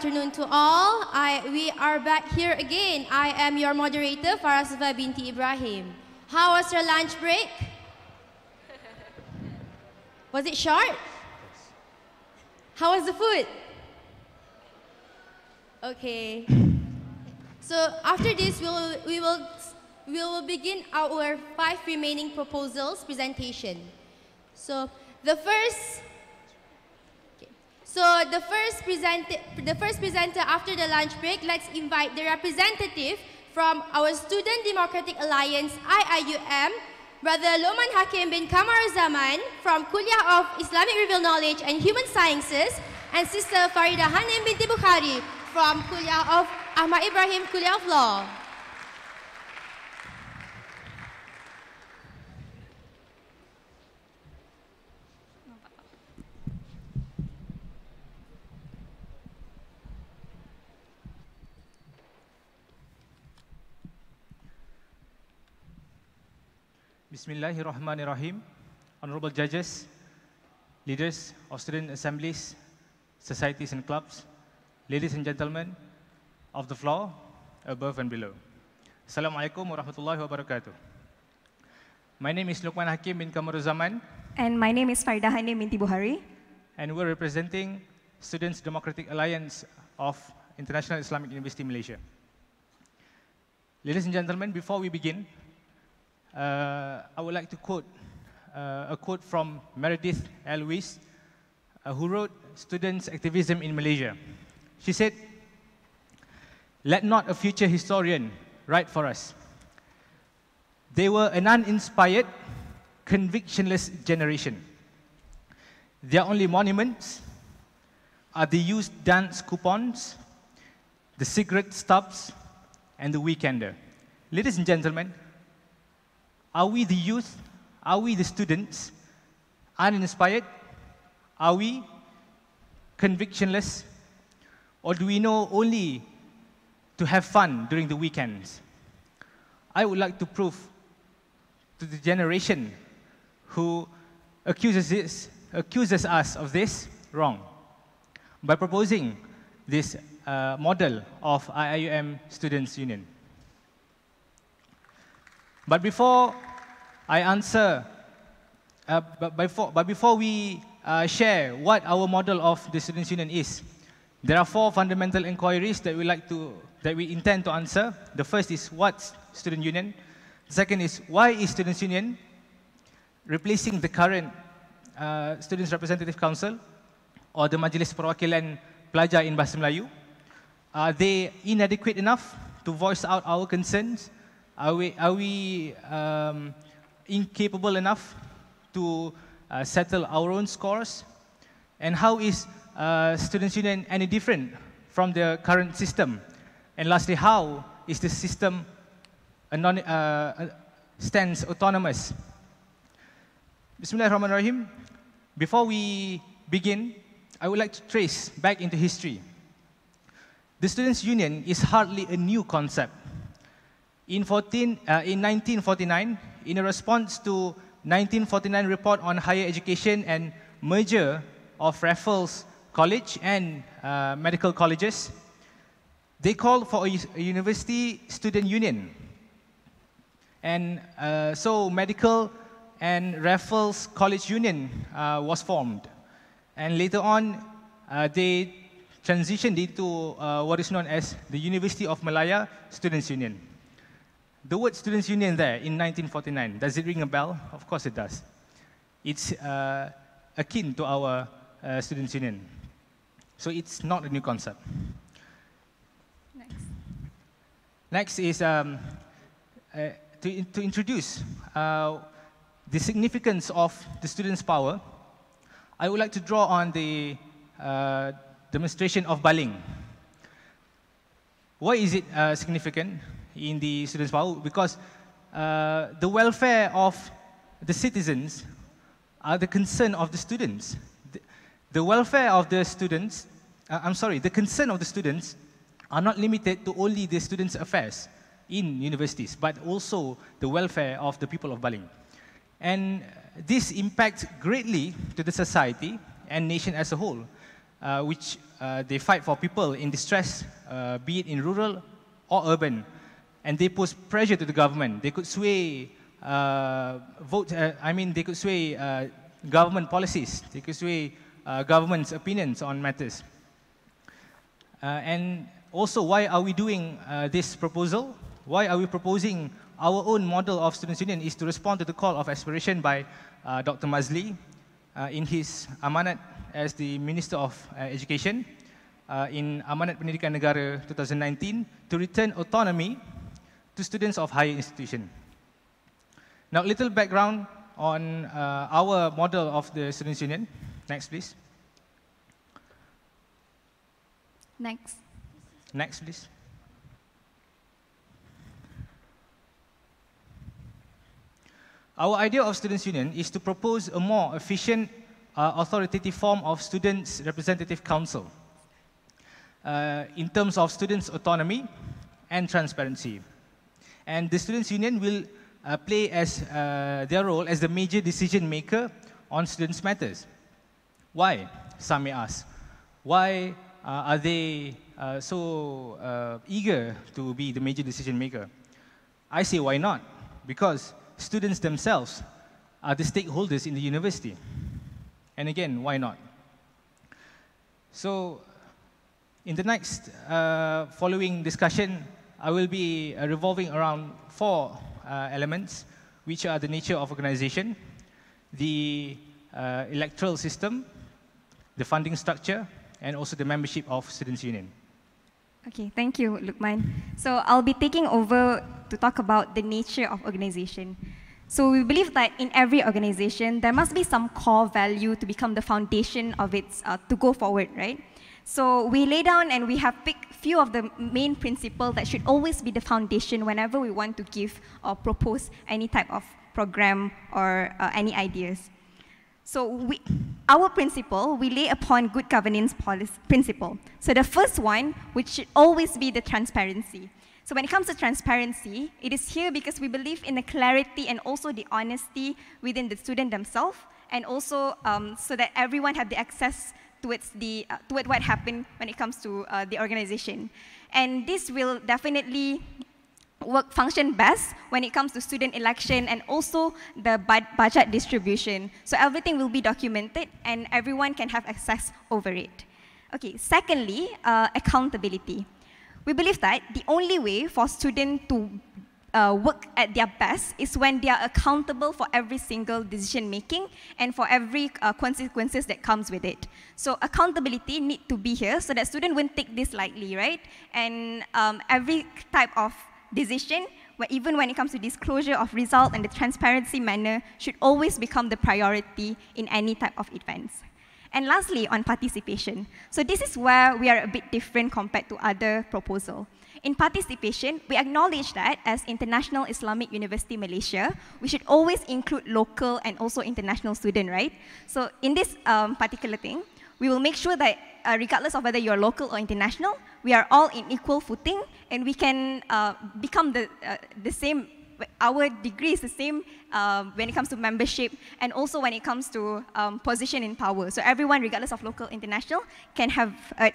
afternoon to all. We are back here again. I am your moderator, Farasifa binti Ibrahim. How was your lunch break? Was it short? How was the food? Okay. So after this, we will begin our 5 remaining proposals presentation. So the first presenter after the lunch break, let's invite the representative from our Student Democratic Alliance IIUM, Brother Loman Hakim bin Kamaruzaman from Kuliah of Islamic Revealed Knowledge and Human Sciences, and Sister Farida Hanim binti Bukhari from Kuliah of Ahmad Ibrahim Kuliah of Law. Bismillahirrahmanirrahim. Honorable judges, leaders of student assemblies, societies and clubs, ladies and gentlemen of the floor, above and below. Assalamualaikum warahmatullahi wabarakatuh. My name is Luqman Hakim bin Kamaruzaman. And my name is Farida Hanim binti Bukhari. And we're representing Students Democratic Alliance of International Islamic University Malaysia. Ladies and gentlemen, before we begin, I would like to quote a quote from Meredith Lewis, who wrote Students' Activism in Malaysia. She said, "Let not a future historian write for us. They were an uninspired, convictionless generation. Their only monuments are the used dance coupons, the cigarette stubs, and the weekender." Ladies and gentlemen, are we the youth, are we the students, uninspired? Are we convictionless? Or do we know only to have fun during the weekends? I would like to prove to the generation who accuses us of this wrong by proposing this model of IIUM Students' Union. But before I answer, before we share what our model of the Students' Union is, there are 4 fundamental inquiries that we intend to answer. The first is, what's Student Union? The second is, why is Students' Union replacing the current Students' Representative Council or the Majlis Perwakilan Pelajar in Bahasa Melayu? Are they inadequate enough to voice out our concerns? Are we incapable enough to settle our own scores? And how is Students' Union any different from the current system? And lastly, how is the system stands autonomous? Bismillahirrahmanirrahim. Before we begin, I would like to trace back into history. The Students' Union is hardly a new concept. In 1949, in a response to 1949 report on higher education and merger of Raffles College and medical colleges, they called for a university student union. And so medical and Raffles College Union was formed. And later on, they transitioned into what is known as the University of Malaya Students' Union. The word Students' Union there in 1949, does it ring a bell? Of course it does. It's akin to our Students' Union. So it's not a new concept. Next is to introduce the significance of the students' power. I would like to draw on the demonstration of Baling. Why is it significant in the students' power? Because the welfare of the citizens are the concern of the students. The welfare of the students, the concern of the students are not limited to only the students' affairs in universities, but also the welfare of the people of Baling. And this impacts greatly to the society and nation as a whole. which they fight for people in distress, be it in rural or urban, and they pose pressure to the government. They could sway they could sway government policies. They could sway government's opinions on matters. And also, why are we doing this proposal? Why are we proposing our own model of Students' Union is to respond to the call of aspiration by Dr. Mazli in his amanat as the Minister of Education in Amanat Pendidikan Negara 2019 to return autonomy to students of higher institution. Now, a little background on our model of the Students' Union. Next, please. Next. Next, please. Our idea of Students' Union is to propose a more efficient, authoritative form of Students' Representative Council in terms of students' autonomy and transparency. And the Students' Union will play as their role as the major decision maker on students' matters. Why? Some may ask. Why are they so eager to be the major decision maker? I say why not? Because students themselves are the stakeholders in the university. And again, why not? So, in the next following discussion, I will be revolving around 4 elements, which are the nature of organization, the electoral system, the funding structure, and also the membership of Students' Union. Okay, thank you, Lukman. So I'll be taking over to talk about the nature of organization. So we believe that in every organization, there must be some core value to become the foundation of its, to go forward, right? So we lay down and we have picked few of the main principles that should always be the foundation whenever we want to give or propose any type of program or any ideas. So our principle, we lay upon good governance principle. So the first one, which should always be the transparency. So when it comes to transparency, it is here because we believe in the clarity and also the honesty within the student themselves, and also so that everyone have the access towards what happened when it comes to the organization. And this will definitely function best when it comes to student election and also the budget distribution. So everything will be documented and everyone can have access over it. Okay, secondly, accountability. We believe that the only way for students to work at their best is when they are accountable for every single decision making and for every consequences that comes with it. So accountability need to be here so that students won't take this lightly, right? And every type of decision, even when it comes to disclosure of result and the transparency manner, should always become the priority in any type of events. And lastly, on participation. So this is where we are a bit different compared to other proposals. In participation, we acknowledge that as International Islamic University Malaysia, we should always include local and also international students, right? So in this particular thing, we will make sure that regardless of whether you're local or international, we are all in equal footing and we can become the same. Our degree is the same when it comes to membership and also when it comes to position in power. So everyone, regardless of local, international, can have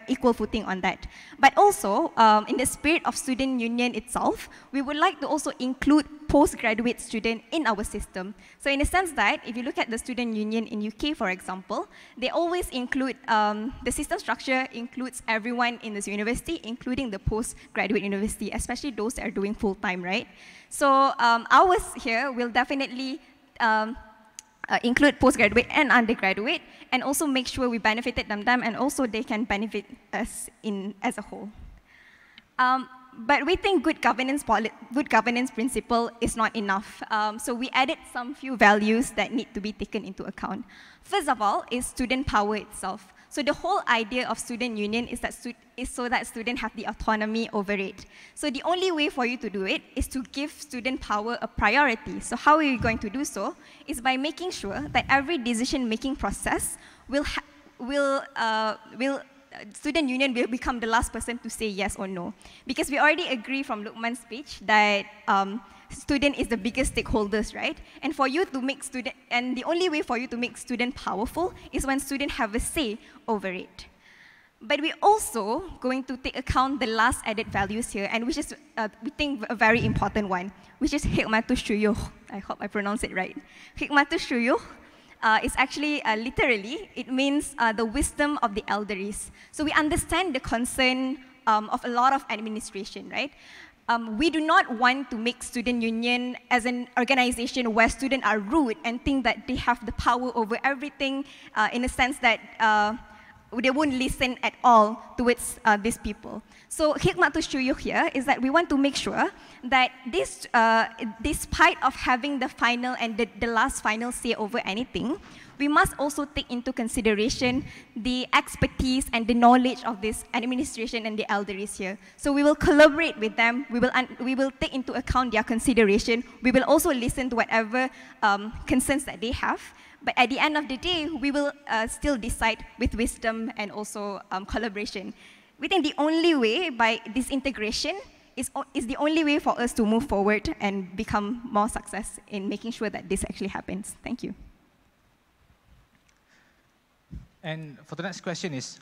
equal footing on that. But also, in the spirit of student union itself, we would like to also include postgraduate students in our system. So in a sense that, if you look at the student union in UK, for example, they always include, the system structure includes everyone in this university, including the postgraduate university, especially those that are doing full-time, right? So ours here will definitely include postgraduate and undergraduate, and also make sure we benefited them, and also they can benefit us as a whole. But we think good governance principle is not enough. So we added some few values that need to be taken into account. First of all is student power itself. So the whole idea of student union is so that students have the autonomy over it. So the only way for you to do it is to give student power a priority. So how are you going to do so? Is by making sure that every decision-making process student union will become the last person to say yes or no. Because we already agree from Lukman's speech that student is the biggest stakeholders, right? And for you to make and the only way for you to make student powerful is when students have a say over it. But we're also going to take account the last added values here, and which is, we think, a very important one, which is hikmatu syuyukh. I hope I pronounce it right. Hikmatu syuyukh is actually, literally, it means the wisdom of the elderlies. So we understand the concern of a lot of administration, right? We do not want to make student union as an organization where students are rude and think that they have the power over everything in a sense that they won't listen at all towards these people. So hikmatu syuyukh here is that we want to make sure that this, despite of having the final and the last final say over anything, we must also take into consideration the expertise and the knowledge of this administration and the elderlies here. So we will collaborate with them, we will take into account their consideration, we will also listen to whatever concerns that they have, but at the end of the day, we will still decide with wisdom and also collaboration. We think the only way by this integration is the only way for us to move forward and become more success in making sure that this actually happens. Thank you. And for the next question is,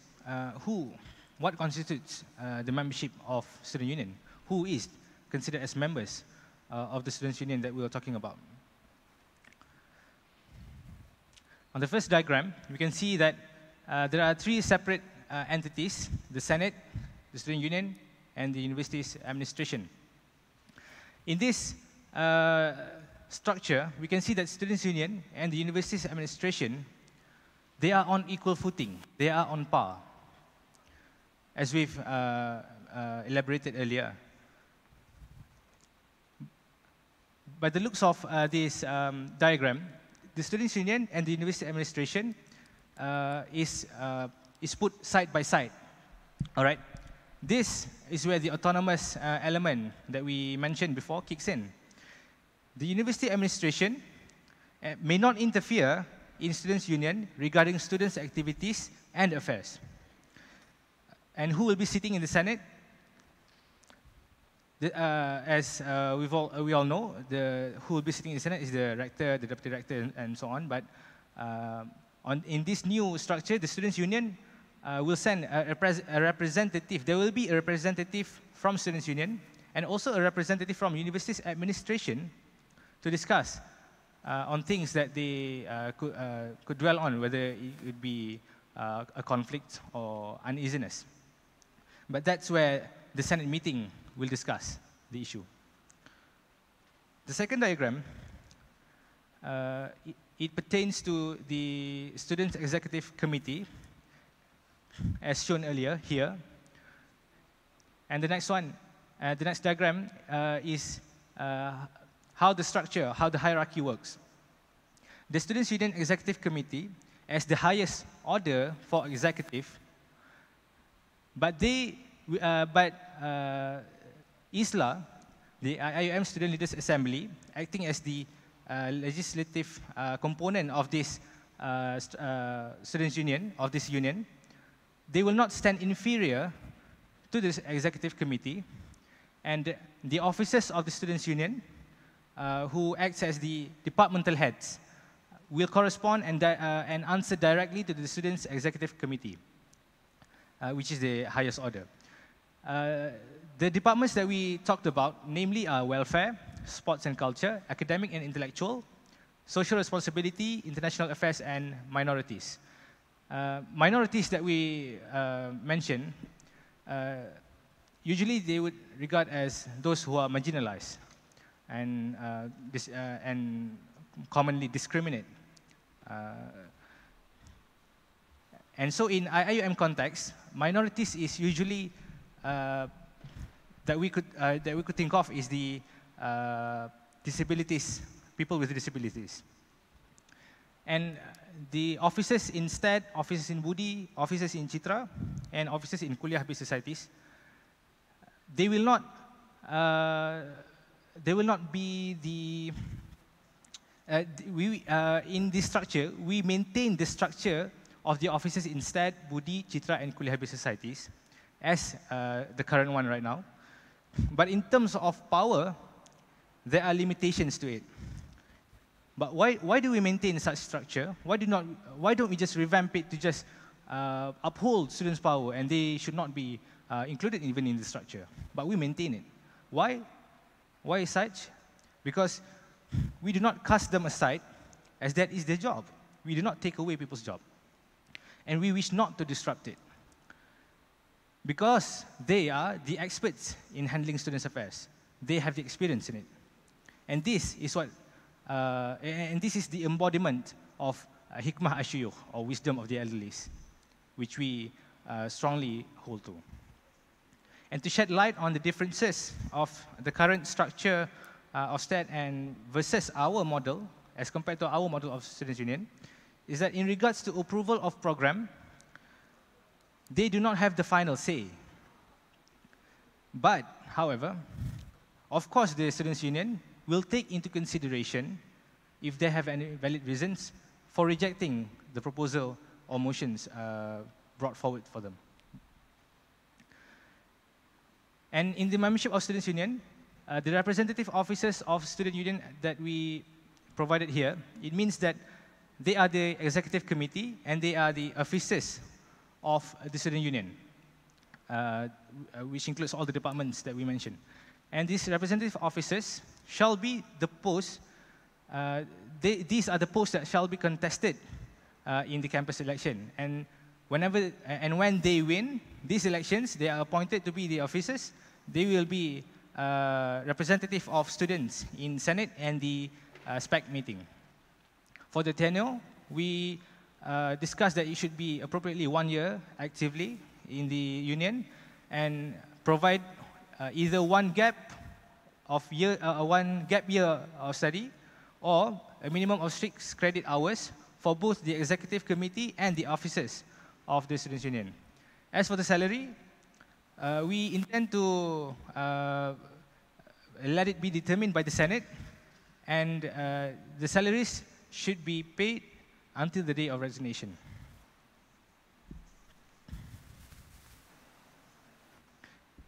what constitutes the membership of student union? Who is considered as members of the students' union that we were talking about? On the first diagram, we can see that there are three separate entities: the Senate, the student union, and the university's administration. In this structure, we can see that students' union and the university's administration, they are on equal footing. They are on par, as we've elaborated earlier. By the looks of this diagram, the students' union and the university administration is put side by side. All right. This is where the autonomous element that we mentioned before kicks in. The university administration may not interfere in students' union regarding students' activities and affairs. And who will be sitting in the Senate? As we all know, who will be sitting in the Senate is the rector, the deputy rector, and so on. But in this new structure, the students' union will send a representative. There will be a representative from students' union and also a representative from university's administration to discuss on things that they could dwell on, whether it would be a conflict or uneasiness. But that's where the Senate meeting will discuss the issue. The second diagram, it pertains to the Students' Executive Committee, as shown earlier here. And the next one, the next diagram is how the structure, how the hierarchy works. The Students' Union Executive Committee, as the highest order for executive, but ISLA, the IIUM Student Leaders Assembly, acting as the legislative component of this Students' Union, of this union, they will not stand inferior to this executive committee, and the officers of the Students' Union, who acts as the departmental heads, will correspond and answer directly to the Students' Executive Committee, which is the highest order. The departments that we talked about, namely, are welfare, sports and culture, academic and intellectual, social responsibility, international affairs, and minorities. Minorities that we mention, usually they would regard as those who are marginalized and commonly discriminate. And so in IIUM context, minorities is usually that we could think of is the disabilities, people with disabilities. And the officers in STAD, officers in Budi, officers in Citra, and officers in Kuliah-based societies, they will not be the in this structure, we maintain the structure of the officers in STAD, Budi, Citra, and Kuliah-based societies as the current one right now. But in terms of power, there are limitations to it. But why do we maintain such structure? Why don't we just revamp it to just uphold students' power and they should not be included even in the structure. But we maintain it. Why? Why is such? Because we do not cast them aside, as that is their job. We do not take away people's job. And we wish not to disrupt it. Because they are the experts in handling students' affairs. They have the experience in it. And this is what, and this is the embodiment of hikmah asyuyukh, or wisdom of the elderlies, which we strongly hold to. And to shed light on the differences of the current structure of STAT and versus our model, as compared to our model of Students' Union, is that in regards to approval of program, they do not have the final say. But, however, of course, the Students' Union will take into consideration if they have any valid reasons for rejecting the proposal or motions brought forward for them. And in the membership of Students' Union, the representative officers of Student Union that we provided here, it means that they are the executive committee and they are the officers of the Student Union, which includes all the departments that we mentioned. And these representative officers shall be the posts, these are the posts that shall be contested in the campus election. And when they win these elections, they are appointed to be the officers. They will be representative of students in Senate and the SPEC meeting. For the tenure, we discussed that it should be appropriately 1 year actively in the union and provide either one gap year of study or a minimum of 6 credit hours for both the executive committee and the officers of the Students' Union. As for the salary, we intend to let it be determined by the Senate, and the salaries should be paid until the day of resignation.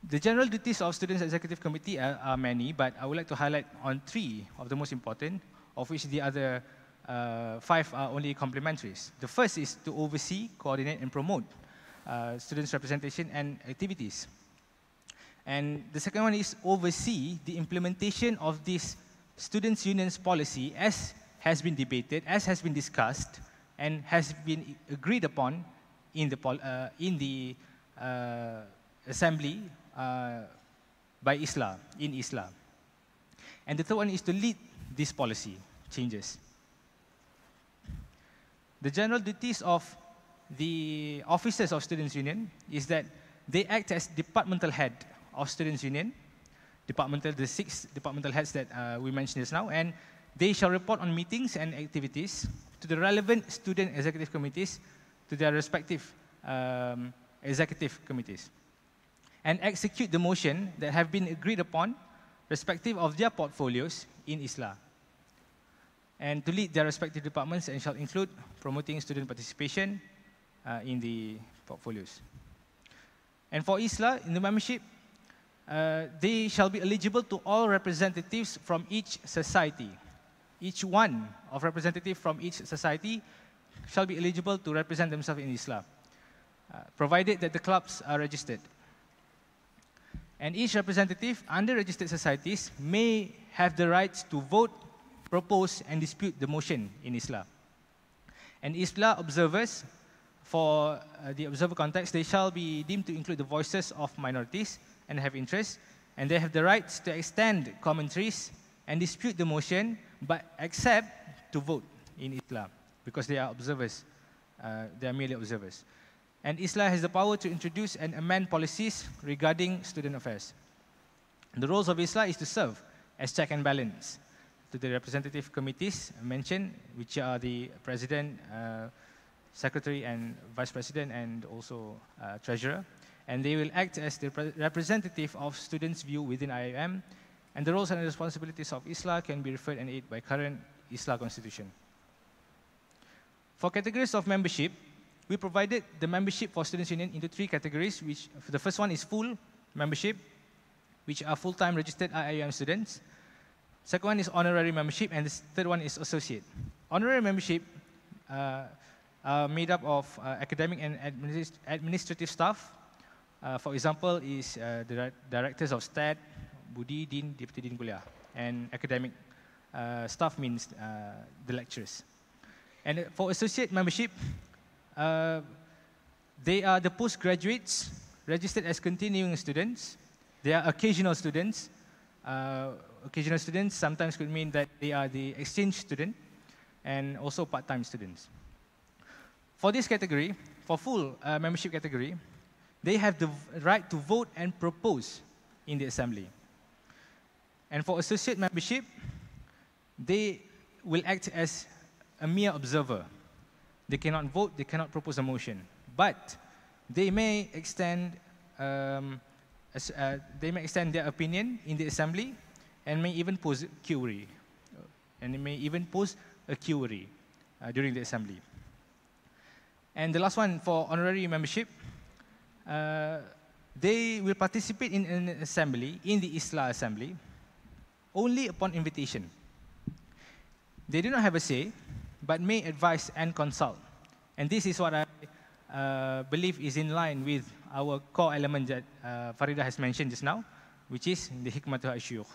The general duties of Students' Executive Committee are many, but I would like to highlight on 3 of the most important, of which the other 5 are only complementaries. The first is to oversee, coordinate, and promote students' representation and activities. And the second one is oversee the implementation of this Students' Union's policy as has been debated, as has been discussed, and has been agreed upon in the assembly by ISLA, in ISLA. And the third one is to lead this policy changes. The general duties of the officers of Students' Union is that they act as departmental head of Students' Union, the 6 departmental heads that we mentioned just now, and they shall report on meetings and activities to the relevant student executive committees, to their respective executive committees, and execute the motion that have been agreed upon, respective of their portfolios in ISLA, and to lead their respective departments and shall include promoting student participation in the portfolios. And for ISLA, in the membership, they shall be eligible to all representatives from each society. Each one of representatives from each society shall be eligible to represent themselves in ISLA, provided that the clubs are registered. And each representative under registered societies may have the rights to vote, propose, and dispute the motion in ISLA. And ISLA observers, for the observer context, they shall be deemed to include the voices of minorities and have interests, and they have the rights to extend commentaries and dispute the motion, but accept to vote in ISLA, because they are observers, they are merely observers. And ISLA has the power to introduce and amend policies regarding student affairs. The roles of ISLA is to serve as check and balance to the representative committees mentioned, which are the president, secretary and vice president, and also treasurer. And they will act as the representative of students' view within IIUM. And the roles and responsibilities of ISLA can be referred and aided by current ISLA constitution. For categories of membership, we provided the membership for Students' Union into 3 categories, which the first one is full membership, which are full-time registered IIUM students. Second one is honorary membership, and the third one is associate. Honorary membership made up of academic and administrative staff. For example, is the directors of STAT, Budi, Dean, Deputy Dean Kuliah, and academic staff means the lecturers. And for associate membership, they are the postgraduates registered as continuing students. They are occasional students. Occasional students sometimes could mean that they are the exchange student and also part-time students. For this category, for full membership category, they have the right to vote and propose in the assembly. And for associate membership, they will act as a mere observer. They cannot vote, they cannot propose a motion, but they may extend their opinion in the assembly and may even pose a query. During the assembly. And the last one for honorary membership, they will participate in an assembly, in the ISLA assembly, only upon invitation. They do not have a say, but may advise and consult. And this is what I believe is in line with our core element that Farida has mentioned just now, which is the hikmatul asyuyukh.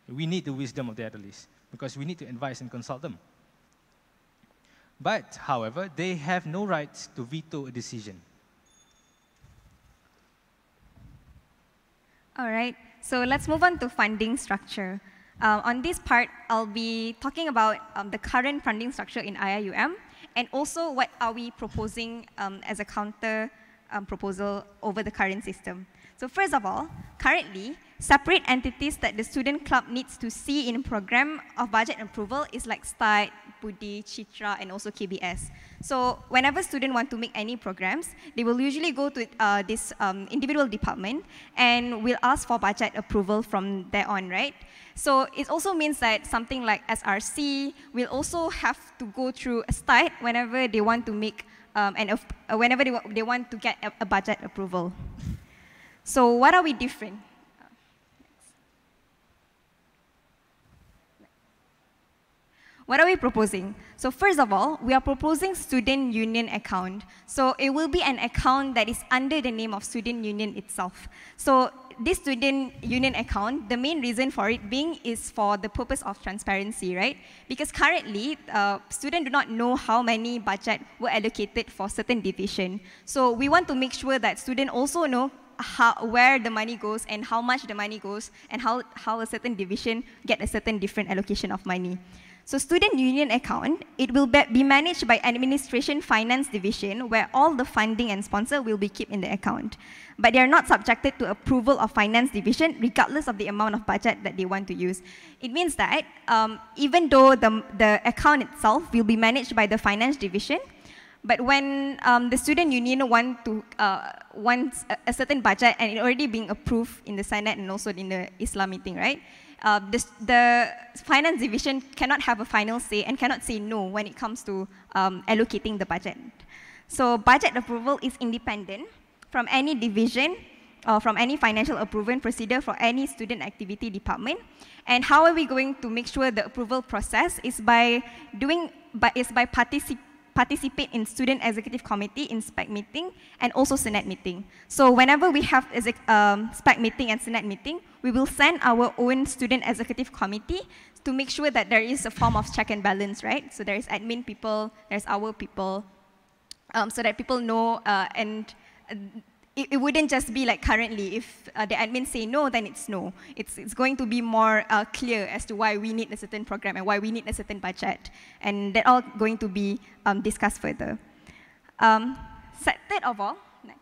We need the wisdom of the elderlies because we need to advise and consult them. But, however, they have no rights to veto a decision. All right, so let's move on to funding structure. On this part, I'll be talking about the current funding structure in IIUM and also what are we proposing as a counter proposal over the current system. So first of all, currently, separate entities that the student club needs to see in program of budget approval is like STAT, Budi, Chitra, and also KBS. So whenever students want to make any programs, they will usually go to this individual department and will ask for budget approval from there on, right? So it also means that something like SRC will also have to go through a STAT whenever they want to make, whenever they want to get a budget approval. So what are we different? What are we proposing? So first of all, we are proposing student union account. So it will be an account that is under the name of student union itself. So this student union account, the main reason for it being is for the purpose of transparency, right? Because currently, students do not know how many budget were allocated for certain division. So we want to make sure that students also know where the money goes and how much the money goes and how a certain division get a certain different allocation of money. So student union account, it will be managed by administration finance division where all the funding and sponsor will be kept in the account. But they are not subjected to approval of finance division regardless of the amount of budget that they want to use. It means that even though the account itself will be managed by the finance division, but when the student union wants a certain budget and it already being approved in the Senate and also in the ISLA meeting, right? The finance division cannot have a final say and cannot say no when it comes to allocating the budget. So budget approval is independent from any division or from any financial approval procedure for any student activity department. And how are we going to make sure the approval process is by participate in student executive committee in spec meeting and also senate meeting. So whenever we have spec meeting and senate meeting, we will send our own student executive committee to make sure that there is a form of check and balance, right? So there is admin people, there's our people, so that people know and it wouldn't just be like currently, if the admin say no, then it's no. It's going to be more clear as to why we need a certain program and why we need a certain budget. And that all going to be discussed further. Third of all, next,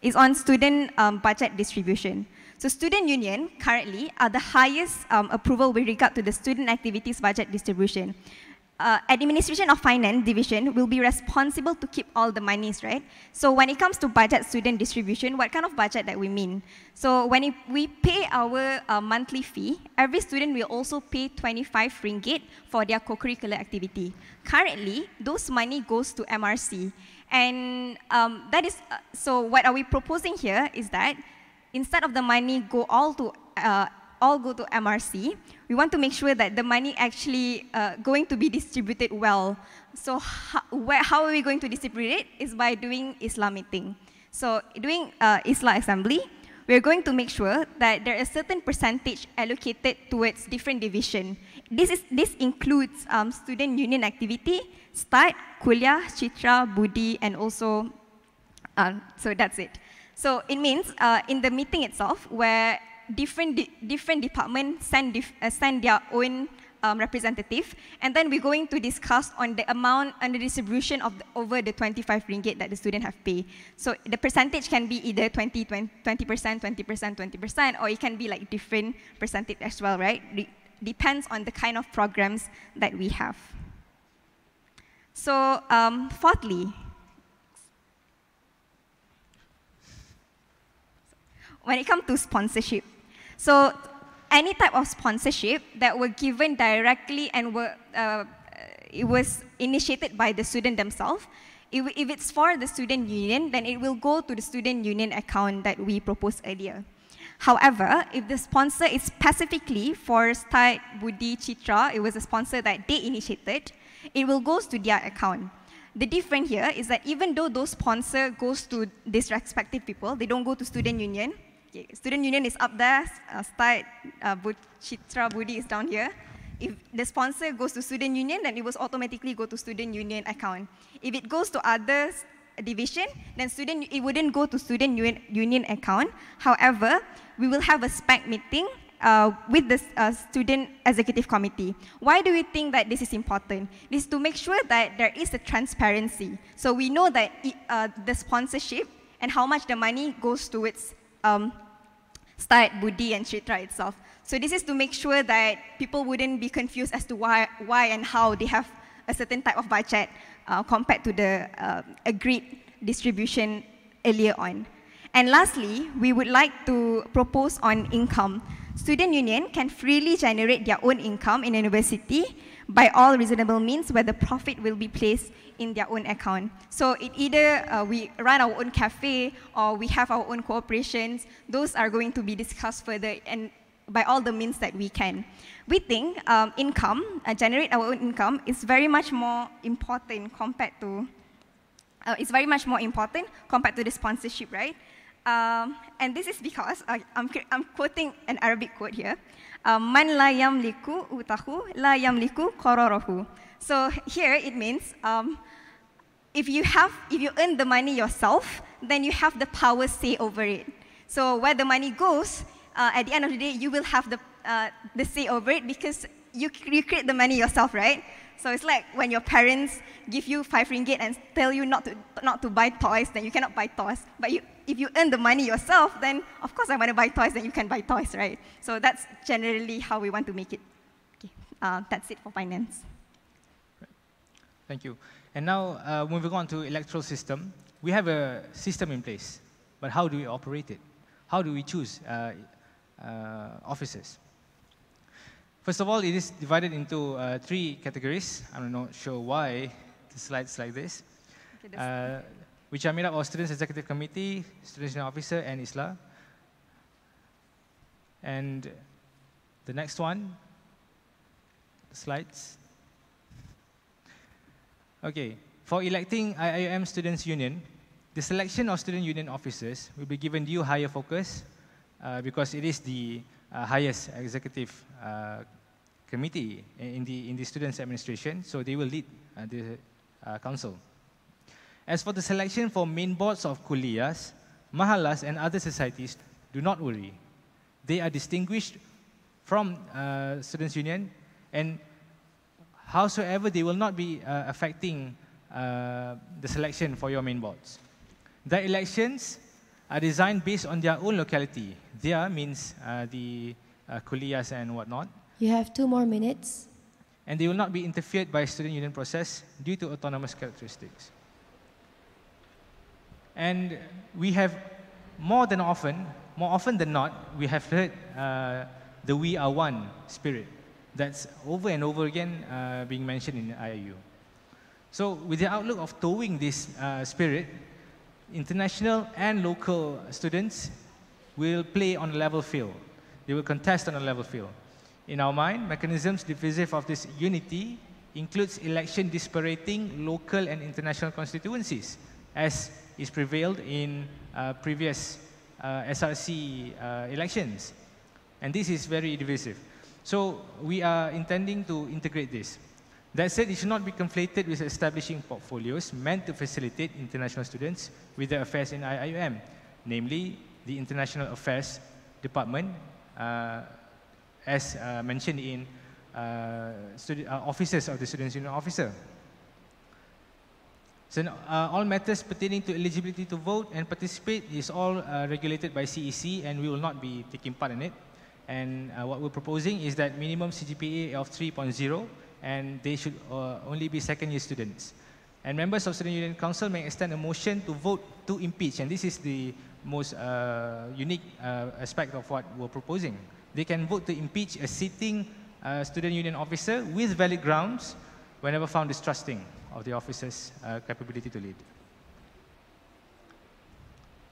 is on student budget distribution. So student union currently are the highest approval with regard to the student activities budget distribution. Administration of finance division will be responsible to keep all the monies, right? So when it comes to budget student distribution, what kind of budget that we mean? So when we pay our monthly fee, every student will also pay 25 ringgit for their co-curricular activity. Currently, those money goes to MRC. And that is, so what are we proposing here is that instead of the money go all to all go to MRC, we want to make sure that the money actually going to be distributed well. So how are we going to distribute it? Is by doing Islam meeting. So doing Islam assembly, we're going to make sure that there is a certain percentage allocated towards different division. This includes student union activity, start, kuliah, citra, budi, and also, so that's it. So it means in the meeting itself, where different departments send their own representative, and then we're going to discuss on the amount and the distribution of over the 25 ringgit that the student have paid. So the percentage can be either 20%, 20%, or it can be like different percentage as well, right? Depends on the kind of programs that we have. So fourthly, when it comes to sponsorship, so any type of sponsorship that were given directly and it was initiated by the student themselves, if it's for the student union, then it will go to the student union account that we proposed earlier. However, if the sponsor is specifically for Start, Budi, Citra, it was a sponsor that they initiated, it will go to their account. The difference here is that even though those sponsor goes to these respective people, they don't go to student union. Okay, student union is up there, Start, Citra, Budi is down here. If the sponsor goes to student union, then it will automatically go to student union account. If it goes to others division, then it wouldn't go to student union account. However, we will have a spec meeting with the student executive committee. Why do we think that this is important? This is to make sure that there is a transparency. So we know that the sponsorship and how much the money goes towards Start, Budi, and Citra itself. So this is to make sure that people wouldn't be confused as to why and how they have a certain type of budget compared to the agreed distribution earlier on. And lastly, we would like to propose on income. Student union can freely generate their own income in a university by all reasonable means where the profit will be placed in their own account. So it either we run our own cafe or we have our own corporations. Those are going to be discussed further and by all the means that we can. We think generate our own income is very much more important compared to the sponsorship, right? And this is because I'm quoting an Arabic quote here. Man la yamliku utahu la yamliku qararahu. So here it means if you earn the money yourself, then you have the power say over it. So where the money goes, at the end of the day, you will have the say over it because you create the money yourself, right? So it's like when your parents give you 5 ringgit and tell you not to buy toys, then you cannot buy toys. But if you earn the money yourself, then of course I want to buy toys, then you can buy toys, right? So that's generally how we want to make it. Okay. That's it for finance. Thank you. And now, moving on to electoral system, we have a system in place, but how do we operate it? How do we choose officers? First of all, it is divided into 3 categories. I'm not sure why the slide's like this, which are made up of Students Executive Committee, Students Union Officer, and ISLA. And the next one, the slides. Okay, for electing IIUM Students Union, the selection of student union officers will be given due higher focus because it is the highest executive committee in the students' administration, so they will lead the council. As for the selection for main boards of kuliahs, mahalas, and other societies, do not worry. They are distinguished from students' union, and howsoever they will not be affecting the selection for your main boards. The elections are designed based on their own locality. Their means the kuliahs and whatnot. You have 2 more minutes. And they will not be interfered by student union process due to autonomous characteristics. And we have more often than not, we have heard the "we are one" spirit. That's over and over again being mentioned in IIU. So with the outlook of towing this spirit, international and local students will play on a level field. they will contest on a level field. In our mind, mechanisms divisive of this unity includes election disparating local and international constituencies, as is prevailed in previous SRC elections. And this is very divisive. So we are intending to integrate this. That said, it should not be conflated with establishing portfolios meant to facilitate international students with their affairs in IIUM, namely the International Affairs Department, as mentioned in officers of the Students' Union Officer. So all matters pertaining to eligibility to vote and participate is all regulated by CEC, and we will not be taking part in it. And what we're proposing is that minimum CGPA of 3.0, and they should only be second-year students. And members of Student Union Council may extend a motion to vote to impeach, and this is the most unique aspect of what we're proposing. They can vote to impeach a sitting student union officer with valid grounds whenever found distrusting of the officer's capability to lead.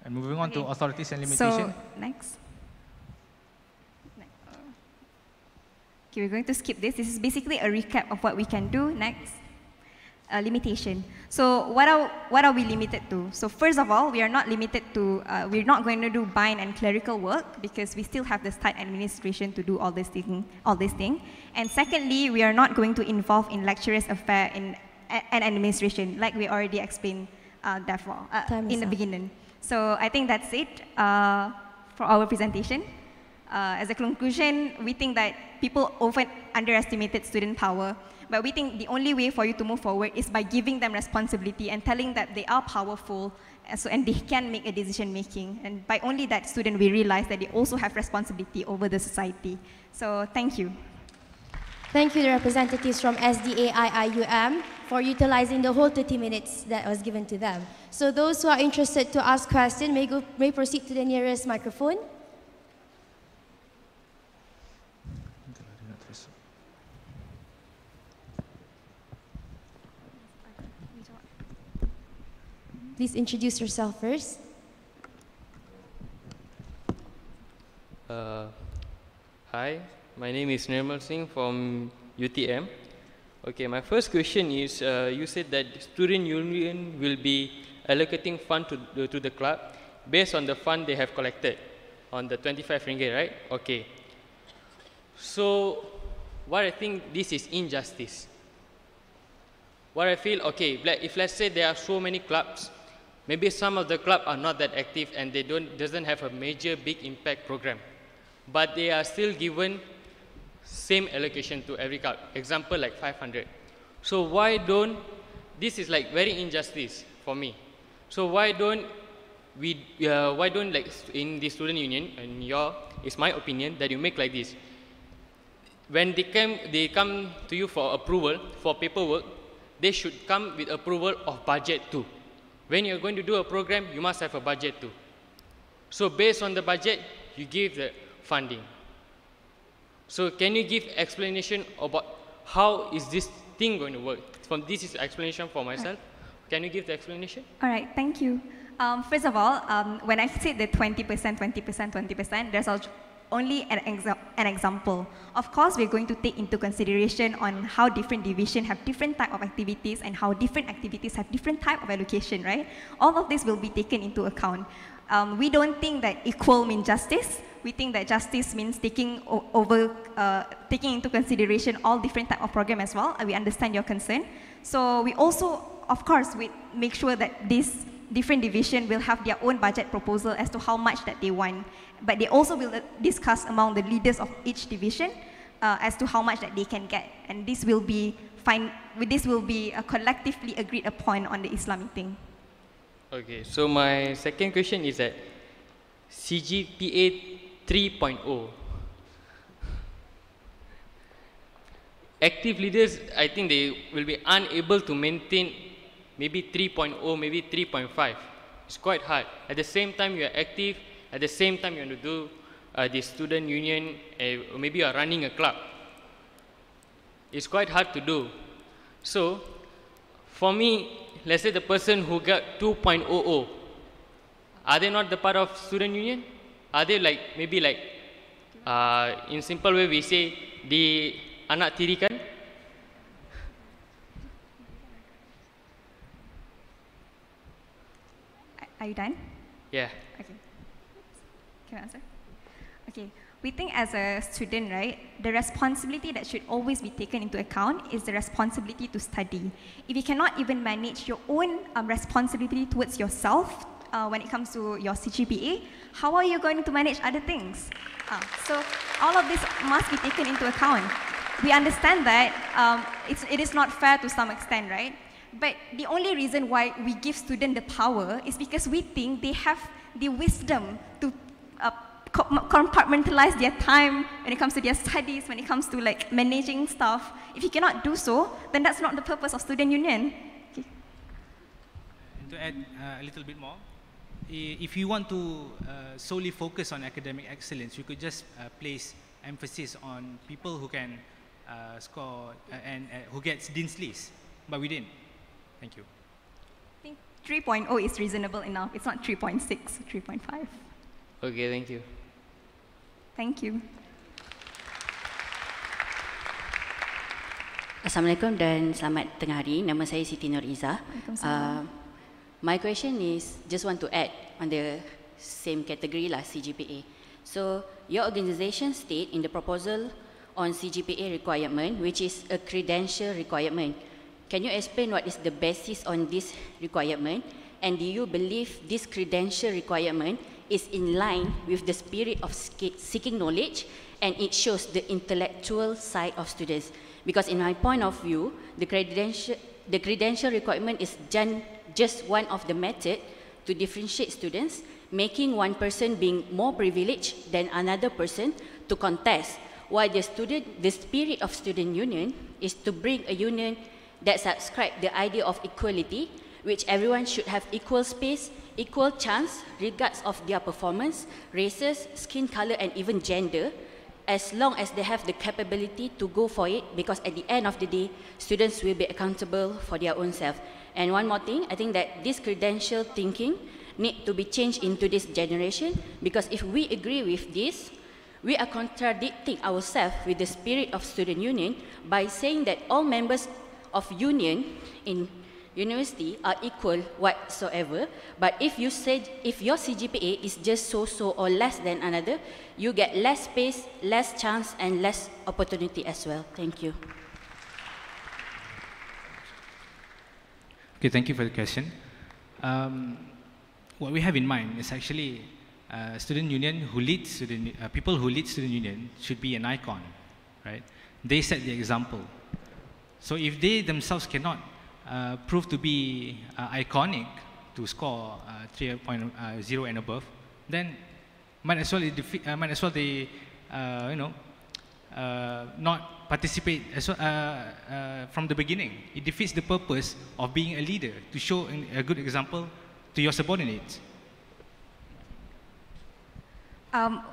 And moving on to authorities and limitation. So, next. Okay, we're going to skip this. This is basically a recap of what we can do. Next. Limitation. So what are we limited to? So first of all, we are not limited to, we're not going to do bind and clerical work because we still have the state administration to do all this thing. And secondly, we are not going to involve in lecturers' affair and administration, like we already explained therefore, in the beginning. So I think that's it for our presentation. As a conclusion, we think that people often underestimated student power. But we think the only way for you to move forward is by giving them responsibility and telling that they are powerful and they can make a decision making. And by only that student, we realize that they also have responsibility over the society. So thank you. Thank you, the representatives from SDA IIUM, for utilizing the whole 30 minutes that was given to them. So those who are interested to ask questions may proceed to the nearest microphone. Please introduce yourself first. Hi, my name is Nirmal Singh from UTM. Okay, my first question is, you said that student union will be allocating fund to the club based on the fund they have collected on the 25 ringgit, right? Okay. So, what I think this is injustice. What I feel, okay, if let's say there are so many clubs, maybe some of the clubs are not that active and they doesn't have a major big impact program, but they are still given same allocation to every club. Example like 500. So why don't, this is like very injustice for me. So why don't we, like in the student union, and it's my opinion that you make like this. When they come to you for approval, for paperwork, they should come with approval of budget too. When you're going to do a program, you must have a budget too. So based on the budget, you give the funding. So can you give explanation about how is this thing going to work? This is explanation for myself. Can you give the explanation? All right, thank you. First of all, when I said the 20%, 20%, 20%, there's only an example. Of course, we're going to take into consideration on how different divisions have different type of activities and how different activities have different type of allocation, right? All of this will be taken into account. We don't think that equal means justice. We think that justice means taking into consideration all different type of program as well. We understand your concern. So we also, of course, we make sure that this different division will have their own budget proposal as to how much that they want. But they also will discuss among the leaders of each division as to how much that they can get. And this will be collectively agreed upon on the Islam meeting. Okay, so my second question is that CGPA 3.0. Active leaders, I think they will be unable to maintain maybe 3.0, maybe 3.5. It's quite hard. At the same time, you are active. At the same time, you want to do the student union, or maybe you are running a club. It's quite hard to do. So, for me, let's say the person who got 2.00, are they not the part of student union? Are they like, maybe like In simple way, we say di anak tirikan. Are you done? Yeah. Okay. Can I answer? Okay. We think as a student, right, the responsibility that should always be taken into account is the responsibility to study. If you cannot even manage your own responsibility towards yourself when it comes to your CGPA, how are you going to manage other things? So all of this must be taken into account. We understand that it is not fair to some extent, right? But the only reason why we give students the power is because we think they have the wisdom to compartmentalize their time when it comes to their studies, when it comes to like managing stuff. If you cannot do so, then that's not the purpose of student union. Okay. And to add a little bit more, if you want to solely focus on academic excellence, you could just place emphasis on people who can score and who gets Dean's List, but we didn't. Thank you. I think 3.0 is reasonable enough. It's not 3.6, 3.5. Okay, thank you. Thank you. Assalamualaikum dan selamat tengah hari. Nama saya Siti Nuriza. My question is, just want to add on the same category lah, CGPA. So, your organisation state in the proposal on CGPA requirement, which is a credential requirement. Can you explain what is the basis on this requirement? And do you believe this credential requirement is in line with the spirit of seeking knowledge and it shows the intellectual side of students? Because in my point of view, the credential requirement is just one of the method to differentiate students, making one person being more privileged than another person to contest, while the spirit of student union is to bring a union that subscribe the idea of equality, which everyone should have equal space, equal chance, regardless of their performance, races, skin color, and even gender, as long as they have the capability to go for it, because at the end of the day, students will be accountable for their own self. And one more thing, I think that this credential thinking need to be changed into this generation, because if we agree with this, we are contradicting ourselves with the spirit of student union by saying that all members of union in university are equal whatsoever, but if you said if your CGPA is just so or less than another, you get less space, less chance, and less opportunity as well. Thank you. Okay, thank you for the question. What we have in mind is actually student union who lead people who lead student union should be an icon, right? They set the example. So if they themselves cannot prove to be iconic to score 3.0 and above, then might as well they not participate as well, from the beginning. It defeats the purpose of being a leader, to show a good example to your subordinates.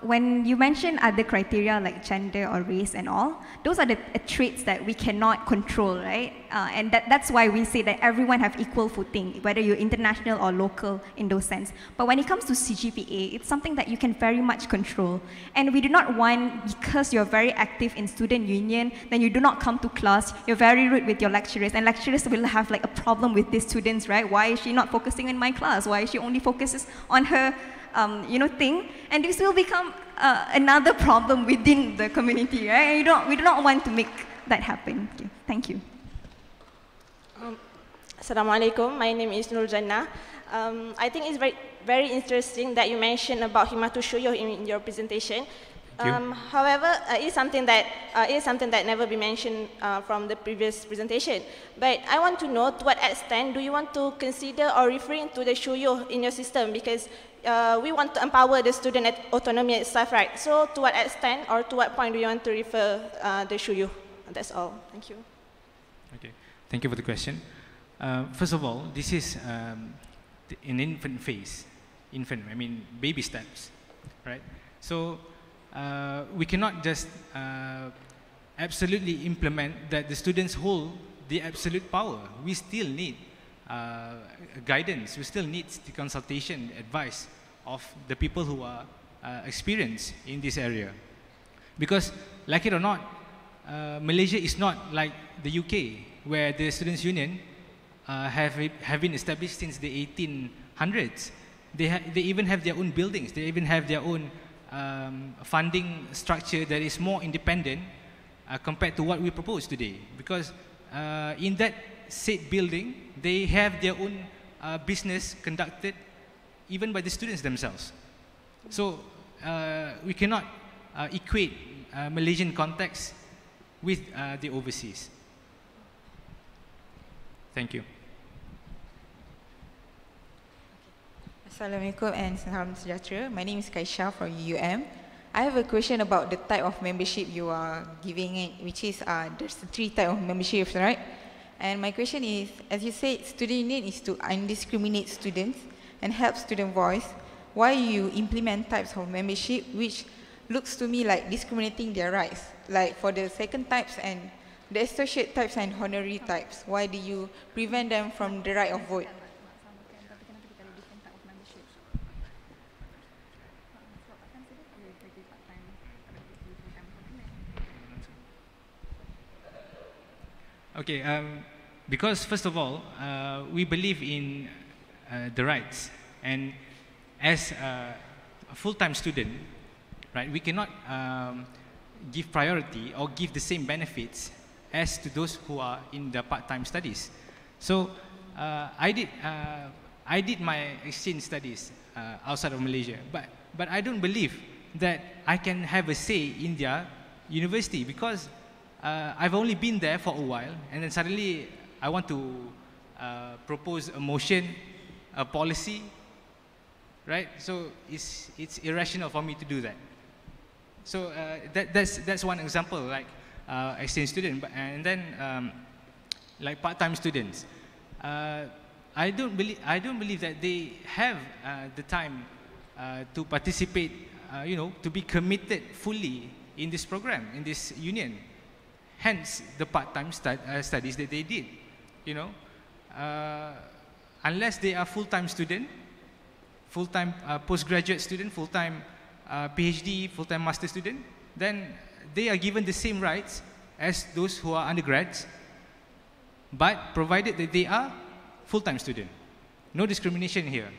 When you mention other criteria like gender or race and all, those are the traits that we cannot control, right? And that's why we say that everyone have equal footing, whether you're international or local in those sense. But when it comes to CGPA, it's something that you can very much control. And we do not want, because you're very active in student union, then you do not come to class, you're very rude with your lecturers, and lecturers will have like a problem with these students, right? Why is she not focusing in my class? Why is she only focuses on her thing, and this will become another problem within the community, right? We do not want to make that happen. Okay. Thank you. Assalamualaikum. My name is Nur Jannah. I think it's very interesting that you mentioned about Himatu Shuyo in your presentation. However, it is something that never been mentioned from the previous presentation. But I want to know, to what extent do you want to consider or referring to the Shuyo in your system, because we want to empower the student autonomy itself, right? So to what extent or to what point do you want to refer the Shuyo? That's all. Thank you. Okay, thank you for the question. First of all, this is an infant phase. I mean baby steps, right? So we cannot just absolutely implement that the students hold the absolute power. We still need guidance. We still need the consultation, advice of the people who are experienced in this area. Because, like it or not, Malaysia is not like the UK, where the Students' Union have been established since the 1800s. They even have their own buildings. They even have their own funding structure that is more independent compared to what we propose today. Because in that said building, they have their own business conducted even by the students themselves. So we cannot equate Malaysian context with the overseas. Thank you. Assalamualaikum and salam sejahtera. My name is Kaisha from IIUM. I have a question about the type of membership you are giving it, which is there's 3 types of memberships, right? And my question is, as you said, student union is to undiscriminate students and help student voice. Why you implement types of membership which looks to me like discriminating their rights? Like for the second types and the associate types and honorary types, why do you prevent them from the right of vote? Okay, because first of all, we believe in the rights, and as a full-time student, right, we cannot give priority or give the same benefits as to those who are in the part-time studies. So I did my exchange studies outside of Malaysia, but I don't believe that I can have a say in their university, because I've only been there for a while, and then suddenly I want to propose a motion, a policy, right? So it's irrational for me to do that. So that's one example, like exchange student, and then like part-time students. I don't believe that they have the time to participate, you know, to be committed fully in this program, in this union. Hence the part-time studies that they did, you know. Unless they are full-time student, full-time postgraduate student, full-time PhD, full-time master student, then they are given the same rights as those who are undergrads, but provided that they are full-time student. No discrimination here,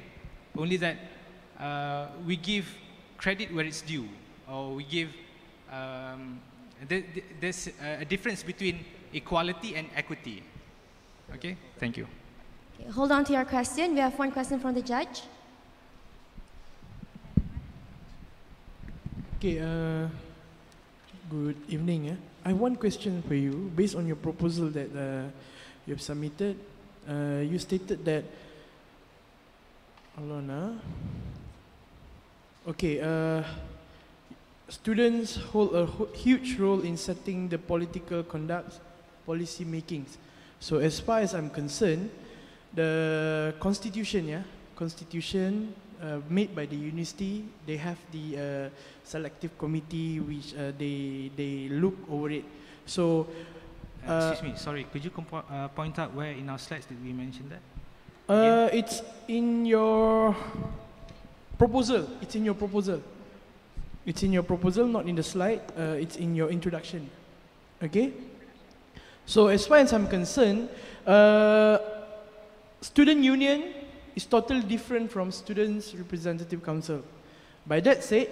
only that we give credit where it's due, or we give, there's a difference between equality and equity. Okay, thank you. Okay, hold on to your question. We have one question from the judge. Okay, good evening. I have one question for you. Based on your proposal that you have submitted, you stated that, hold on, okay, students hold a huge role in setting the political conduct, policy makings. So as far as I'm concerned, the constitution, constitution made by the university, they have the selective committee which they look over it. So, excuse me, sorry, could you point out where in our slides did we mention that? It's in your proposal. It's in your proposal. It's in your proposal, not in the slide. It's in your introduction. Okay? So as far as I'm concerned, student union is totally different from students' representative council. By that said,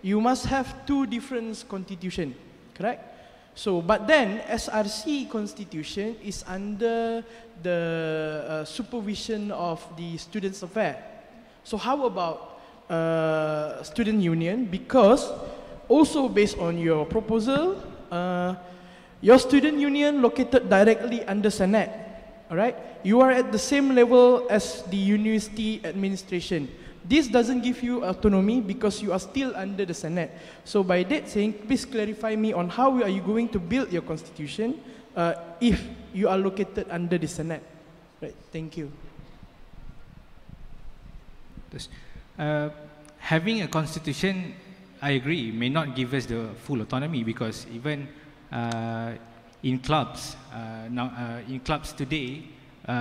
you must have 2 different constitutions, correct? So, but then SRC constitution is under the supervision of the students' affair. So how about student union? Because also based on your proposal, your student union located directly under Senate, all right? You are at the same level as the university administration. This doesn't give you autonomy because you are still under the Senate. So by that saying, please clarify me on how are you going to build your constitution if you are located under the Senate. Right, thank you. Having a constitution, I agree, may not give us the full autonomy, because even in clubs, in clubs today,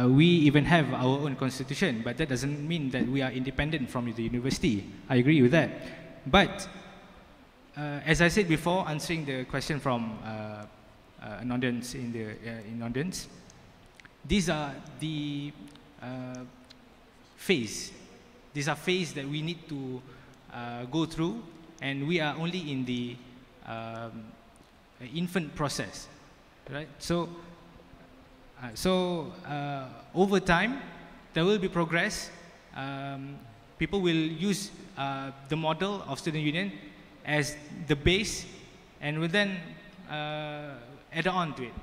we even have our own constitution, but that doesn't mean that we are independent from the university. I agree with that. But as I said before, answering the question from an audience in audience, these are the phase. These are phases that we need to go through, and we are only in the infant process, right? So, over time, there will be progress. People will use the model of student union as the base, and will then add on to it.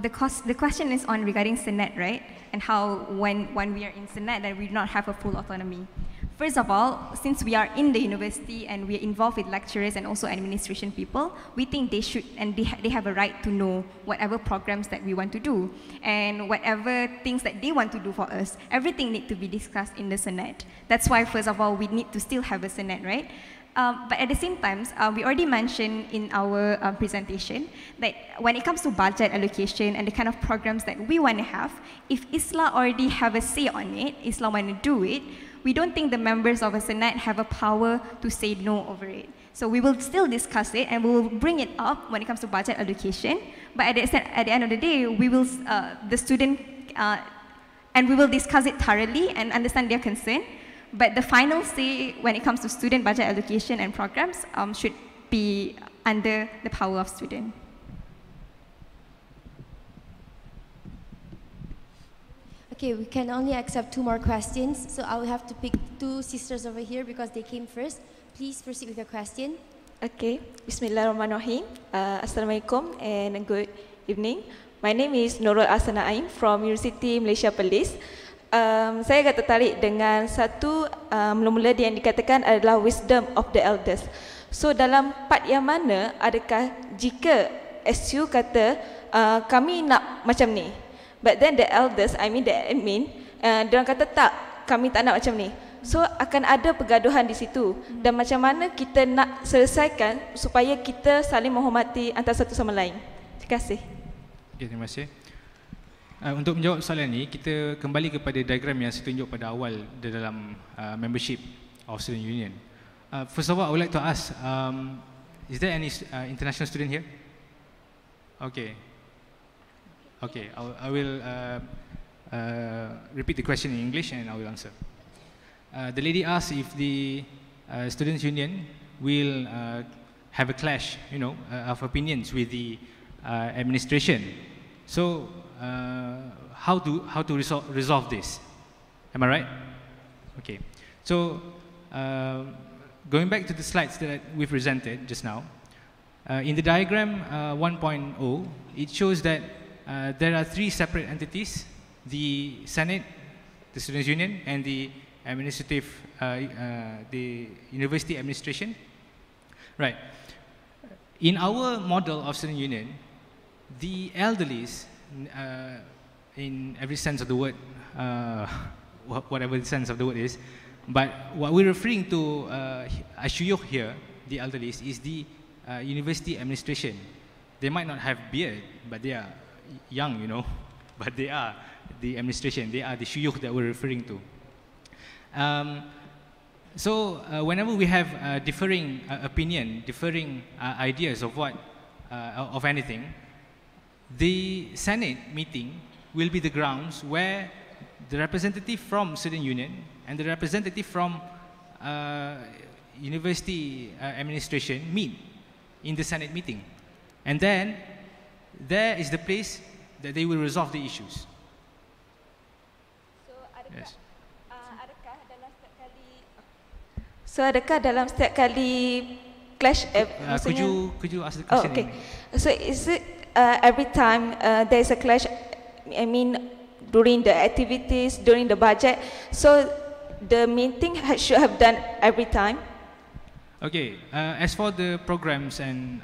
The question is on regarding Senate, right? And how when we are in Senate, that we do not have a full autonomy. First of all, since we are in the university and we are involved with lecturers and also administration people, we think they should and they have a right to know whatever programs that we want to do and whatever things that they want to do for us. Everything needs to be discussed in the Senate. That's why, first of all, we need to still have a Senate, right? But at the same time, we already mentioned in our presentation that when it comes to budget allocation and the kind of programs that we want to have, if ISLA already have a say on it, ISLA want to do it, we don't think the members of a Senate have a power to say no over it. So we will still discuss it and we will bring it up when it comes to budget allocation. But at the end of the day, we will, the student, and we will discuss it thoroughly and understand their concern. But the final say when it comes to student budget allocation and programs should be under the power of student. Okay, we can only accept 2 more questions, so I will have to pick 2 sisters over here because they came first. Please proceed with your question. Okay, Bismillahirrahmanirrahim. Assalamualaikum and good evening. My name is Nurul Asana Aim from University Malaysia Perlis. Saya agak tertarik dengan satu mula-mula yang dikatakan adalah wisdom of the elders. So dalam part yang mana adakah jika SU kata kami nak macam ni, but then the elders, I mean the admin, diorang kata tak, kami tak nak macam ni. So akan ada pergaduhan di situ. Dan macam mana kita nak selesaikan supaya kita saling menghormati antara satu sama lain. Terima kasih. Okay, terima kasih. Untuk menjawab soalan ini, kita kembali kepada diagram yang saya tunjuk pada awal di dalam membership of student union. First of all, I would like to ask, is there any international student here? Okay. Okay, I will repeat the question in English and I will answer. The lady asked if the students' union will have a clash, of opinions with the administration. So, how to resolve this? Am I right? Okay. So, going back to the slides that we presented just now, in the diagram 1.0, it shows that there are 3 separate entities: the Senate, the Students' Union, and the administrative, the university administration. Right. In our model of Student Union, the elderlies, in every sense of the word, whatever the sense of the word is, but what we're referring to, Ashuyuh here, the elderlies, is the university administration. They might not have beard, but they are young, but they are the administration. They are the shuyukh that we're referring to. So whenever we have differing opinion, differing ideas of of anything, the Senate meeting will be the grounds where the representative from student union and the representative from university administration meet in the Senate meeting, and then there is the place that they will resolve the issues. So adakah dalam setiap kali clash? Could you ask the question? Oh, okay. So is it every time there is a clash? I mean, during the activities, during the budget. So the meeting should have done every time. Okay, as for the programs and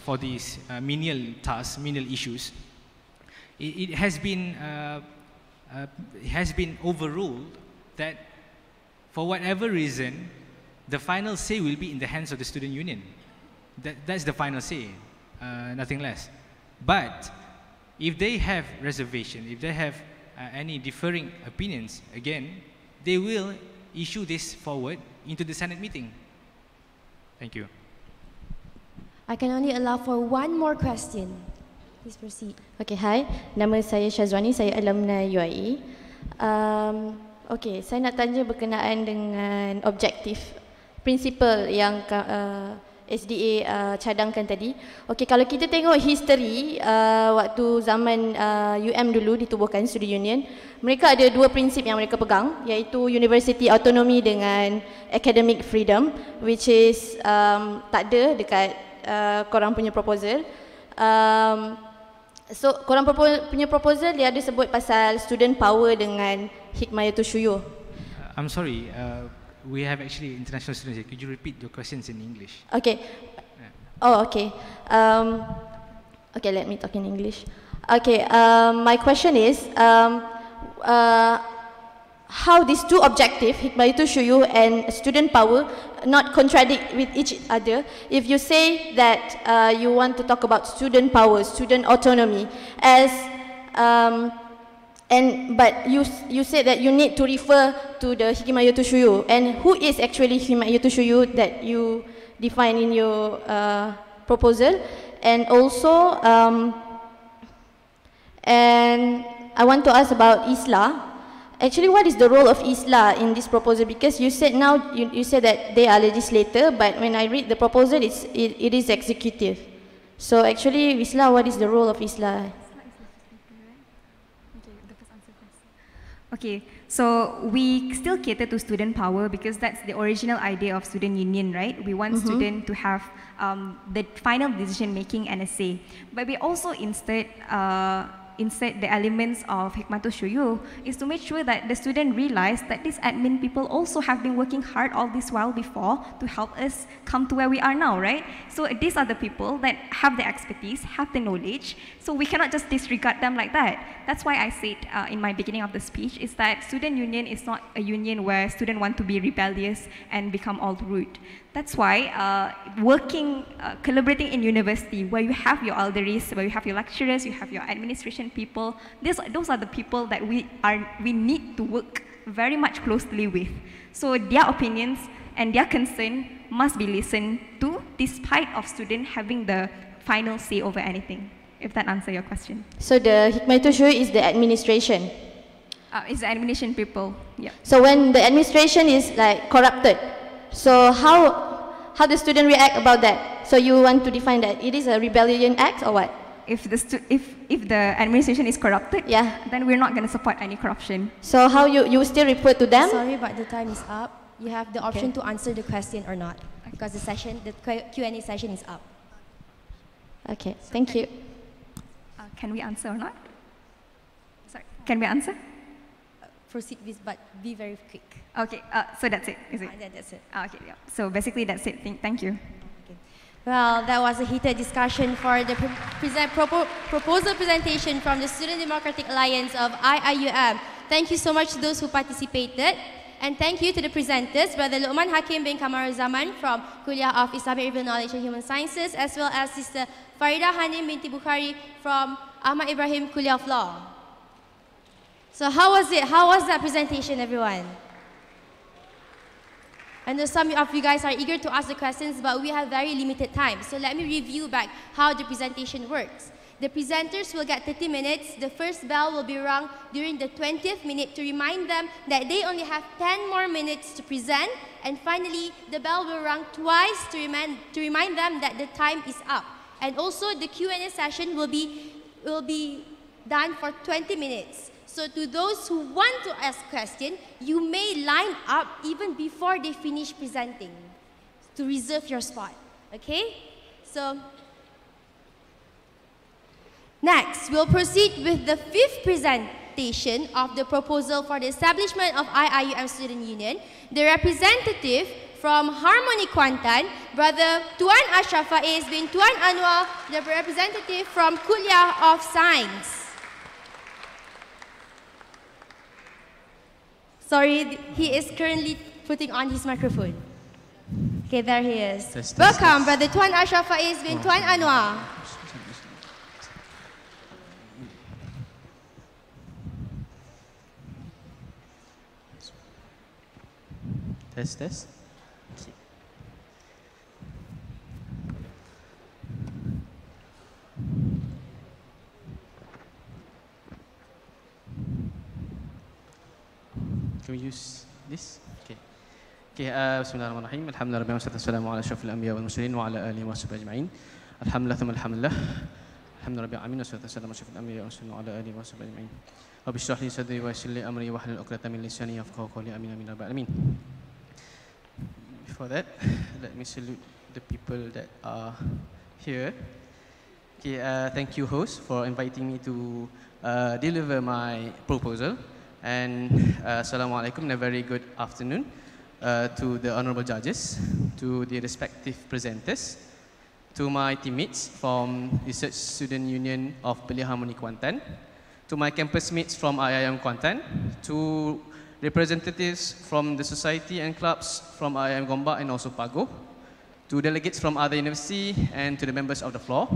for these menial tasks, menial issues, it has been overruled that for whatever reason, the final say will be in the hands of the student union. That's the final say, nothing less. But if they have reservation, if they have any differing opinions, again, they will issue this forward into the Senate meeting. Thank you. I can only allow for one more question. Please proceed. Okay, hi. Nama saya Syazwani, saya alumni UIA. Okay, saya nak tanya berkenaan dengan objektif, prinsipal yang SDA cadangkan tadi. Okay, kalau kita tengok history waktu zaman UM dulu ditubuhkan Student Union, mereka ada dua prinsip yang mereka pegang, iaitu University Autonomy dengan Academic Freedom, which is tak ada dekat korang punya proposal. So korang punya proposal dia ada sebut pasal student power dengan hikmayatul syuyuh. I'm sorry, we have actually international students here. Could you repeat your questions in English? Okay. Oh, okay. Okay, let me talk in English. Okay, my question is, how these two objectives, hikmayatul syuyuh and student power, not contradict with each other. If you say that you want to talk about student power, student autonomy, but you said that you need to refer to the hikmayatul syuyuh, and who is actually hikmayatul syuyuh that you define in your proposal, and also and I want to ask about ISLA. Actually, what is the role of ISLA in this proposal? Because you said now, you said that they are legislator, but when I read the proposal, it is executive. So actually, ISLA, what is the role of ISLA? Okay, so we still cater to student power because that's the original idea of student union, right? We want students to have the final decision making and a say. But we also insert the elements of hikmatul syuyuh is to make sure that the student realize that these admin people also have been working hard all this while before to help us come to where we are now, right? So these are the people that have the expertise, have the knowledge, so we cannot just disregard them like that. That's why I said in my beginning of the speech is that student union is not a union where students want to be rebellious and become all rude. That's why collaborating in university where you have your elderies, where you have your lecturers, you have your administration people, those are the people that we need to work very much closely with. So their opinions and their concern must be listened to despite of student having the final say over anything, if that answers your question. So the hikmayatul syuyuh is the administration? It's the administration people, yeah. So when the administration is like corrupted, so how the student react about that? So you want to define that it is a rebellion act or what? If the administration is corrupted, yeah, then we're not going to support any corruption. So how you still report to them? Sorry, but the time is up. You have the option to answer the question or not, because the Q&A session is up. Okay, thank you. Can we answer or not? Sorry, can we answer? Proceed with, but be very quick. Okay, so that's it, is it? That's it. Okay, yeah. So basically that's it. Thank you. Okay. Well, that was a heated discussion for the proposal presentation from the Student Democratic Alliance of IIUM. Thank you so much to those who participated. And thank you to the presenters, Brother Luqman Hakim bin Kamaruzaman from Kuliah of Islamic Revealed Knowledge and Human Sciences, as well as Sister Farida Hanim binti Bukhari from Ahmad Ibrahim Kuliah of Law. So how was it? How was that presentation, everyone? I know some of you guys are eager to ask the questions, but we have very limited time. So let me review back how the presentation works. The presenters will get 30 minutes. The first bell will be rung during the 20th minute to remind them that they only have 10 more minutes to present. And finally, the bell will rung twice to remind them that the time is up. And also, the Q&A session will be done for 20 minutes. So to those who want to ask questions, you may line up even before they finish presenting to reserve your spot, okay? So next, we'll proceed with the fifth presentation of the proposal for the establishment of IIUM Student Union. The representative from Harmony Kuantan, Brother Tuan Ashraf Faiz bin Tuan Anwar, the representative from Kuliah of Science. Sorry, he is currently putting on his microphone. Okay, there he is. Welcome, Brother Tuan Ashraf Faiz bin Tuan Anwar. Test. can we use this? Okay. Okay, bismillahirrahmanirrahim. Alhamdulillah, wassalamu ala asyrafil anbiya wal mursalin wa ala alihi wa sahbihi ajma'in. Alhamdulillah, thumma alhamdulillah. Alhamdulillah rabbil alamin, wassalamu ala asyrafil anbiya wal mursalin wa ala alihi wa sahbihi ajma'in. Rabbi shrah li sadri wa yassir li amri wahlul 'uqdatam min lisani yafqahu qawli. Amin amin rabbil alamin. Before that, let me salute the people that are here. Okay, thank you host for inviting me to deliver my proposal. And Assalamualaikum and a very good afternoon to the honorable judges, to the respective presenters, to my teammates from Research Student Union of Belia Harmony Kuantan, to my campus mates from IIUM Kuantan, to representatives from the society and clubs from IIM Gombak and also Pago, to delegates from other university and to the members of the floor.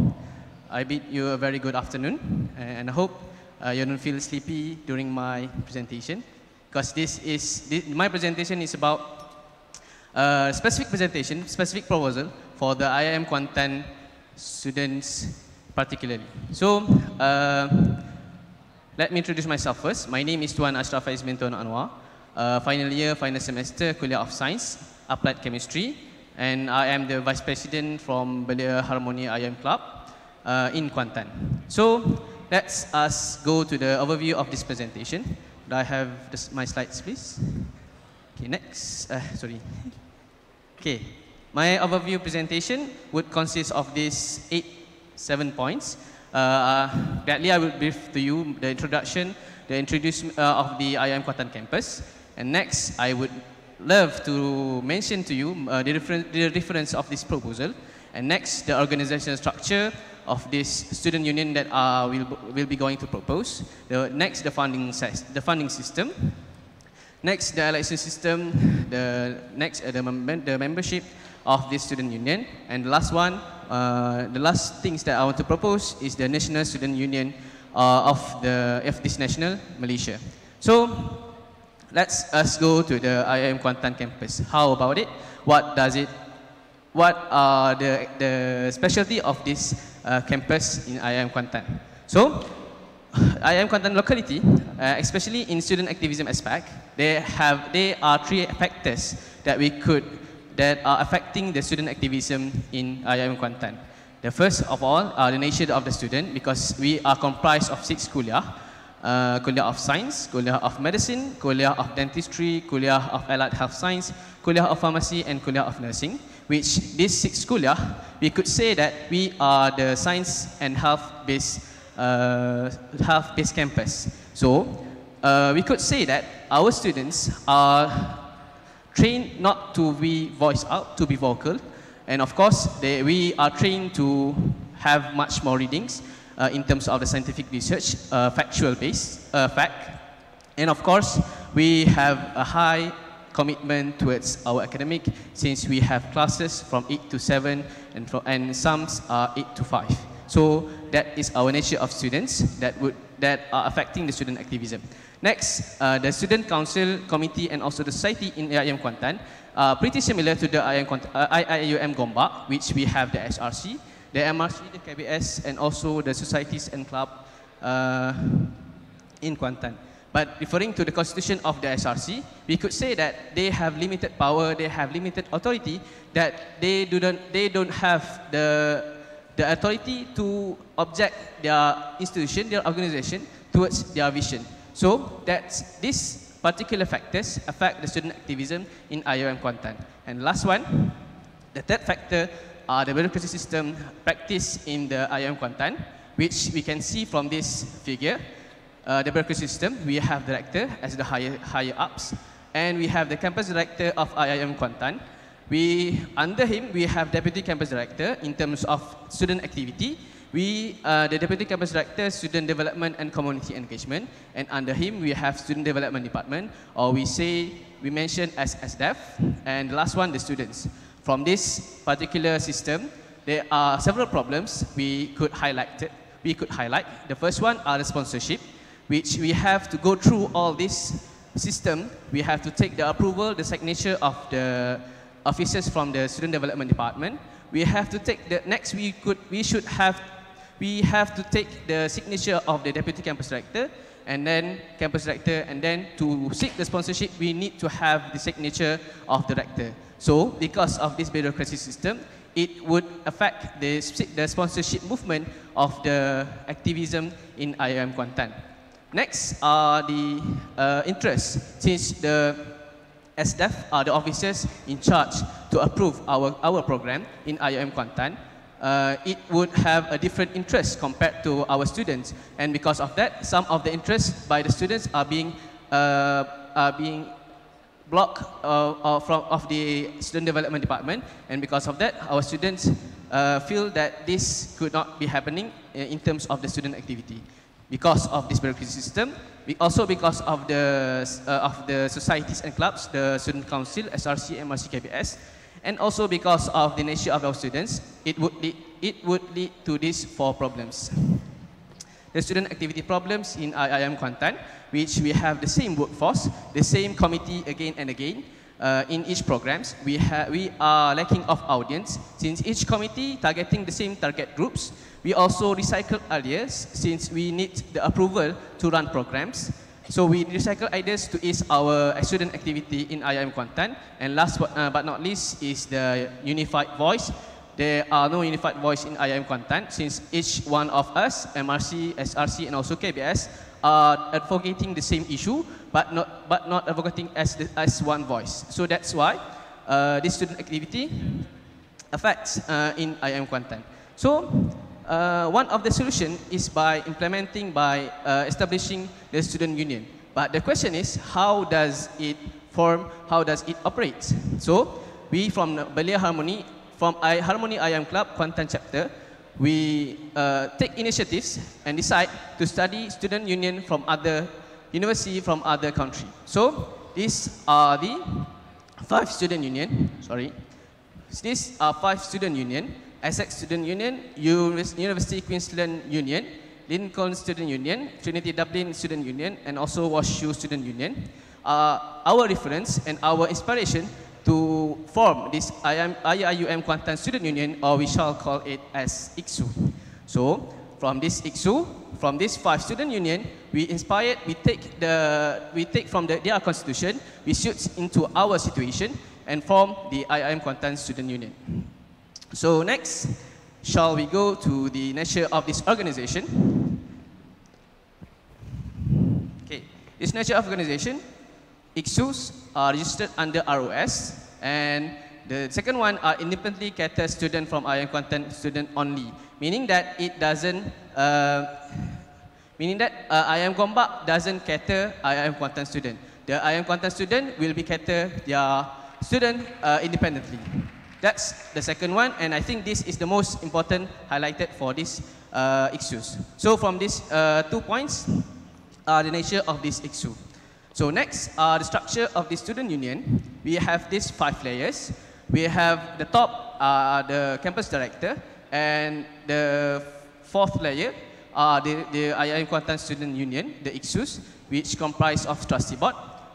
I bid you a very good afternoon and I hope you don't feel sleepy during my presentation, because my presentation is about specific presentation, specific proposal for the IIM Kuantan students particularly. So, let me introduce myself first. My name is Tuan Ashraf Faiz bin Tuan Anwar, final year, final semester, Kuliah of Science, Applied Chemistry, and I am the Vice President from Belia Harmony IIM Club in Kuantan. So, let's us go to the overview of this presentation. Could I have my slides, please? Okay, next. Okay, my overview presentation would consist of these 7 points. Gladly, I will brief to you the introduction, the introduction of the IIM Kuantan campus. And next, I would love to mention to you the difference of this proposal. And next, the organizational structure of this student union that we'll be going to propose. Next, the funding system. Next, the election system. The membership of this student union. And the last one, the last things that I want to propose is the national student union of this national Malaysia. So, let's us go to the IIM Kuantan campus. How about it? What are the specialty of this campus in IIM Kuantan? So, IIM Kuantan locality, especially in student activism aspect, there are 3 factors that are affecting the student activism in IIM Kuantan. The first of all are the nature of the student, because we are comprised of 6 kuliah. Kuliah of Science, Kuliah of Medicine, Kuliah of Dentistry, Kuliah of Allied Health Science, Kuliah of Pharmacy, and Kuliah of Nursing. Which these 6 kuliah, we could say that we are the science and health-based campus. So, we could say that our students are trained not to be voiced out, to be vocal. And of course, we are trained to have much more readings in terms of the scientific research, factual-based fact. And of course, we have a high commitment towards our academic, since we have classes from 8 to 7 and some are 8 to 5. So that is our nature of students that are affecting the student activism. Next, the student council committee and also the society in IIM Kuantan are pretty similar to the IIUM Gombak, which we have the SRC, the MRC, the KBS, and also the societies and club in Kuantan. But referring to the constitution of the SRC, we could say that they have limited power, they have limited authority, that they don't have the authority to object their institution, their organization towards their vision. So these particular factors affect the student activism in IIM Kuantan. And last one, the third factor are the bureaucracy system practiced in the IIM Kuantan, which we can see from this figure. The bureaucracy system, we have director as the higher ups, and we have the campus director of IIM Kuantan. Under him, we have deputy campus director in terms of student activity. The deputy campus director, student development and community engagement, and under him we have student development department, or we mention as SDEF, and the last one, the students. From this particular system, there are several problems we could highlight. The first one are the sponsorship, which we have to go through all this system. We have to take the approval, the signature of the officers from the student development department. We have to take the next, we should have we have to take the signature of the deputy campus director, and then campus director, and then to seek the sponsorship, we need to have the signature of the rector. So, because of this bureaucracy system, it would affect the sponsorship movement of the activism in IIUM Kuantan. Next are the interests, since the SDEF are the officers in charge to approve our program in IIUM Kuantan. It would have a different interest compared to our students, and because of that, some of the interests by the students are being blocked of the student development department, and because of that, our students feel that this could not be happening in terms of the student activity. Because of this bureaucracy system, also because of the societies and clubs, the student council, SRC, MRC, KBS, and also because of the nature of our students, it would lead to these 4 problems. The student activity problems in IIUM Kuantan, which we have the same workforce, the same committee again and again. In each programs, we are lacking of audience, since each committee targeting the same target groups. We also recycle ideas, since we need the approval to run programs. So we recycle ideas to ease our student activity in IIUM Kuantan. And last but not least is the unified voice. There are no unified voice in IIUM Kuantan, since each one of us, MRC, SRC, and also KBS, are advocating the same issue, but not advocating as one voice. So that's why this student activity affects in IIUM Kuantan. So one of the solution is by establishing the student union. But the question is, how does it form? How does it operate? So we from Belia Harmony, from Harmony IIUM Club Kuantan chapter, we take initiatives and decide to study student union from other university from other country. So these are the 5 student union. These are 5 student union: Essex Student Union, University Queensland Union, Lincoln Student Union, Trinity Dublin Student Union, and also WashU Student Union. Our reference and our inspiration to form this IIUM Kuantan Student Union, or we shall call it as IIUM. So from this IIUM, from this 5 student union, we take from their constitution, we suit into our situation and form the IIUM Kuantan Student Union. So next, shall we go to the nature of this organization? Okay, this nature of organization, IIUs are registered under ROS, and the second one are independently catered student from IIUM Kuantan student only, meaning that it doesn't, IIUM Gombak doesn't cater IIUM Kuantan student. The IIUM Kuantan student will be cater their student independently. That's the second one, and I think this is the most important highlighted for this IIUs. So from these 2 points are the nature of this IIU. So next, the structure of the student union. We have these 5 layers. We have the top, the campus director, and the 4th layer are the IIUM Kuantan Student Union, the IIUs, which comprise of trustee board,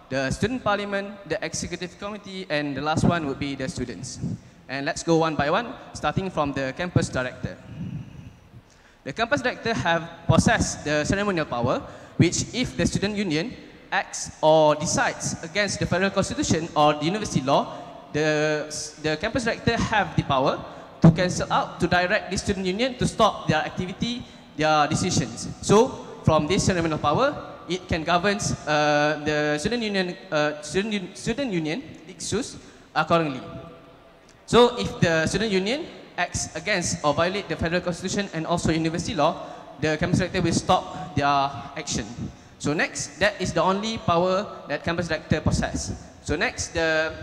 the student parliament, the executive committee, and the last one would be the students. And let's go one by one, starting from the campus director. The campus director possess the ceremonial power, which if the student union acts or decides against the federal constitution or the university law, the campus director have the power to cancel out, to direct the student union to stop their activity, their decisions. So from this ceremonial power, it can govern the student union, IIUs accordingly. So if the student union acts against or violate the federal constitution and also university law, the campus director will stop their action. So next, that is the only power that campus director possess. So next, the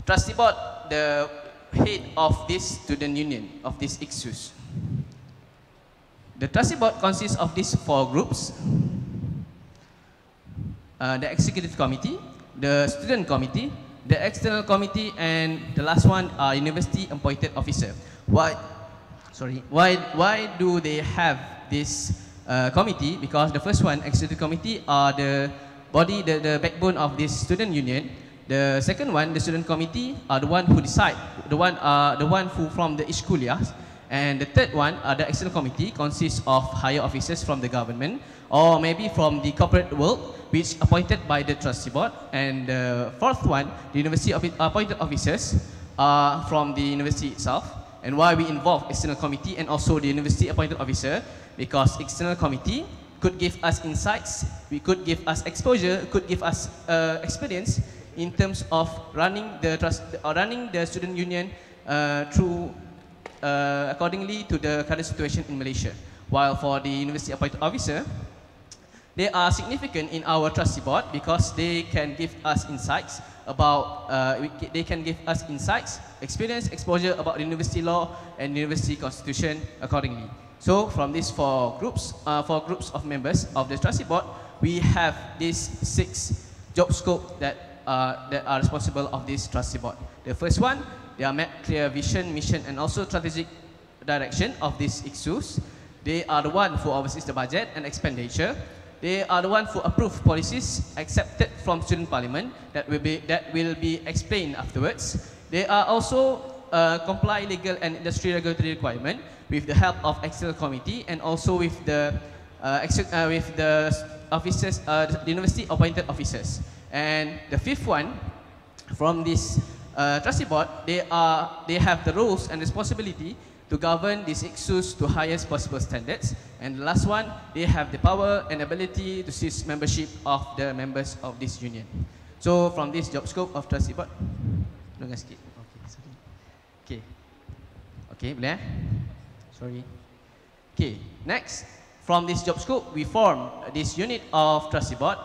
trustee board, the head of this student union, of this IIUs. The trustee board consists of these 4 groups. The executive committee, the student committee, the external committee, and the last one are university appointed officer. Why do they have this committee? Because the first one, executive committee, are the body, the backbone of this student union. The second one, the student committee, are the one who decide, the one who from the each kuliah, And the third one, the external committee, consists of higher officers from the government or maybe from the corporate world, which appointed by the trustee board. And the fourth one, the university appointed officers from the university itself. And why we involve external committee and also the university appointed officer, because external committee could give us insights, we could give us exposure, could give us experience in terms of running the student union through accordingly to the current situation in Malaysia. While for the university appointed officer, they are significant in our trustee board because they can give us insights about, experience, exposure about university law and university constitution accordingly. So from these four groups of members of the trustee board, we have these 6 job scope that are responsible of this trustee board. The first one, they are map clear vision, mission, and also strategic direction of these issues. They are the one who oversees the budget and expenditure. They are the one who approve policies accepted from student parliament that will be explained afterwards. They are also comply legal and industry regulatory requirement with the help of external committee and also with the officers, the university appointed officers. And the fifth one, from this trustee board, they have the roles and responsibility to govern these issues to highest possible standards. And the last one, they have the power and ability to seize membership of the members of this union. So from this job scope of trustee board, okay, boleh? Sorry. Okay, next, from this job scope, we form this unit of trustee board.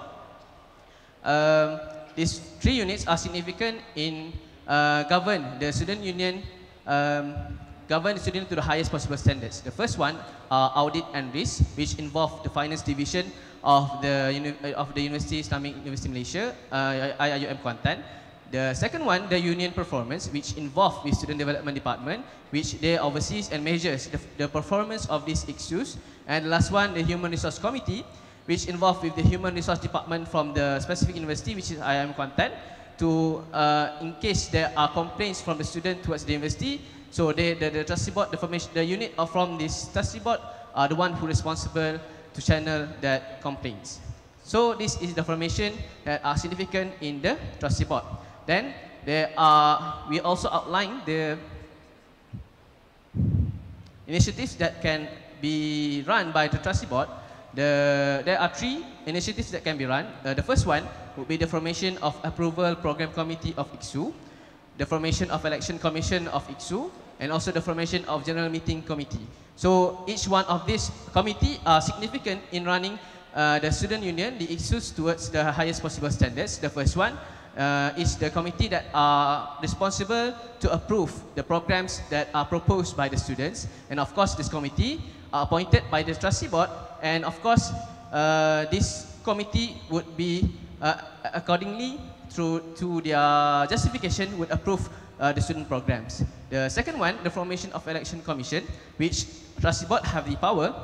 These 3 units are significant in govern the student union, govern the student to the highest possible standards. The first one, audit and risk, which involve the finance division of the University Islamic University Malaysia, IIUM Kuantan. The second one, the union performance, which involve the student development department, which they oversees and measures the performance of these issues. And the last one, the human resource committee, which involve with the human resource department from the specific university, which is IIM Kuantan, to in case there are complaints from the student towards the university. So the trustee board, the unit from this trustee board are the one who responsible to channel that complaints. So this is the formation that are significant in the trustee board. Then we also outline the initiatives that can be run by the trustee board. There are 3 initiatives that can be run. The first one would be the formation of approval program committee of IISU, the formation of election commission of IISU, and also the formation of general meeting committee. So each one of these committee are significant in running the student union, the issues towards the highest possible standards. The first one is the committee that are responsible to approve the programs that are proposed by the students. And of course, this committee are appointed by the trustee board. And of course, this committee would be accordingly to their justification would approve the student programs. The second one, the formation of election commission, which trustee board have the power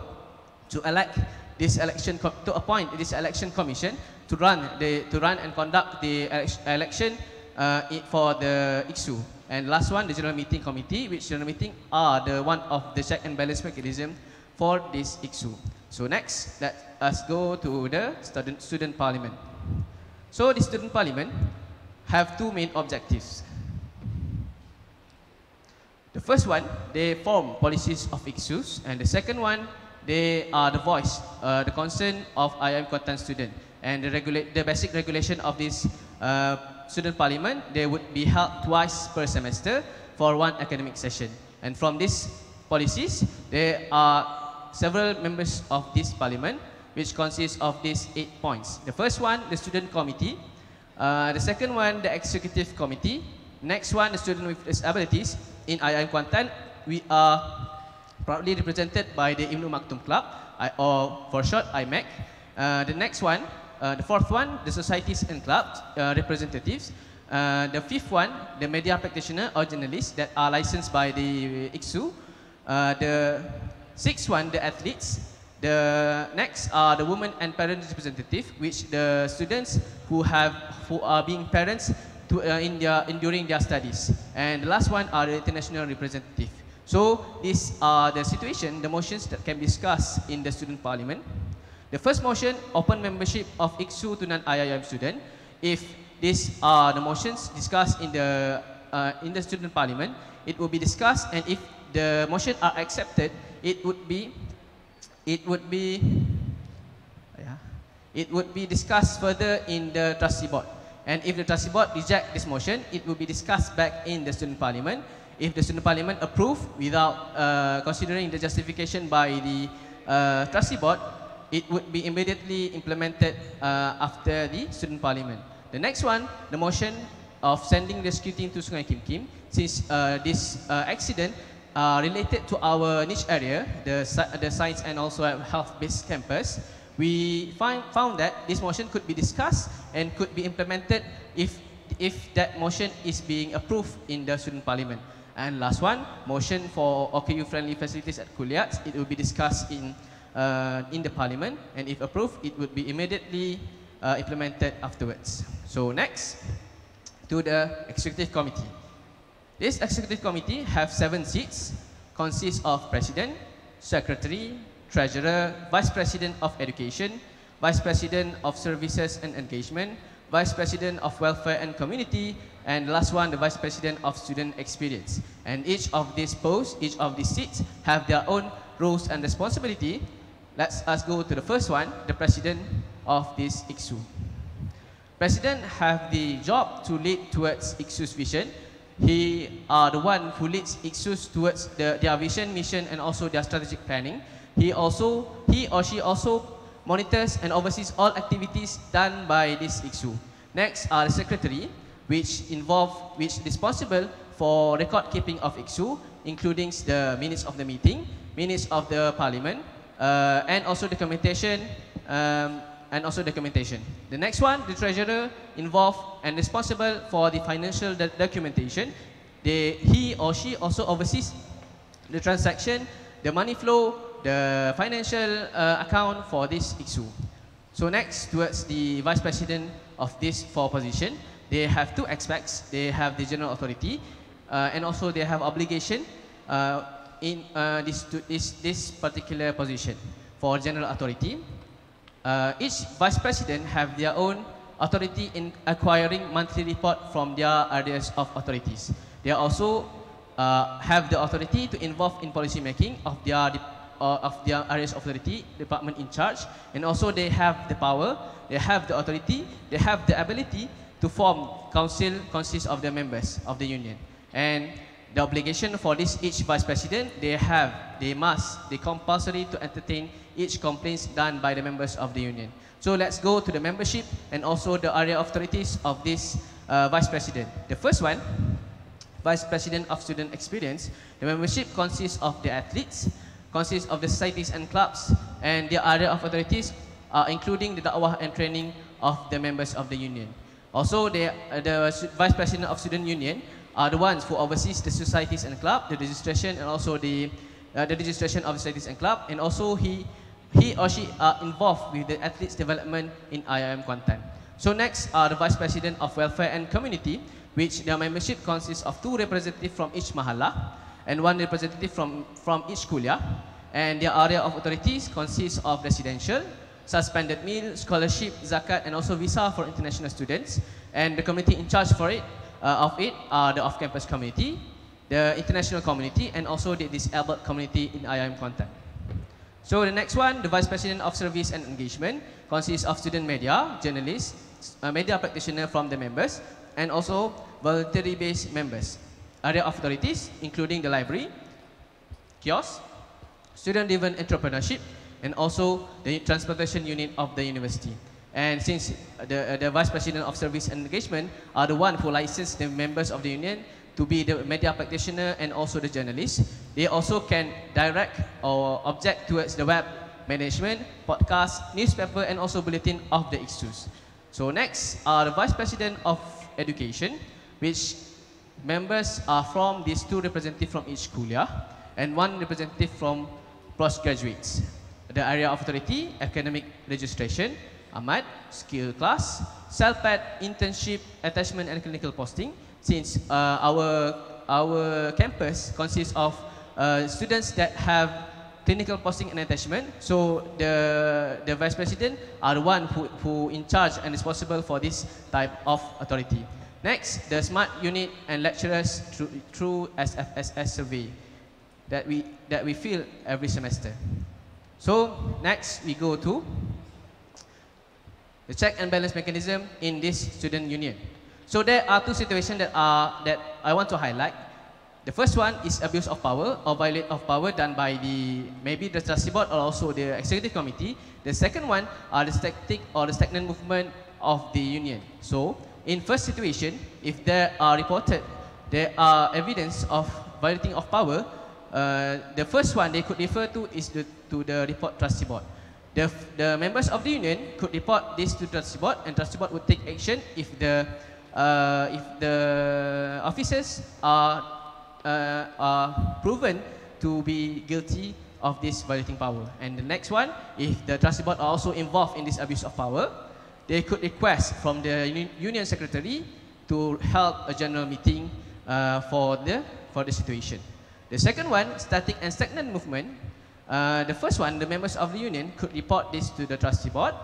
to elect this election to appoint this election commission to run and conduct the election for the IISU. And last one, the general meeting committee, which general meeting are the one of the check and balance mechanism for this IISU. So next, let us go to the student parliament. So the student parliament have 2 main objectives. The first one, they form policies of IISUs, and the second one, they are the voice, the concern of IIM Kuantan student. And the basic regulation of this student parliament, they would be held twice per semester for 1 academic session. And from these policies, there are several members of this parliament, which consists of these 8 points. The first one, the student committee. The second one, the executive committee. Next one, the student with disabilities. In IIM Kuantan, we are proudly represented by the Ibnu Maktum Club, or for short, IMAC. The next one, the fourth one, the societies and clubs representatives. The fifth one, the media practitioner or journalists that are licensed by the IISU. The sixth one, the athletes. The next are the women and parent representative, which the students who are being parents during their studies. And the last one are the international representative. So these are the situation, the motions that can be discussed in the student parliament. The first motion, open membership of IISU to non-IIUM student. If these are the motions discussed in the student parliament, it will be discussed, and if the motion are accepted, it would be discussed further in the trustee board. And if the trustee board reject this motion, it will be discussed back in the student parliament. If the student parliament approve without considering the justification by the trustee board, it would be immediately implemented after the student parliament. The next one, the motion of sending rescue team to Sungai Kim Kim, since this accident related to our niche area, the science and also health-based campus, we found that this motion could be discussed and could be implemented if that motion is being approved in the student parliament. And last one, motion for OKU-friendly facilities at Kuliat, it will be discussed in the parliament, and if approved, it would be immediately implemented afterwards. So next, to the executive committee. This executive committee have 7 seats, consists of president, secretary, treasurer, vice president of education, vice president of services and engagement, vice president of welfare and community, and the last one, the vice president of student experience. And each of these posts, each of these seats have their own roles and responsibility. Let's us go to the first one, the president of this IISU. President have the job to lead towards IISU's vision. He are the one who leads IISU's towards their vision, mission, and also their strategic planning. He or she also monitors and oversees all activities done by this IISU. Next are the secretary, which is responsible for record keeping of IISU, including the minutes of the meeting, minutes of the parliament, and also documentation. The next one, the treasurer, involved and responsible for the financial documentation. He or she also oversees the transaction, the money flow, the financial account for this IISU. So next, towards the vice president of this 4 position, they have 2 aspects. They have the general authority, and also they have obligation in this particular position. For general authority, each vice president have their own authority in acquiring monthly report from their areas of authorities. They also have the authority to involve in policy making of their areas of authority, department in charge, and also they have the power, they have the authority, they have the ability to form council consists of the members of the union. And the obligation for each vice president, they compulsory to entertain each complaints done by the members of the union. So let's go to the membership and also the area of authorities of this vice president. The first one, vice president of student experience. The membership consists of the athletes, consists of the societies and clubs, and the area of authorities including the da'wah and training of the members of the union. Also, the vice president of student union are the ones who oversees the societies and club, the registration, and also the registration of the societies and club, and also he or she are involved with the athletes development in IIM Kuantan. So next are the vice president of welfare and community, which their membership consists of 2 representatives from each mahalla and 1 representative from each kuliah, and their area of authorities consists of residential, suspended meal, scholarship, zakat, and also visa for international students. And the committee in charge for it are the off-campus community, the international community, and also the disabled community in IIM Kuantan. So the next one, the vice president of service and engagement, consists of student media, journalists, media practitioner from the members, and also voluntary-based members. Area of authorities, including the library, kiosk, student-driven entrepreneurship, and also the transportation unit of the university. And since the vice president of service and engagement are the one who license the members of the union to be the media practitioner and also the journalists, they also can direct or object towards the web management, podcast, newspaper, and also bulletin of the IISUs. So next are the vice president of education, which members are from these 2 representatives from each kuliah and 1 representative from postgraduates. The area of authority, academic registration, AMAD, skill class, self-pad, internship, attachment, and clinical posting. Since our campus consists of students that have clinical posting and attachment. So the vice president are the one who in charge and responsible for this type of authority. Next, the smart unit and lecturers through SFSS survey that we fill every semester. So next we go to the check and balance mechanism in this student union. So there are two situations that I want to highlight. The first one is abuse of power or violate of power done by maybe the trustee board or also the executive committee. The second one are the static or the stagnant movement of the union. So in first situation, if there are evidence of violating of power, the first one they could refer to is to the report trustee board. The members of the union could report this to trustee board, and trustee board would take action if the officers are proven to be guilty of this violating power. And the next one, if the trustee board are also involved in this abuse of power, they could request from the union secretary to hold a general meeting for the situation. The second one, static and stagnant movement. The first one, the members of the union could report this to the trustee board.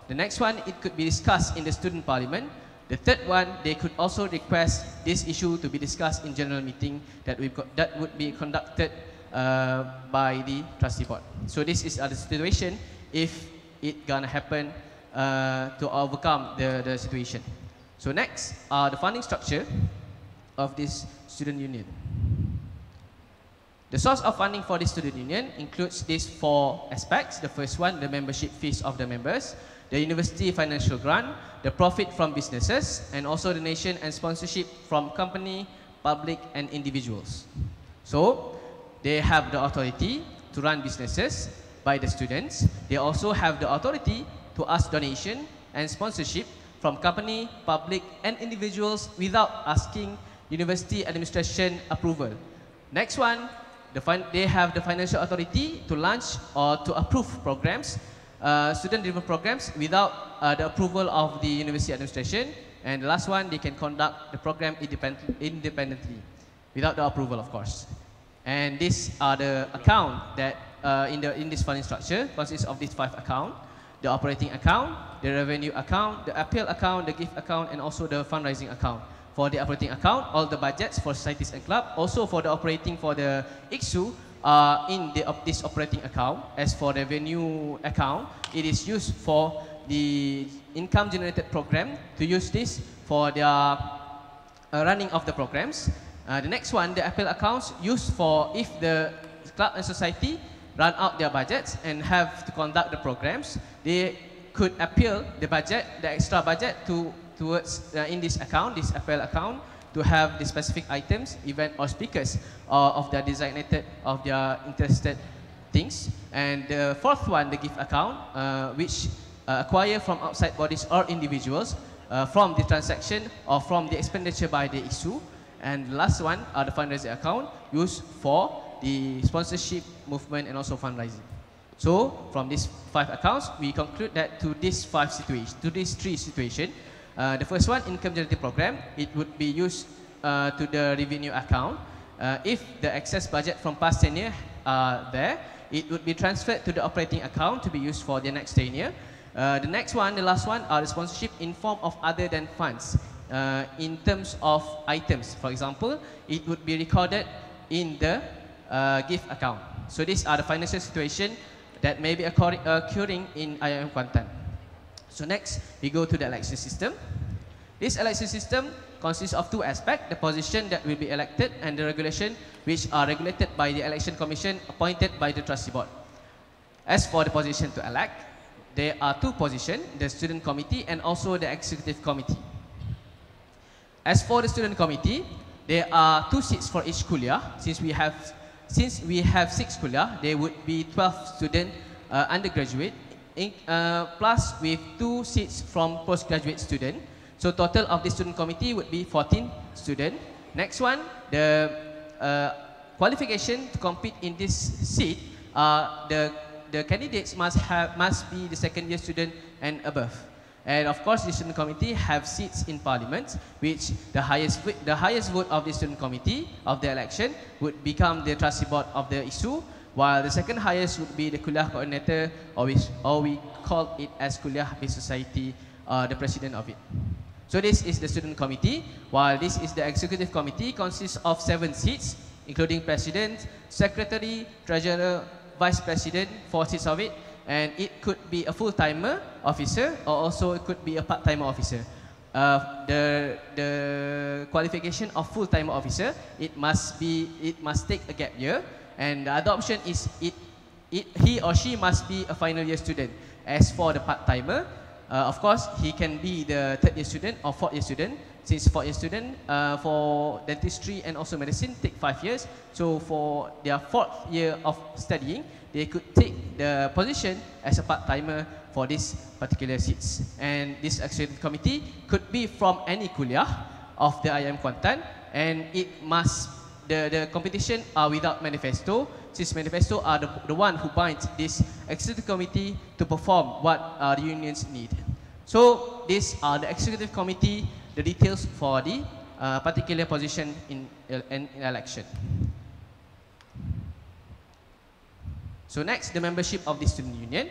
The next one, it could be discussed in the student parliament. The third one, they could also request this issue to be discussed in general meeting that would be conducted by the trustee board. So this is the situation if it gonna happen to overcome the situation. So next are the funding structure of this student union. The source of funding for this student union includes these four aspects. The first one, the membership fees of the members, the university financial grant, the profit from businesses, and also donation and sponsorship from company, public, and individuals. So they have the authority to run businesses by the students. They also have the authority to ask donation and sponsorship from company, public, and individuals without asking university administration approval. Next one, they have the financial authority to launch or to approve programs, student-driven programs without the approval of the university administration. And the last one, they can conduct the program independently without the approval, of course. And these are the account that in this funding structure consists of these 5 accounts: the operating account, the revenue account, the appeal account, the gift account, and also the fundraising account. For the operating account, all the budgets for societies and clubs, also for the operating for the IIUM in this operating account. As for the revenue account, it is used for the income generated program, to use this for the running of the programs. The next one, the appeal accounts, used for if the club and society run out their budgets and have to conduct the programs, they could appeal the budget, the extra budget towards in this account, this appeal account, to have the specific items, event or speakers of their designated, of their interested things. And the fourth one, the gift account, which acquire from outside bodies or individuals from the transaction or from the expenditure by the issue. And the last one are the fundraising account, used for the sponsorship movement and also fundraising. So from these 5 accounts, we conclude that to these 3 situations, the first one, income generating program, it would be used to the revenue account. If the excess budget from past tenure are there, it would be transferred to the operating account to be used for the next tenure. The next one, the last one, are the sponsorship in form of other than funds. In terms of items, for example, it would be recorded in the gift account. So these are the financial situation that may be occurring in IIUM Kuantan. So next, we go to the election system. This election system consists of 2 aspects: the position that will be elected and the regulation which are regulated by the election commission appointed by the trustee board. As for the position to elect, there are 2 positions, the student committee and also the executive committee. As for the student committee, there are 2 seats for each kuliah. Since we have 6 kuliah, there would be 12 student undergraduate, plus with 2 seats from postgraduate student. So total of the student committee would be 14 students. Next one, the qualification to compete in this seat, the candidates must be the second year student and above. And of course, the student committee have seats in parliament, which the highest vote of the student committee of the election would become the trustee board of the issue, while the second highest would be the kuliah coordinator, or we call it as kuliah based society, the president of it. So this is the student committee, while this is the executive committee, consists of 7 seats, including president, secretary, treasurer, vice president, 4 seats of it, and it could be a full-timer officer, or also it could be a part-timer officer. The qualification of full-timer officer, it must take a gap year, and the other option is he or she must be a final year student. As for the part-timer, of course, he can be the 3rd year student or 4th year student. Since 4th year student for dentistry and also medicine take 5 years, so for their 4th year of studying, they could take the position as a part-timer for this particular seats. And this executive committee could be from any kuliah of the IIM Kuantan, and the competition are without manifesto, since manifesto are the one who binds this executive committee to perform what the unions need. So these are the executive committee, the details for the particular position in election. So next, the membership of the student union.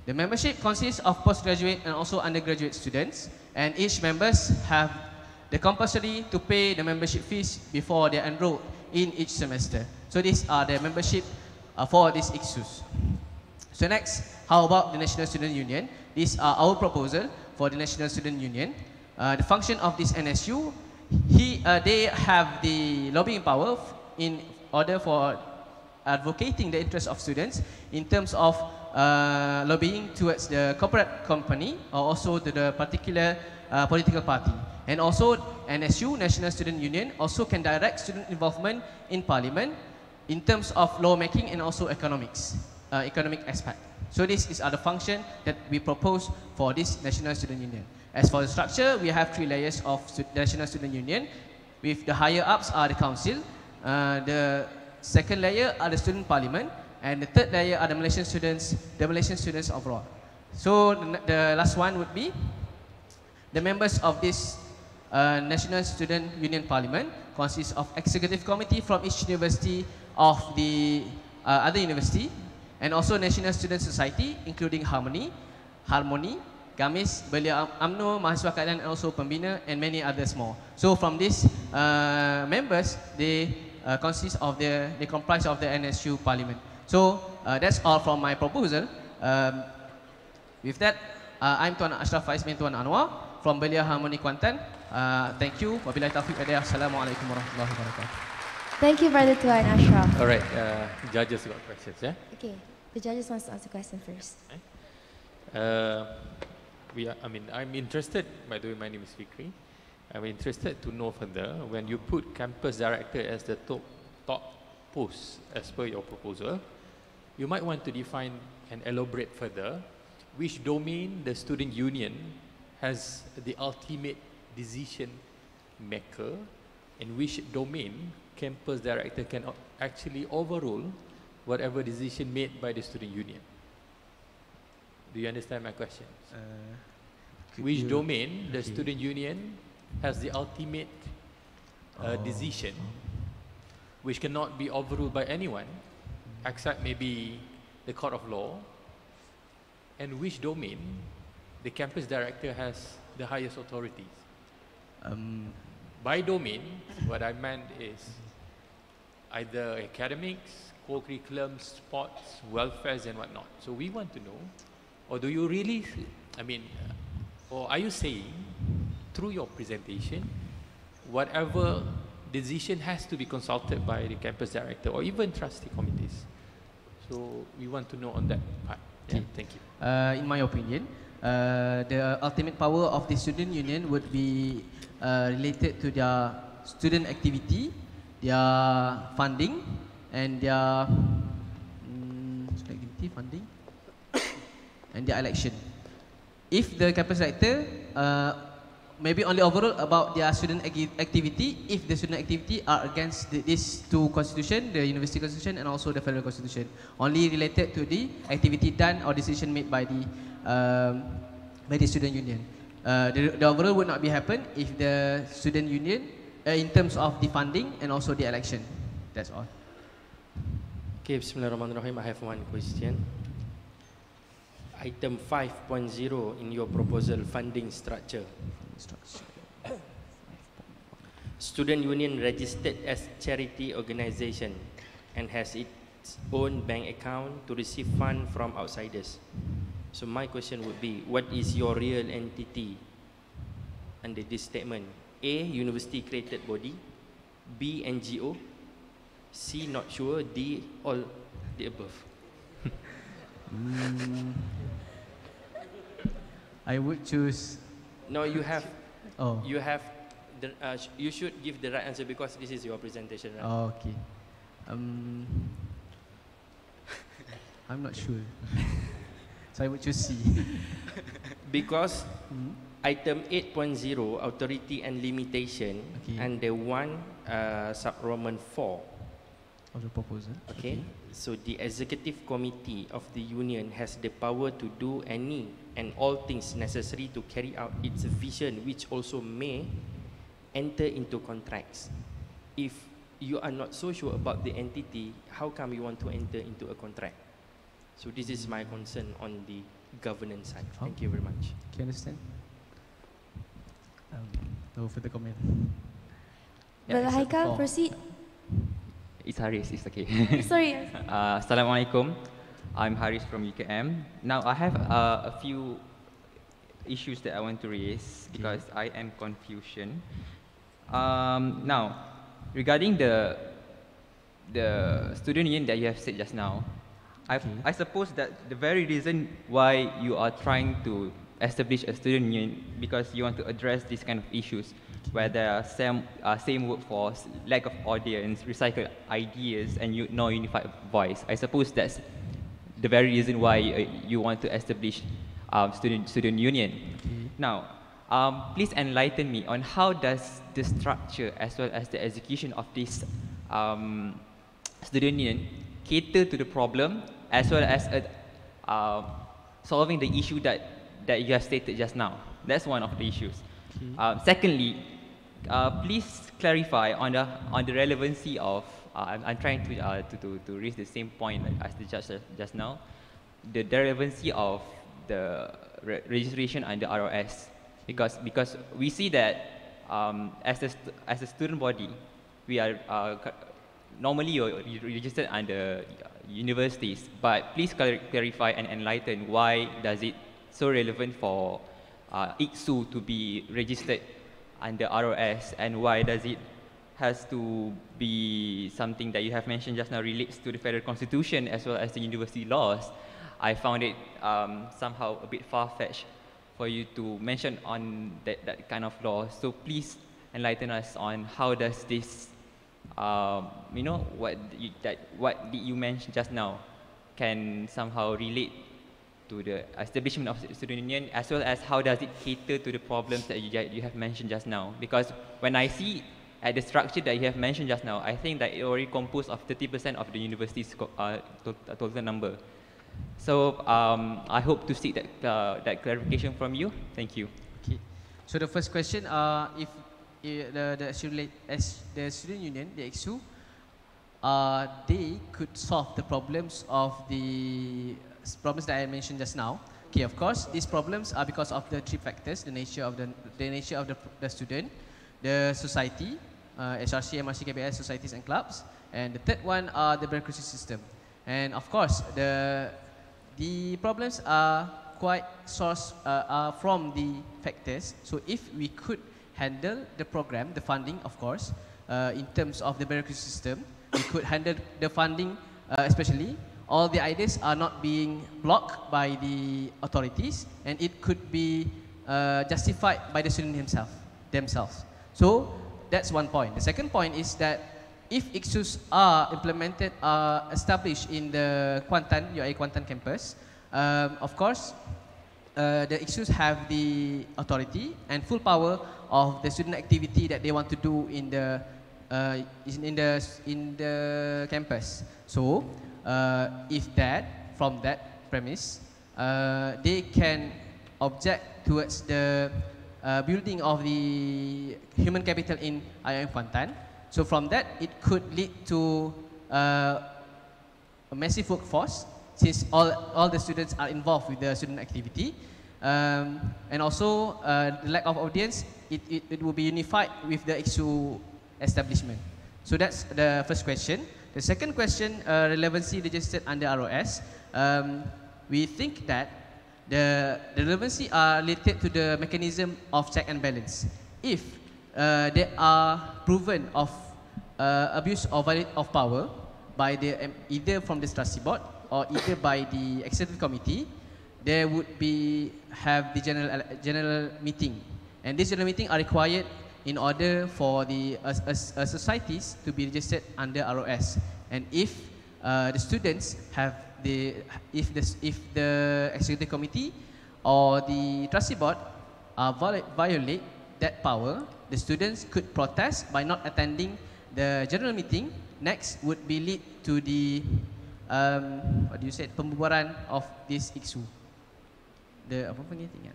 The membership consists of postgraduate and also undergraduate students, and each members have the compulsory to pay the membership fees before they are enrolled in each semester. So these are the membership for these issues. So next, how about the National Student Union? These are our proposal for the National Student Union. The function of this NSU, they have the lobbying power in order for advocating the interests of students in terms of lobbying towards the corporate company or also to the particular political party. And also NSU, National Student Union, also can direct student involvement in parliament in terms of lawmaking and also economic aspect. So this is the function that we propose for this National Student Union. As for the structure, we have 3 layers of the National Student Union. With the higher ups are the council, the second layer are the student parliament, and the third layer are the Malaysian students overall. So the last one would be the members of this National Student Union Parliament consists of executive committee from each university of the other university, and also National Student Society including Harmony, Gamis, Belia UMNO, Mahasiswa Keadaan, and also Pembina, and many others more. So from these members, they comprise of the NSU Parliament. So that's all from my proposal. With that, I'm Tuan Ashraf Faiz bin Tuan Anwar from Belia Harmony Kuantan. Thank you. Wabillahi taufiq hidayah. Assalamualaikum warahmatullahi wabarakatuh. Thank you, Brother Tuan Ashraf. All right, judges got questions, yeah? Okay, the judges wants to answer the question first. I'm interested, by the way, my name is Fikri. I'm interested to know further, when you put campus director as the top post as per your proposal, you might want to define and elaborate further which domain the student union has the ultimate decision maker, and which domain campus director can actually overrule whatever decision made by the student union. Do you understand my question? Which domain the student union has the ultimate decision which cannot be overruled by anyone except maybe the court of law, and which domain the campus director has the highest authorities? By domain, what I meant is either academics, co-curriculum, sports, welfares and whatnot. So we want to know, or do you really, or are you saying through your presentation, whatever decision has to be consulted by the campus director or even trustee committees? So we want to know on that part. Yeah, thank you. In my opinion, the ultimate power of the student union would be related to their student activity, their funding, and their student activity, funding, and their election. If the campus director maybe only overall about their student activity, if the student activity are against these 2 constitutions, the university constitution and also the federal constitution, only related to the activity done or decision made by the by the student union. The overall would not be happen if the student union, in terms of the funding and also the election. That's all. Okay, Bismillahirrahmanirrahim. I have one question. Item 5.0 in your proposal, funding structure. Student union registered as charity organization and has its own bank account to receive fund from outsiders. So my question would be, what is your real entity under this statement? A, university created body. B, NGO. C, not sure. D, all the above. I would choose. No, you have. Oh. You have. You should give the right answer because this is your presentation, right? Oh, okay. I'm not sure. So I would choose C. Because item 8.0, authority and limitation, and the one sub-Roman 4 of the proposal. Okay. So the executive committee of the union has the power to do any and all things necessary to carry out its vision, which also may enter into contracts. If you are not so sure about the entity, how come you want to enter into a contract? So this is my concern on the governance side. Thank you very much. Can you understand? No further comment. Brother Haikal, proceed. It's Haris, it's okay. Sorry. Assalamualaikum. I'm Haris from UKM. Now I have a few issues that I want to raise because I am confusion. Now, regarding the student union that you have said just now, I suppose that the very reason why you are trying to establish a student union because you want to address these kind of issues where there are same workforce, lack of audience, recycled ideas, and no unified voice. I suppose that's the very reason why you want to establish student union. Now, please enlighten me on how does the structure as well as the execution of this student union cater to the problem as well as solving the issue that you have stated just now. That's one of the issues. Secondly, please clarify on the relevancy of. I'm trying to raise the same point as the judge just now. The relevancy of the registration under ROS, because we see that as a student body, we are normally you're registered under universities. But please clarify and enlighten why does it so relevant for IIUM to be registered under ROS, and why does it has to be something that you have mentioned just now relates to the federal constitution as well as the university laws. I found it somehow a bit far-fetched for you to mention on that kind of law. So please enlighten us on how does this, what did you mention just now can somehow relate to the establishment of the student union, as well as how does it cater to the problems that you have mentioned just now. Because when I see at the structure that you have mentioned just now, I think that it already composed of 30% of the university's total number. So I hope to seek that clarification from you. Thank you. Okay. So the first question, if the student union, the IIUM, they could solve the problems of the problems that I mentioned just now. Okay, of course, these problems are because of the three factors: the nature of the student, the society, SRC, MRC, KBS, societies and clubs, and the third one are the bureaucracy system. And of course, the problems are quite sourced from the factors. So if we could handle the program, the funding, of course, in terms of the bureaucracy system, we could handle the funding, especially all the ideas are not being blocked by the authorities, and it could be justified by the student themselves. So that's one point. The second point is that if IIUs are implemented, established in the UIA Kuantan campus, of course, the IIUs have the authority and full power of the student activity that they want to do in the campus. So, from that premise, they can object towards the building of the human capital in IIM Kuantan. So from that, it could lead to a massive workforce, since all the students are involved with the student activity. And also the lack of audience, it will be unified with the IISU establishment. So that's the first question. The second question, relevancy registered under ROS. We think that the relevancy are related to the mechanism of check and balance. If they are proven of abuse or violation of power by the either from the trustee board or either by the executive committee, there would be have the general meeting, and this general meeting are required in order for the societies to be registered under ROS. And if the students have if the executive committee or the trustee board violate that power, the students could protest by not attending the general meeting. Next would be lead to the what do you say, pembubaran of this IISU. The apa pun ni tinggal.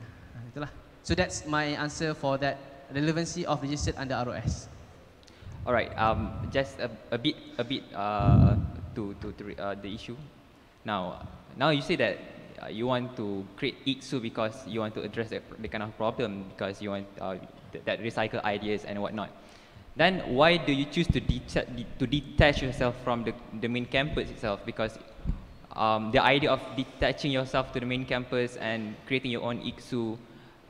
Itulah. So that's my answer for that relevancy of registered under ROS. All right. Just a bit to the issue. Now you say that you want to create IISU because you want to address the kind of problem, because you want that recycle ideas and whatnot. Then why do you choose to detach yourself from the main campus itself? Because the idea of detaching yourself to the main campus and creating your own IISU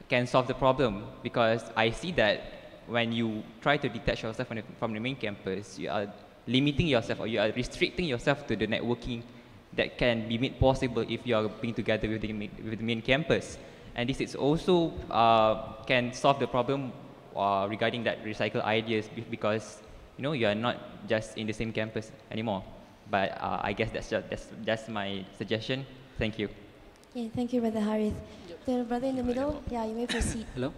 can solve the problem, because I see that when you try to detach yourself from the main campus, you are limiting yourself, or you are restricting yourself to the networking that can be made possible if you are being together with the main campus. And this is also can solve the problem regarding that recycle ideas, because you are not just in the same campus anymore. But I guess that's my suggestion. Thank you. Okay, thank you, Brother Harith. The brother in the middle, yeah, you may proceed. Hello.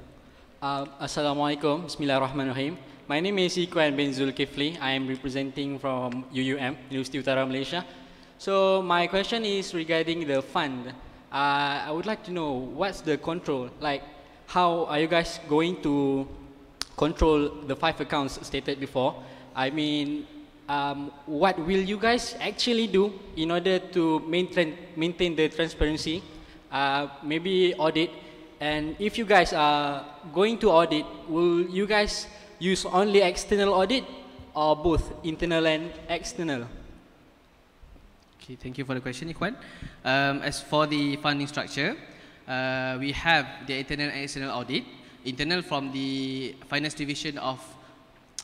Assalamualaikum. Bismillahirrahmanirrahim. My name is Ikwan bin Zulkifli. I am representing from IIUM, University Utara Malaysia. So my question is regarding the fund. I would like to know what's the control, like how are you guys going to control the 5 accounts stated before? I mean, what will you guys actually do in order to maintain the transparency, maybe audit? And if you guys are going to audit, will you guys use only external audit or both internal and external? Okay, thank you for the question, Ikhwan. As for the funding structure, we have the internal and external audit. Internal from the finance division of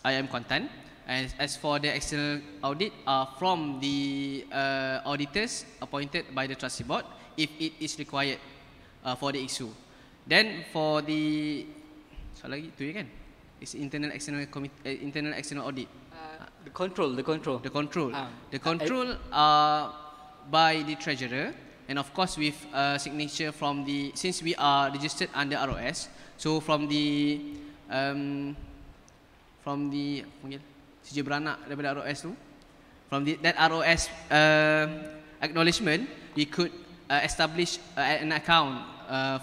IIM Kuantan. As for the external audit, from the auditors appointed by the trustee board, if it is required for the issue. Then for the it's internal external audit. The control by the treasurer, and of course with signature from the, since we are registered under ROS, so from the CJ beranak daripada ROS tu, from that ROS acknowledgement, we could establish an account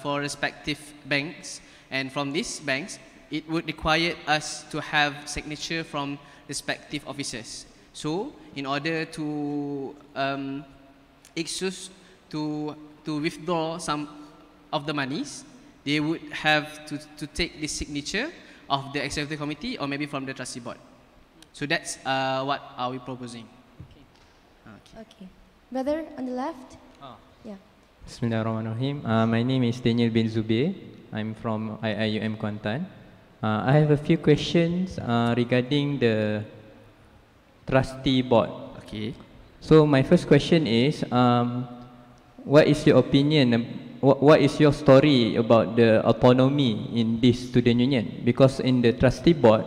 for respective banks, and from these banks it would require us to have signature from respective officers. So in order to excuse to withdraw some of the monies, they would have to take the signature of the executive committee or maybe from the trustee board. So that's what are we proposing. Okay. Brother on the left. Yeah. Bismillahirrahmanirrahim. My name is Daniel bin Zubir. I'm from IIUM Kuantan. I have a few questions regarding the trustee board. Okay. So my first question is, what is your opinion? What is your story about the autonomy in this student union? Because in the trustee board,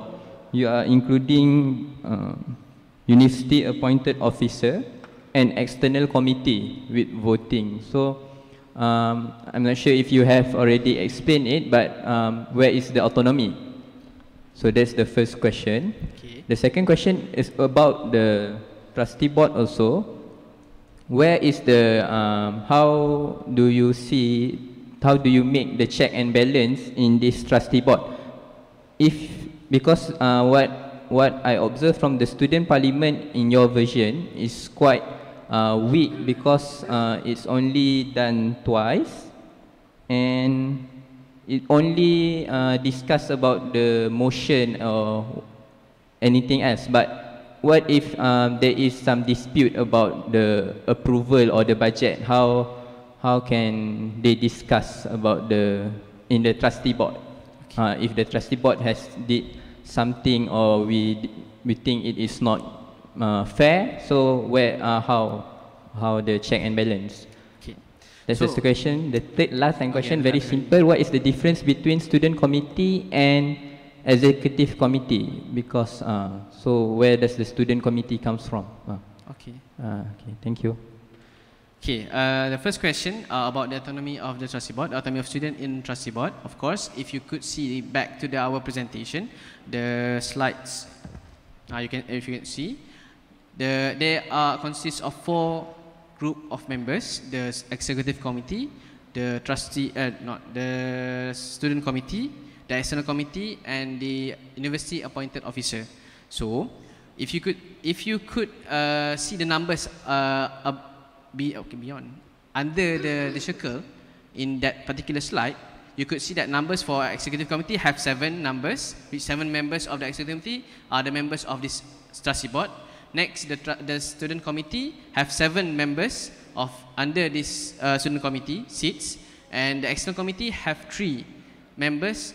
you are including university appointed officer and external committee with voting. So I'm not sure if you have already explained it, but where is the autonomy? So that's the first question. Okay. The second question is about the trustee board also. Where is the, how do you see how do you make the check and balance in this trustee board? Because what I observed from the student parliament in your version is quite weak, because it's only done twice, and it only discuss about the motion or anything else. But what if there is some dispute about the approval or the budget? How can they discuss about in the trustee board? If the trustee board has did something, or we think it is not fair, so how the check and balance? Okay. That's So, just the question. The last question, very okay. simple. What is the difference between student committee and executive committee? Because so where does the student committee comes from? Okay. Okay. Thank you. Okay, the first question about the autonomy of the trustee board, autonomy of student in trustee board. Of course, if you could see back to our presentation, the slides, if you can see, they consist of 4 group of members: the executive committee, the trustee, not the student committee, the external committee, and the university appointed officer. So, if you could see the numbers beyond under the circle in that particular slide, you could see that numbers for executive committee have 7 members, which 7 members of the executive committee are the members of this trustee board. Next, the student committee have 7 members of under this student committee seats, and the external committee have 3 members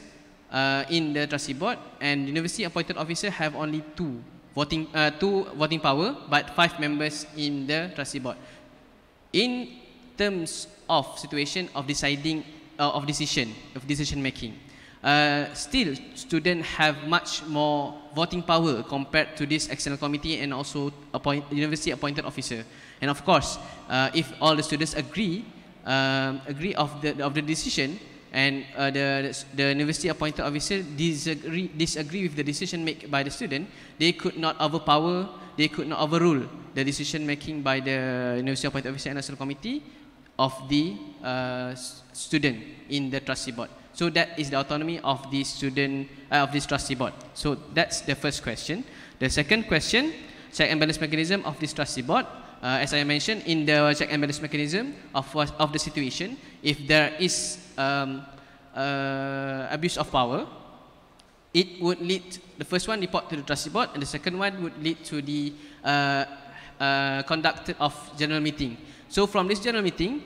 in the trustee board, and the university appointed officer have only 2 voting power, but 5 members in the trustee board. In terms of situation of deciding of decision making, still students have much more voting power compared to this external committee and also university appointed officer. And of course, if all the students agree of the decision, and the university appointed officer disagree with the decision made by the student, they could not overpower, they could not overrule the decision making by the university appointed officer and national committee of the student in the trustee board. So that is the autonomy of the student of this trustee board. So that's the first question. The second question, check and balance mechanism of this trustee board. As I mentioned, in the check and balance mechanism of the situation, if there is abuse of power, it would lead, the first one report to the trustee board, and the second one would lead to the conduct of general meeting. So from this general meeting,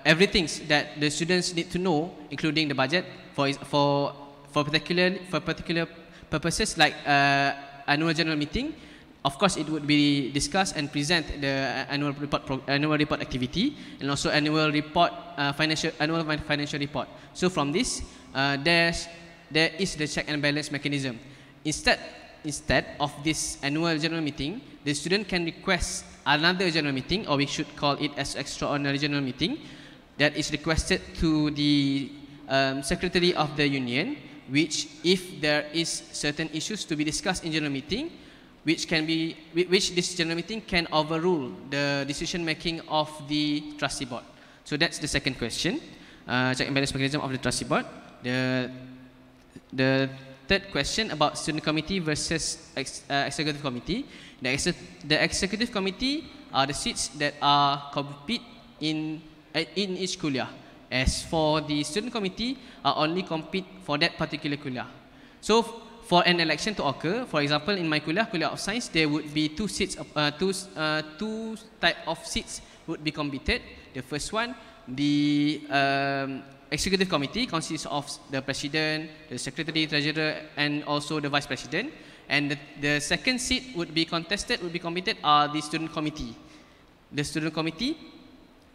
everything that the students need to know, including the budget for particular purposes like annual general meeting. Of course, it would be discussed and present the annual report activity, and also annual financial report. So from this, there is the check and balance mechanism. Instead of this annual general meeting, the student can request another general meeting, or we should call it as extraordinary general meeting, that is requested to the secretary of the union, which if there is certain issues to be discussed in general meeting, which this general meeting can overrule the decision making of the trustee board. So that's the second question, check and balance mechanism of the trustee board. The third question about student committee versus executive committee. The executive committee are the seats that are compete in each kuliah. As for the student committee, only compete for that particular kuliah. So for an election to occur, for example, in my kuliah of science, there would be 2 seats, two type of seats would be competed. The first one, the executive committee consists of the president, the secretary, treasurer, and also the vice president. And the second seat would be competed are the student committee. The student committee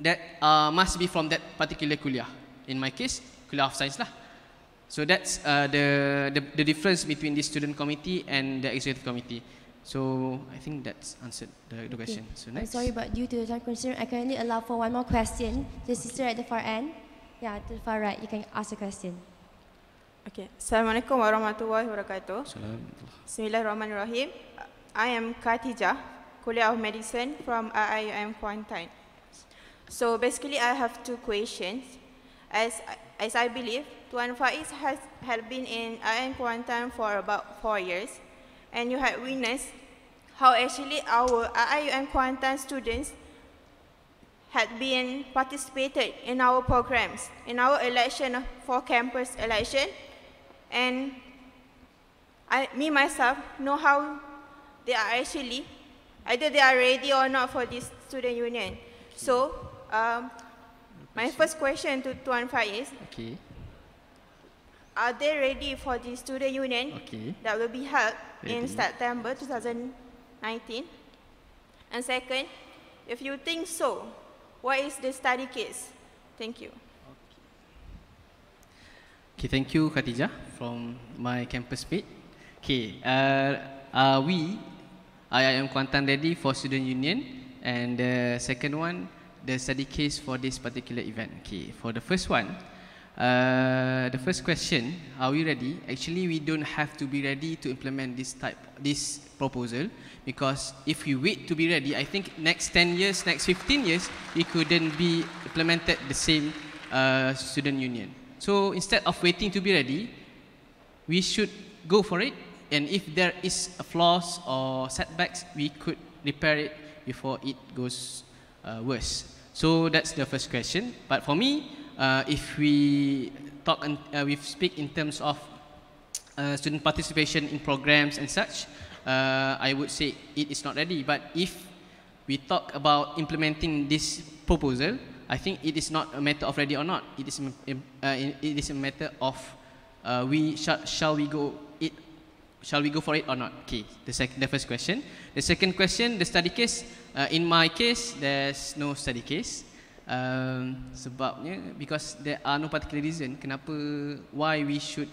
that must be from that particular kuliah. In my case, kuliah of science lah. So that's the difference between the student committee and the executive committee. So I think that's answered the question. So next. I'm sorry, but due to the time constraint, I can only allow for one more question. The sister at the far end. Yeah, to the far right, you can ask a question. Okay. Assalamualaikum warahmatullahi wabarakatuh. Bismillahirrahmanirrahim. I am Khatijah, Kuliah of Medicine from IIUM Kuantan. So basically, I have 2 questions. as I believe, Tuan Faiz had been in IIM Kuantan for about 4 years, and you had witnessed how actually our IIUM Kuantan students had been participated in our programs, in our election for campus election, and me myself know how they are actually, either they are ready or not for this student union. So, my first question to Tuan Faiz, are they ready for the student union that will be held in September 2019? And second, if you think so, what is the study case? Thank you. Okay, thank you, Khatijah, from my campus page. Okay, we, IIM Kuantan, ready for student union, and the second one, the study case for this particular event. Okay, for the first one, the first question, are we ready? Actually, we don't have to be ready to implement this proposal, because if we wait to be ready, I think next 10 years, next 15 years, we couldn't be implemented the same student union. So instead of waiting to be ready, we should go for it, and if there is a flaws or setbacks, we could repair it before it goes worse. So that's the first question. But for me, if we talk and we speak in terms of student participation in programs and such, I would say it is not ready. But if we talk about implementing this proposal, I think it is not a matter of ready or not. It is a matter of shall we go for it or not? Okay, the first question. The second question, the study case. In my case, there's no study case. Sebabnya because there are no particular reason kenapa why we should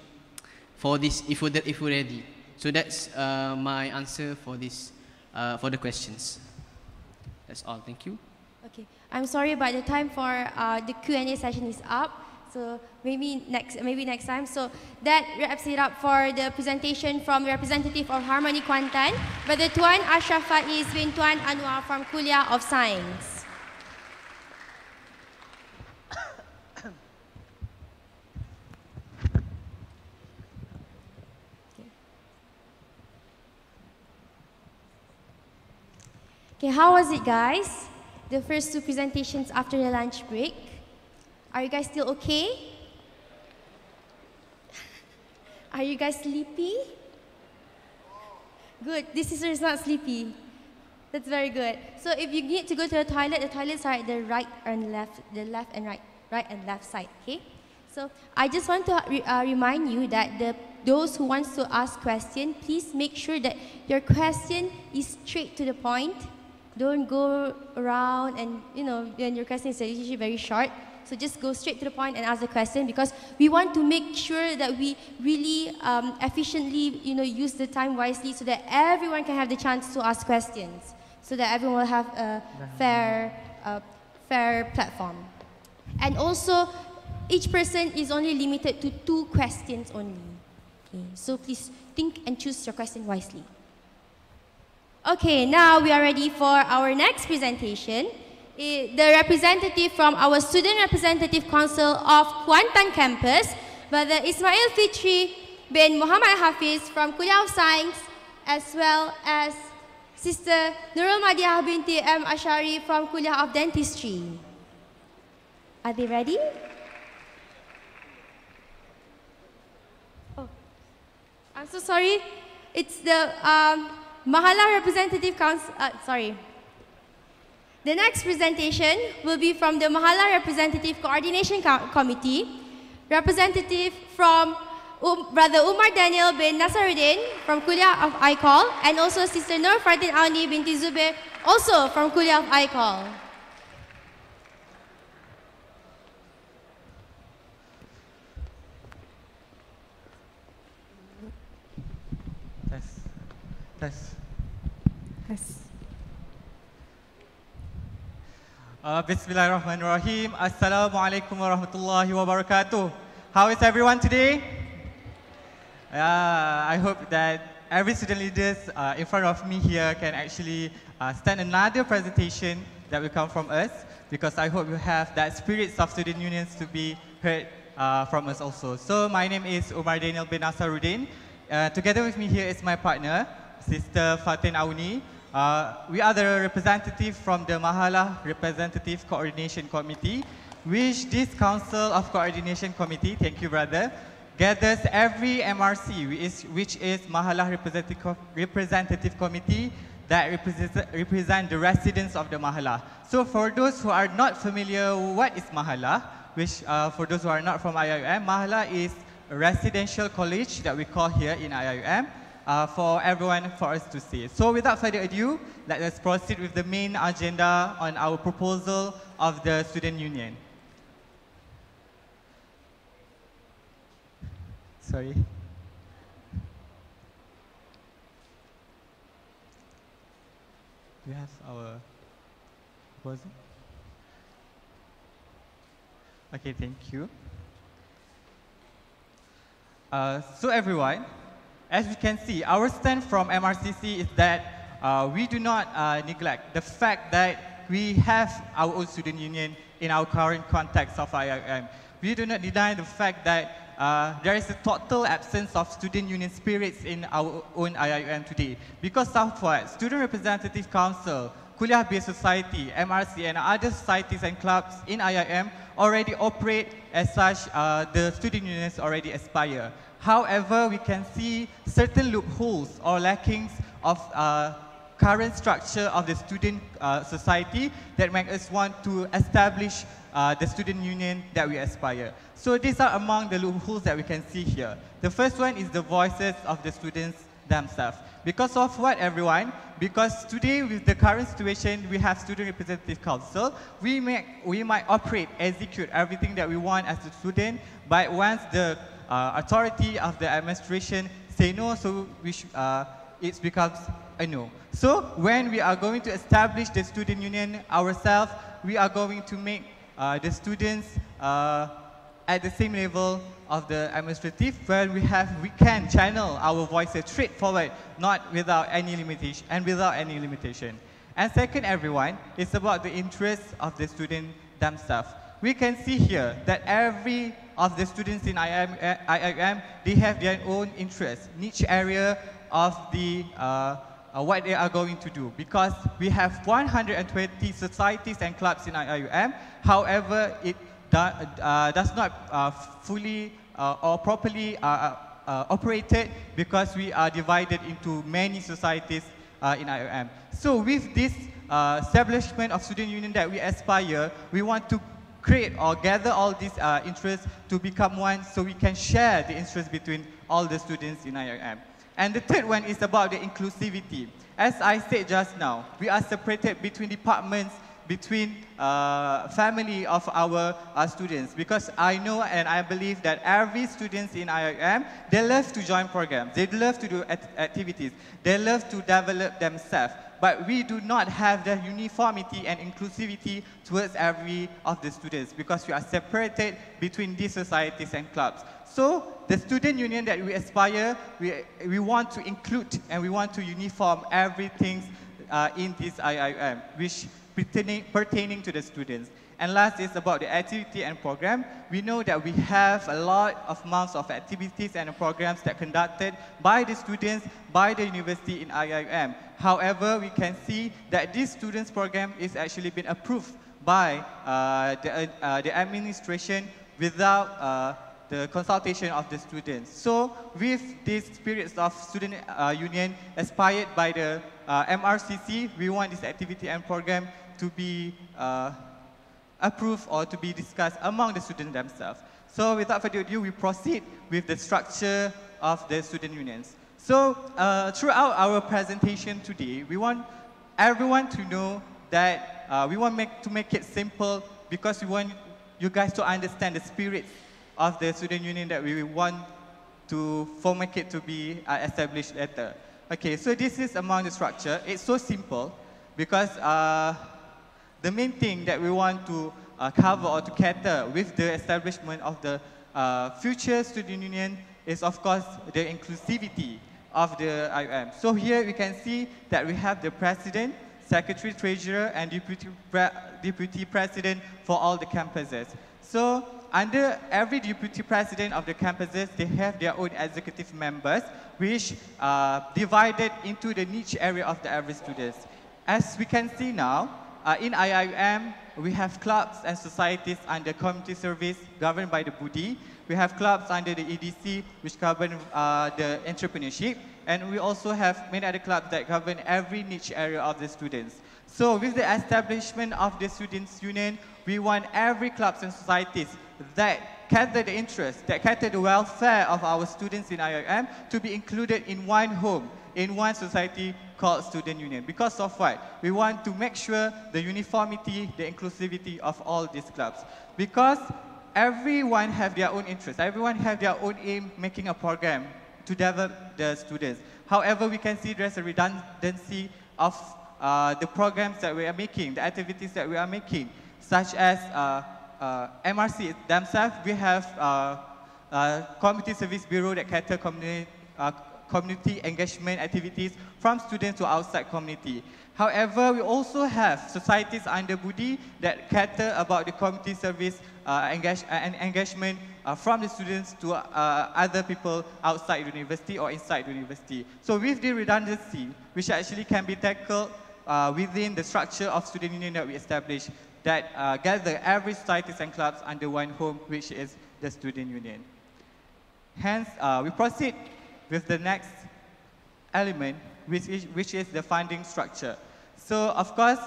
for this if we're ready. So that's my answer for this for the questions. That's all. Thank you. Okay, I'm sorry, but the time for the Q&A session is up. So maybe next time. So that wraps it up for the presentation from representative of Harmony Kuantan, Brother Tuan Ashraf Faiz bin Tuan Anwar from Kuliah of Science. Okay, how was it, guys? The first two presentations after the lunch break. Are you guys still okay? Are you guys sleepy? Good. This sister is not sleepy. That's very good. So if you need to go to the toilets are at the right and left, the left and right and left side. Okay. So I just want to remind you that those who wants to ask question, please make sure that your question is straight to the point. Don't go around and when your question is usually very short. So just go straight to the point and ask the question, because we want to make sure that we really efficiently use the time wisely so that everyone can have the chance to ask questions, so that everyone will have a fair platform. And also, each person is only limited to 2 questions only. Okay, so please think and choose your question wisely. Okay, now we are ready for our next presentation. The representative from our Student Representative Council of Kuantan Campus, Brother Ismail Fitri bin Muhammad Hafiz from Kuliah of Science, as well as Sister Nurul Madiah binti M. Ashari from Kuliah of Dentistry. Are they ready? Oh, I'm so sorry. It's the Mahala Representative Council, The next presentation will be from the Mahala Representative Coordination Committee, representative from Brother Umar Daniel bin Nasaruddin from Kuliah of ICOL, and also Sister Nur Fatin Auni binti Zubair, also from Kuliah of ICOL. Bismillahirrahmanirrahim. Assalamualaikum warahmatullahi wabarakatuh. How is everyone today? I hope that every student leaders in front of me here can actually stand another presentation that will come from us, because I hope you have that spirits of student unions to be heard from us also. So my name is Umar Daniel bin Nasaruddin. Together with me here is my partner, Sister Fatin Auni. We are the representative from the Mahalah Representative Coordination Committee, which this Council of Coordination Committee, thank you brother, gathers every MRC, which is Mahalah Representative Committee that represent the residents of the Mahalah. So for those who are not familiar, what is Mahalah? Which for those who are not from IIUM, Mahalah is a residential college that we call here in IIUM for everyone, for us to see. So without further ado, let us proceed with the main agenda on our proposal of the student union. Sorry. Do you have our proposal? Okay, thank you. So everyone, as we can see, our stand from MRCC is that we do not neglect the fact that we have our own student union in our current context of IIM. We do not deny the fact that there is a total absence of student union spirits in our own IIUM today. Because of what? Student Representative Council, Kuliah-Based Society, MRC, and other societies and clubs in IIM already operate as such, the student unions already aspire. However, we can see certain loopholes or lackings of current structure of the student society that make us want to establish the student union that we aspire. So these are among the loopholes that we can see here. The first one is the voices of the students themselves. Because of what, everyone? Because today, with the current situation, we have Student Representative Council. We might operate, execute everything that we want as a student, but once the authority of the administration say no, so it becomes a no. So when we are going to establish the student union ourselves, we are going to make the students at the same level of the administrative, where we can channel our voices straight forward, not without any limitation. And second, everyone, it's about the interests of the student themselves. We can see here that every of the students in IIM, they have their own interests, niche area of the what they are going to do, because we have 120 societies and clubs in IIUM. However, it does not fully or properly operated, because we are divided into many societies in IIM. So with this establishment of student union that we aspire, we want to create or gather all these interests to become one, so we can share the interests between all the students in IIM. And the third one is about the inclusivity. As I said just now, we are separated between departments, between family of our students, because I know and I believe that every student in IIM, they love to join programs, they love to do activities, they love to develop themselves, but we do not have the uniformity and inclusivity towards every of the students, because we are separated between these societies and clubs. So the student union that we aspire, we want to include and we want to uniform everything in this IIM, which pertaining to the students. And last is about the activity and program. We know that we have a lot of months of activities and programs that conducted by the students, by the university in IIM. However, we can see that this students program is actually been approved by the administration without the consultation of the students. So with these spirits of student union aspired by the MRCC, we want this activity and program to be approved or to be discussed among the students themselves. So without further ado, we proceed with the structure of the student unions. So throughout our presentation today, we want everyone to know that we want to make it simple, because we want you guys to understand the spirit of the student union that we want to make it to be established later. Okay, so this is among the structure. It's so simple, because the main thing that we want to cover or to cater with the establishment of the future student union is, of course, the inclusivity of the IUM. So here we can see that we have the president, secretary, treasurer, and deputy president for all the campuses. So under every deputy president of the campuses, they have their own executive members, which divided into the niche area of the every students. As we can see now, in IIUM, we have clubs and societies under community service governed by the Budi. We have clubs under the EDC, which govern the entrepreneurship. And we also have many other clubs that govern every niche area of the students. So with the establishment of the Students' Union, we want every clubs and societies that cater the interest, that cater the welfare of our students in IIM to be included in one home, in one society called Student Union. Because of what? We want to make sure the uniformity, the inclusivity of all these clubs. Because everyone have their own interest, everyone have their own aim making a program to develop the students. However, we can see there's a redundancy of the programs that we are making, the activities that we are making, such as MRC themselves. We have Community Service Bureau that cater community engagement activities from students to outside community. However, we also have societies under Budi that cater about the community service engagement from the students to other people outside university or inside university. So with the redundancy, which actually can be tackled within the structure of student union that we established, that gather every societies and clubs under one home, which is the student union. Hence, we proceed with the next element, which is the funding structure. So, of course,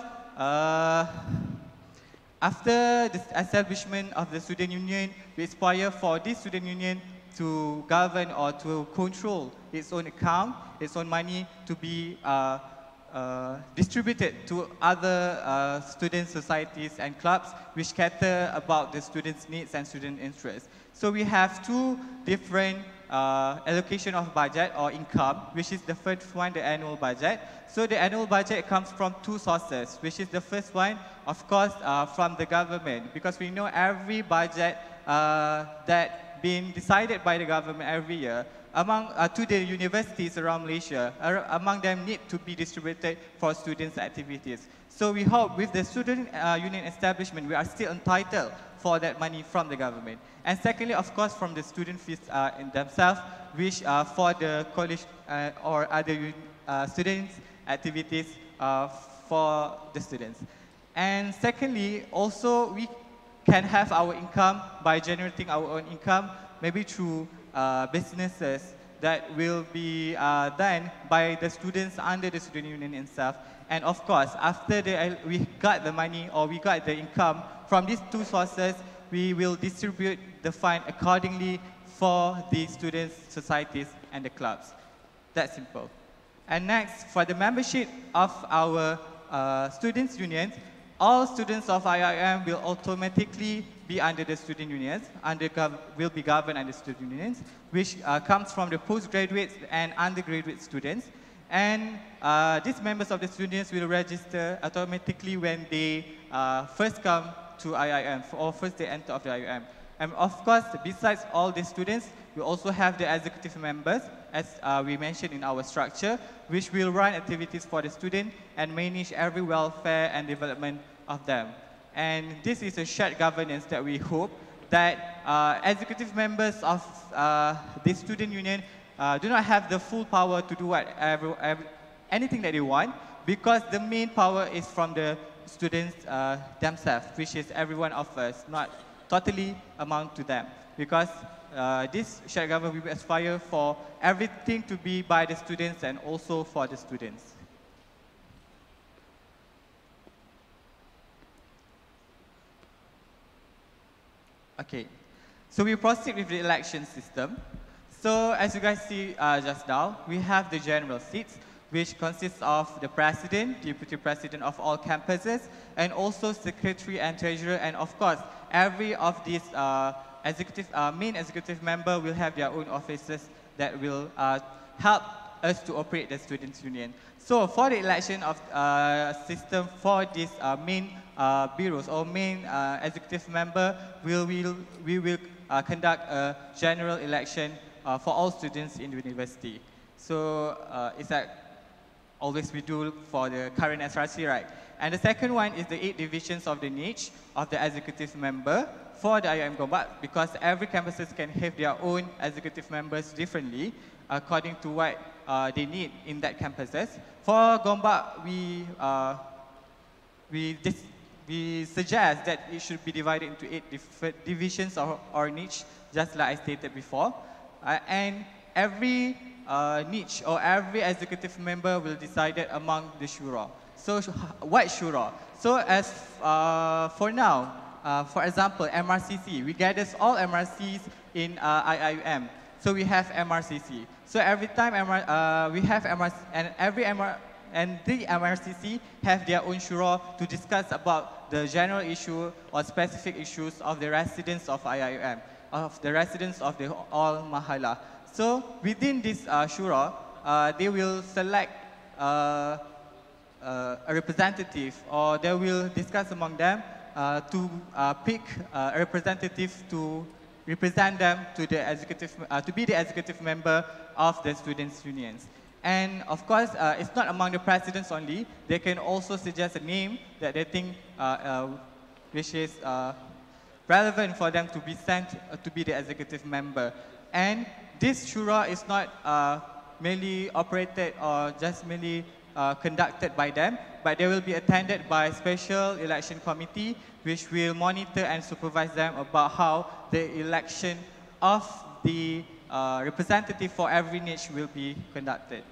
after the establishment of the student union, we aspire for this student union to govern or to control its own account, its own money to be distributed to other student societies and clubs which cater about the students' needs and student interests. So we have two different allocation of budget or income, which is the first one, the annual budget. So the annual budget comes from two sources, which is the first one, of course, from the government, because we know every budget that been decided by the government every year among to the universities around Malaysia, among them need to be distributed for students' activities. So we hope with the student union establishment, we are still entitled for that money from the government. And secondly, of course, from the student fees in themselves, which for the college or other students' activities for the students. And secondly, also we can have our income by generating our own income, maybe through businesses that will be done by the students under the student union itself. And of course, after we got the money or we got the income from these two sources, we will distribute the fund accordingly for the students, societies, and the clubs. That's simple. And next, for the membership of our students' unions, all students of IIM will automatically be under the student unions, will be governed under student unions, which comes from the postgraduates and undergraduate students. And these members of the students will register automatically when they first come to IIM or first they enter of the IIM. And of course, besides all the students, we also have the executive members, as we mentioned in our structure, which will run activities for the student and manage every welfare and development of them. And this is a shared governance that we hope that executive members of the student union do not have the full power to do anything that they want, because the main power is from the students themselves, which is every one of us, not totally amount to them. Because this shared government will aspire for everything to be by the students and also for the students. Okay, so we proceed with the election system. So as you guys see just now, we have the general seats, which consists of the president, deputy president of all campuses, and also secretary and treasurer, and of course, every of these main executive member will have their own offices that will help us to operate the students' union. So for the election of system for these main bureaus or main executive member, we will conduct a general election for all students in the university. So it's like always we do for the current SRC, right? And the second one is the 8 divisions of the niche of the executive member for the IIM Gombak, because every campuses can have their own executive members differently according to what they need in that campuses. For Gombak, we suggest that it should be divided into 8 different divisions or niche, just like I stated before. And every niche or every executive member will decide it among the shura. So what shura? So as for now, for example, MRCC, we gather all MRCs in IIUM. So we have MRCC. So every time we have MRCC, and the MRCC have their own shura to discuss about the general issue or specific issues of the residents of IIUM, of the residents of the all mahala. So within this shura, they will select a representative, or they will discuss among them to pick a representative to represent them to the executive, to be the executive member of the students' unions. And of course, it's not among the presidents only. They can also suggest a name that they think which is relevant for them to be sent to be the executive member. And this shura is not merely operated or just merely conducted by them, but they will be attended by special election committee, which will monitor and supervise them about how the election of the representative for every niche will be conducted.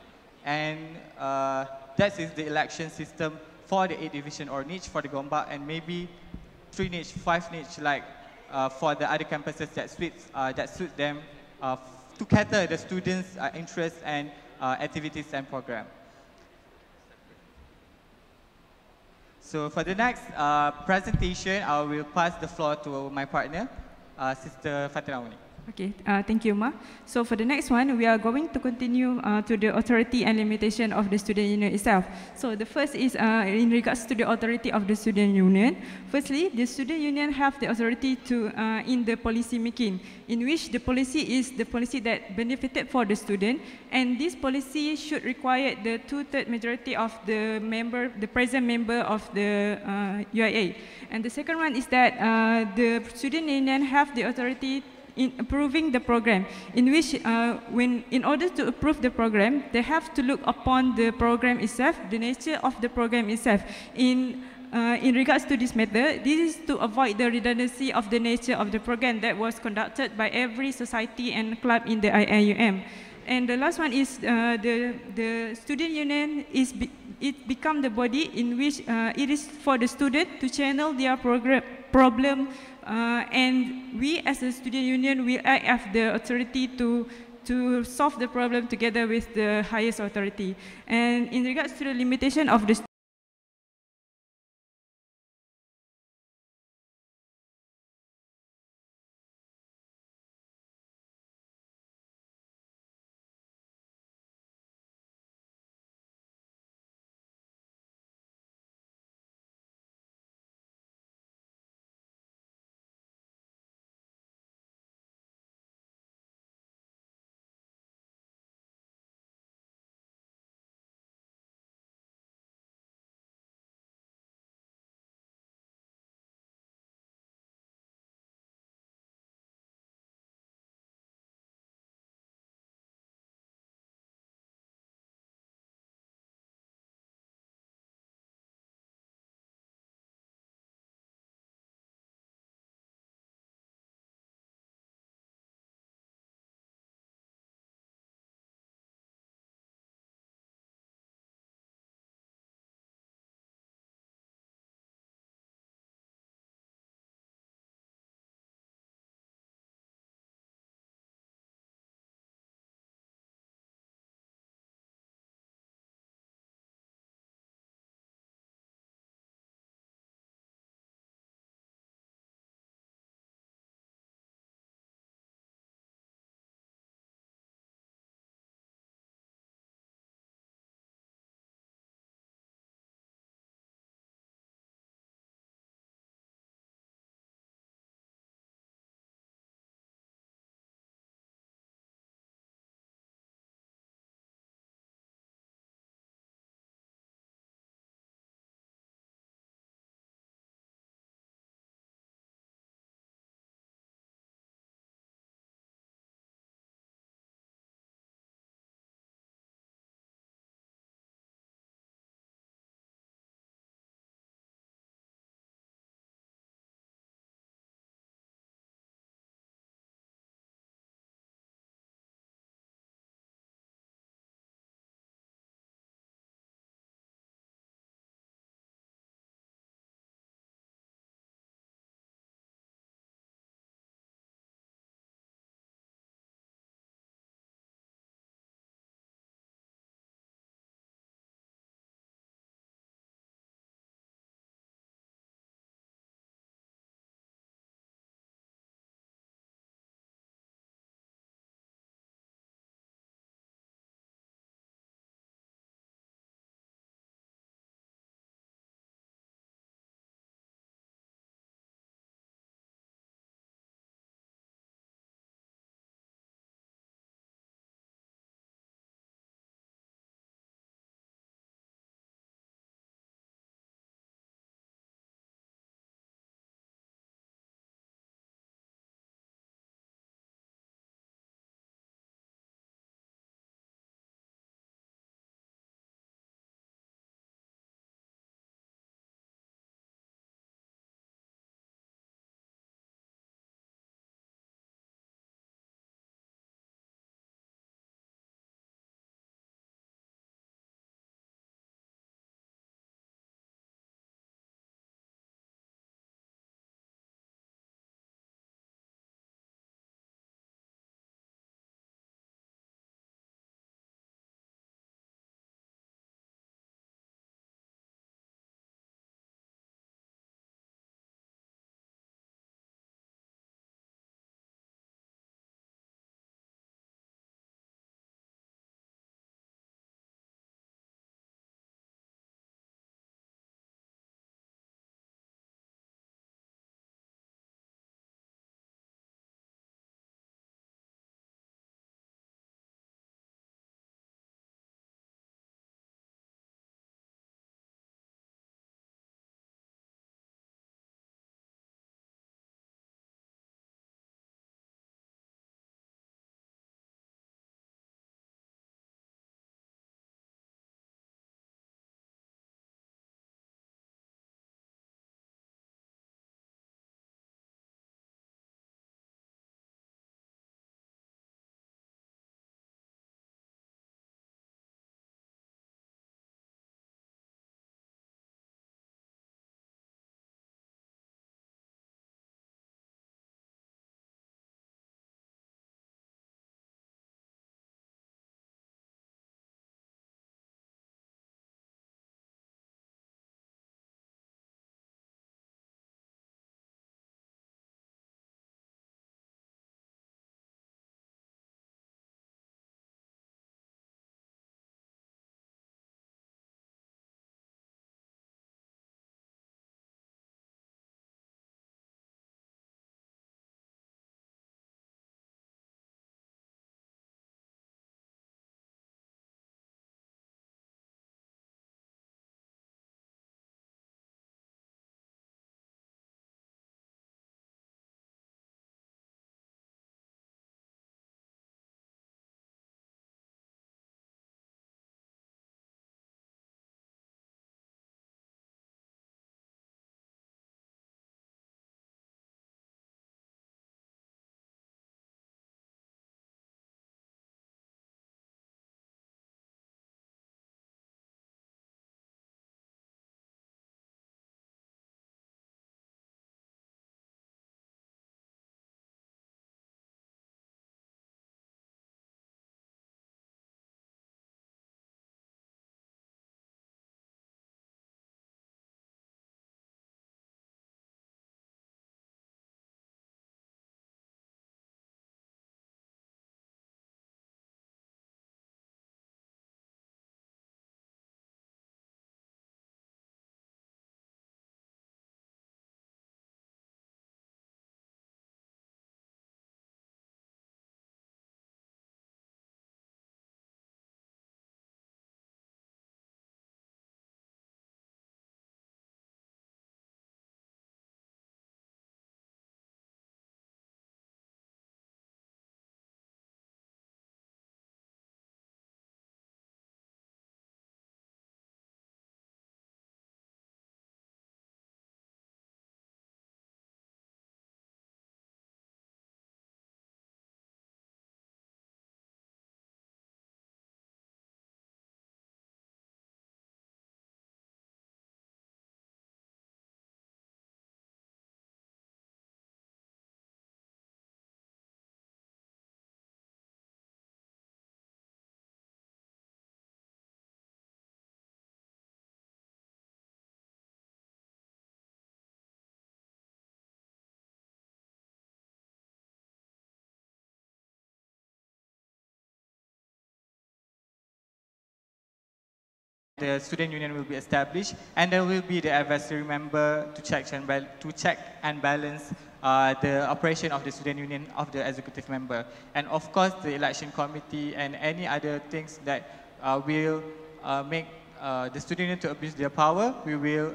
And that is the election system for the 8 division or niche for the Gombak, and maybe 3 niche, 5 niche, like for the other campuses that suit them to cater the students' interests and activities and program. So for the next presentation, I will pass the floor to my partner, Sister Fatina Uni. Okay, thank you, Ma. So for the next one, we are going to continue to the authority and limitation of the student union itself. So the first is in regards to the authority of the student union. Firstly, the student union have the authority to in the policy making, in which the policy is the policy that benefited for the student, and this policy should require the 2/3 majority of the member, the present member of the UIA. And the second one is that the student union have the authority in approving the program, in which in order to approve the program, they have to look upon the program itself, the nature of the program itself. In regards to this matter, this is to avoid the redundancy of the nature of the program that was conducted by every society and club in the IIUM. And the last one is the student union it become the body in which it is for the student to channel their problem, and we as a student union will act as the authority to solve the problem together with the highest authority. And in regards to the limitation of the the student union will be established, and there will be the advisory member to check and balance the operation of the student union of the executive member, and of course the election committee and any other things that will make the student union to abuse their power. We will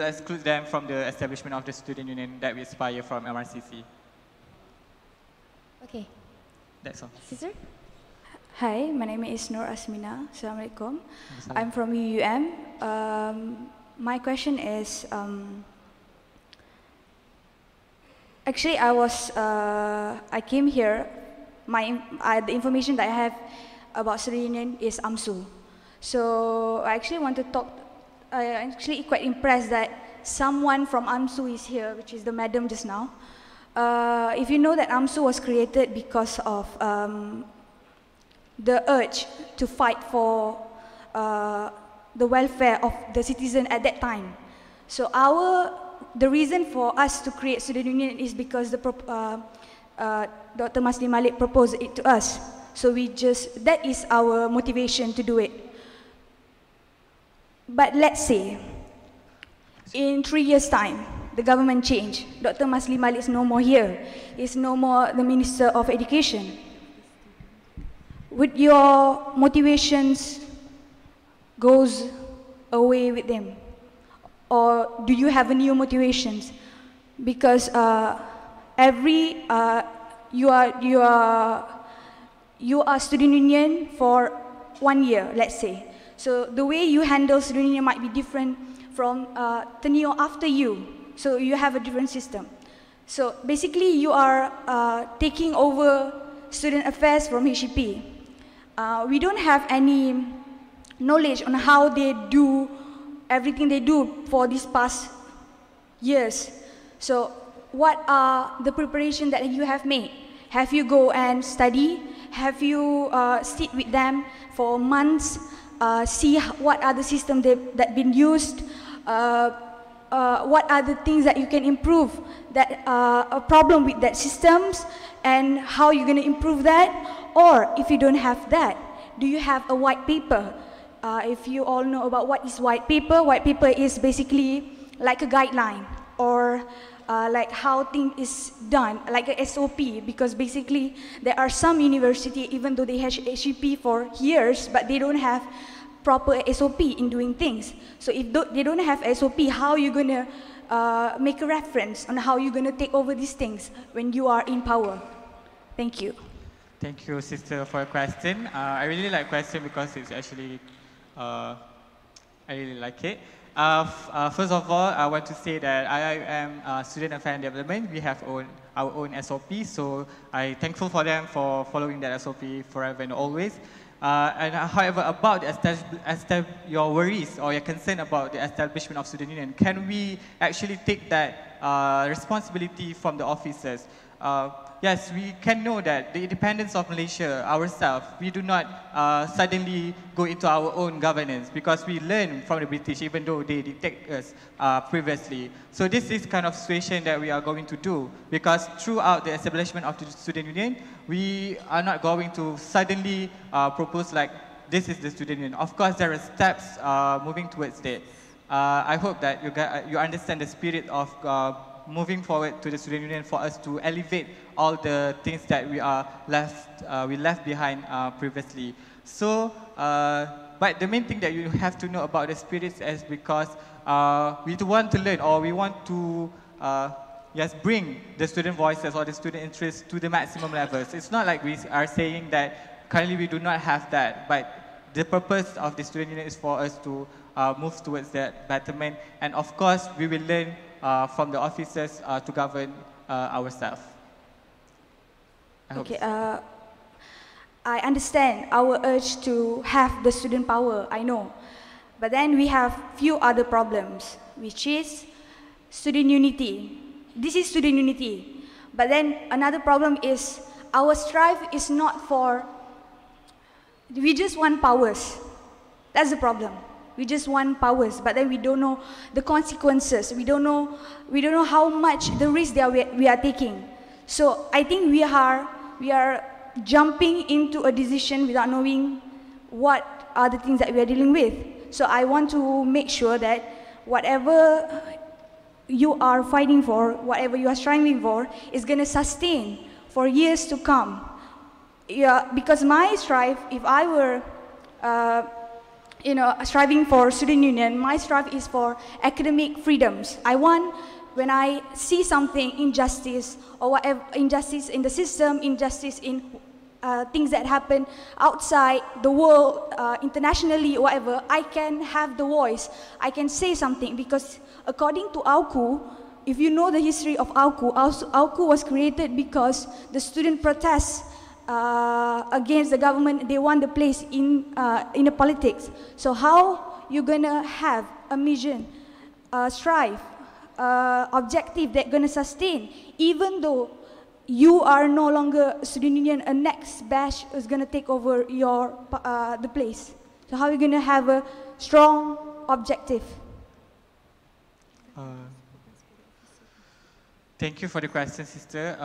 exclude them from the establishment of the student union that we aspire from MRCC. Okay. That's all. Sister? Hi, my name is Nur Asmina. Assalamualaikum. I'm from IIUM. My question is, actually I came here, the information that I have about student union is AMSU. So I actually want to talk, I'm actually quite impressed that someone from AMSU is here, which is the madam just now. If you know that AMSU was created because of the urge to fight for the welfare of the citizen at that time. So the reason for us to create student union is because Dr. Masli Malik proposed it to us. So that is our motivation to do it. But let's say, in 3 years' time, the government changed. Dr. Masli Malik is no more here. He's no more the Minister of Education. Would your motivations goes away with them? Or do you have new motivations? Because you are student union for 1 year, let's say. So the way you handle student union might be different from tenure after you. So you have a different system. So basically you are taking over student affairs from HEP. We don't have any knowledge on how they do everything they do for these past years. So what are the preparation that you have made? Have you go and study? Have you sit with them for months, see what are the systems that been used? What are the things that you can improve that a problem with that systems, and how you're going to improve that? Or if you don't have that, do you have a white paper? If you all know about what is white paper is basically like a guideline, or like how things is done, like a SOP, because basically there are some university, even though they have HEP for years, but they don't have proper SOP in doing things. So if they don't have SOP, how are you going to make a reference on how you're going to take over these things when you are in power? Thank you. Thank you, sister, for your question. I really like question because it's actually, I really like it. First of all, I want to say that IIUM Student Affairs and Development, we have our own SOP, so I'm thankful for them for following that SOP forever and always. However, about your worries or your concern about the establishment of student union, can we actually take that responsibility from the officers? Yes, we can know that the independence of Malaysia ourselves, we do not suddenly go into our own governance, because we learn from the British even though they dictate us previously. So this is kind of situation that we are going to do, because throughout the establishment of the student union, we are not going to suddenly propose like this is the student union. Of course, there are steps moving towards that. I hope that you understand the spirit of moving forward to the student union for us to elevate all the things that we left behind previously. So, but the main thing that you have to know about the spirits is because we want to learn, or we want to bring the student voices or the student interests to the maximum levels. It's not like we are saying that currently we do not have that, but the purpose of the student union is for us to move towards that betterment. And of course, we will learn from the officers to govern ourselves. Okay, I understand our urge to have the student power, I know. But then we have few other problems, which is student unity. This is student unity. But then another problem is our strive is not for, we just want powers. That's the problem. We just want powers, but then we don't know the consequences. We don't know how much the risk that we are taking. So I think we are jumping into a decision without knowing what are the things that we are dealing with. So I want to make sure that whatever you are fighting for, whatever you are striving for, is going to sustain for years to come. Yeah, because my strive, if I were striving for student union, my strive is for academic freedoms. I want, when I see something, injustice or whatever, injustice in the system, injustice in things that happen outside the world, internationally, whatever, I can have the voice. I can say something, because according to AUKU, if you know the history of AUKU, AUKU was created because the student protests against the government. They want the place in the politics. So how you gonna have a mission, strive, objective that gonna sustain, even though you are no longer a student union, a next batch is gonna take over your the place. So how are you gonna have a strong objective? Thank you for the question, sister.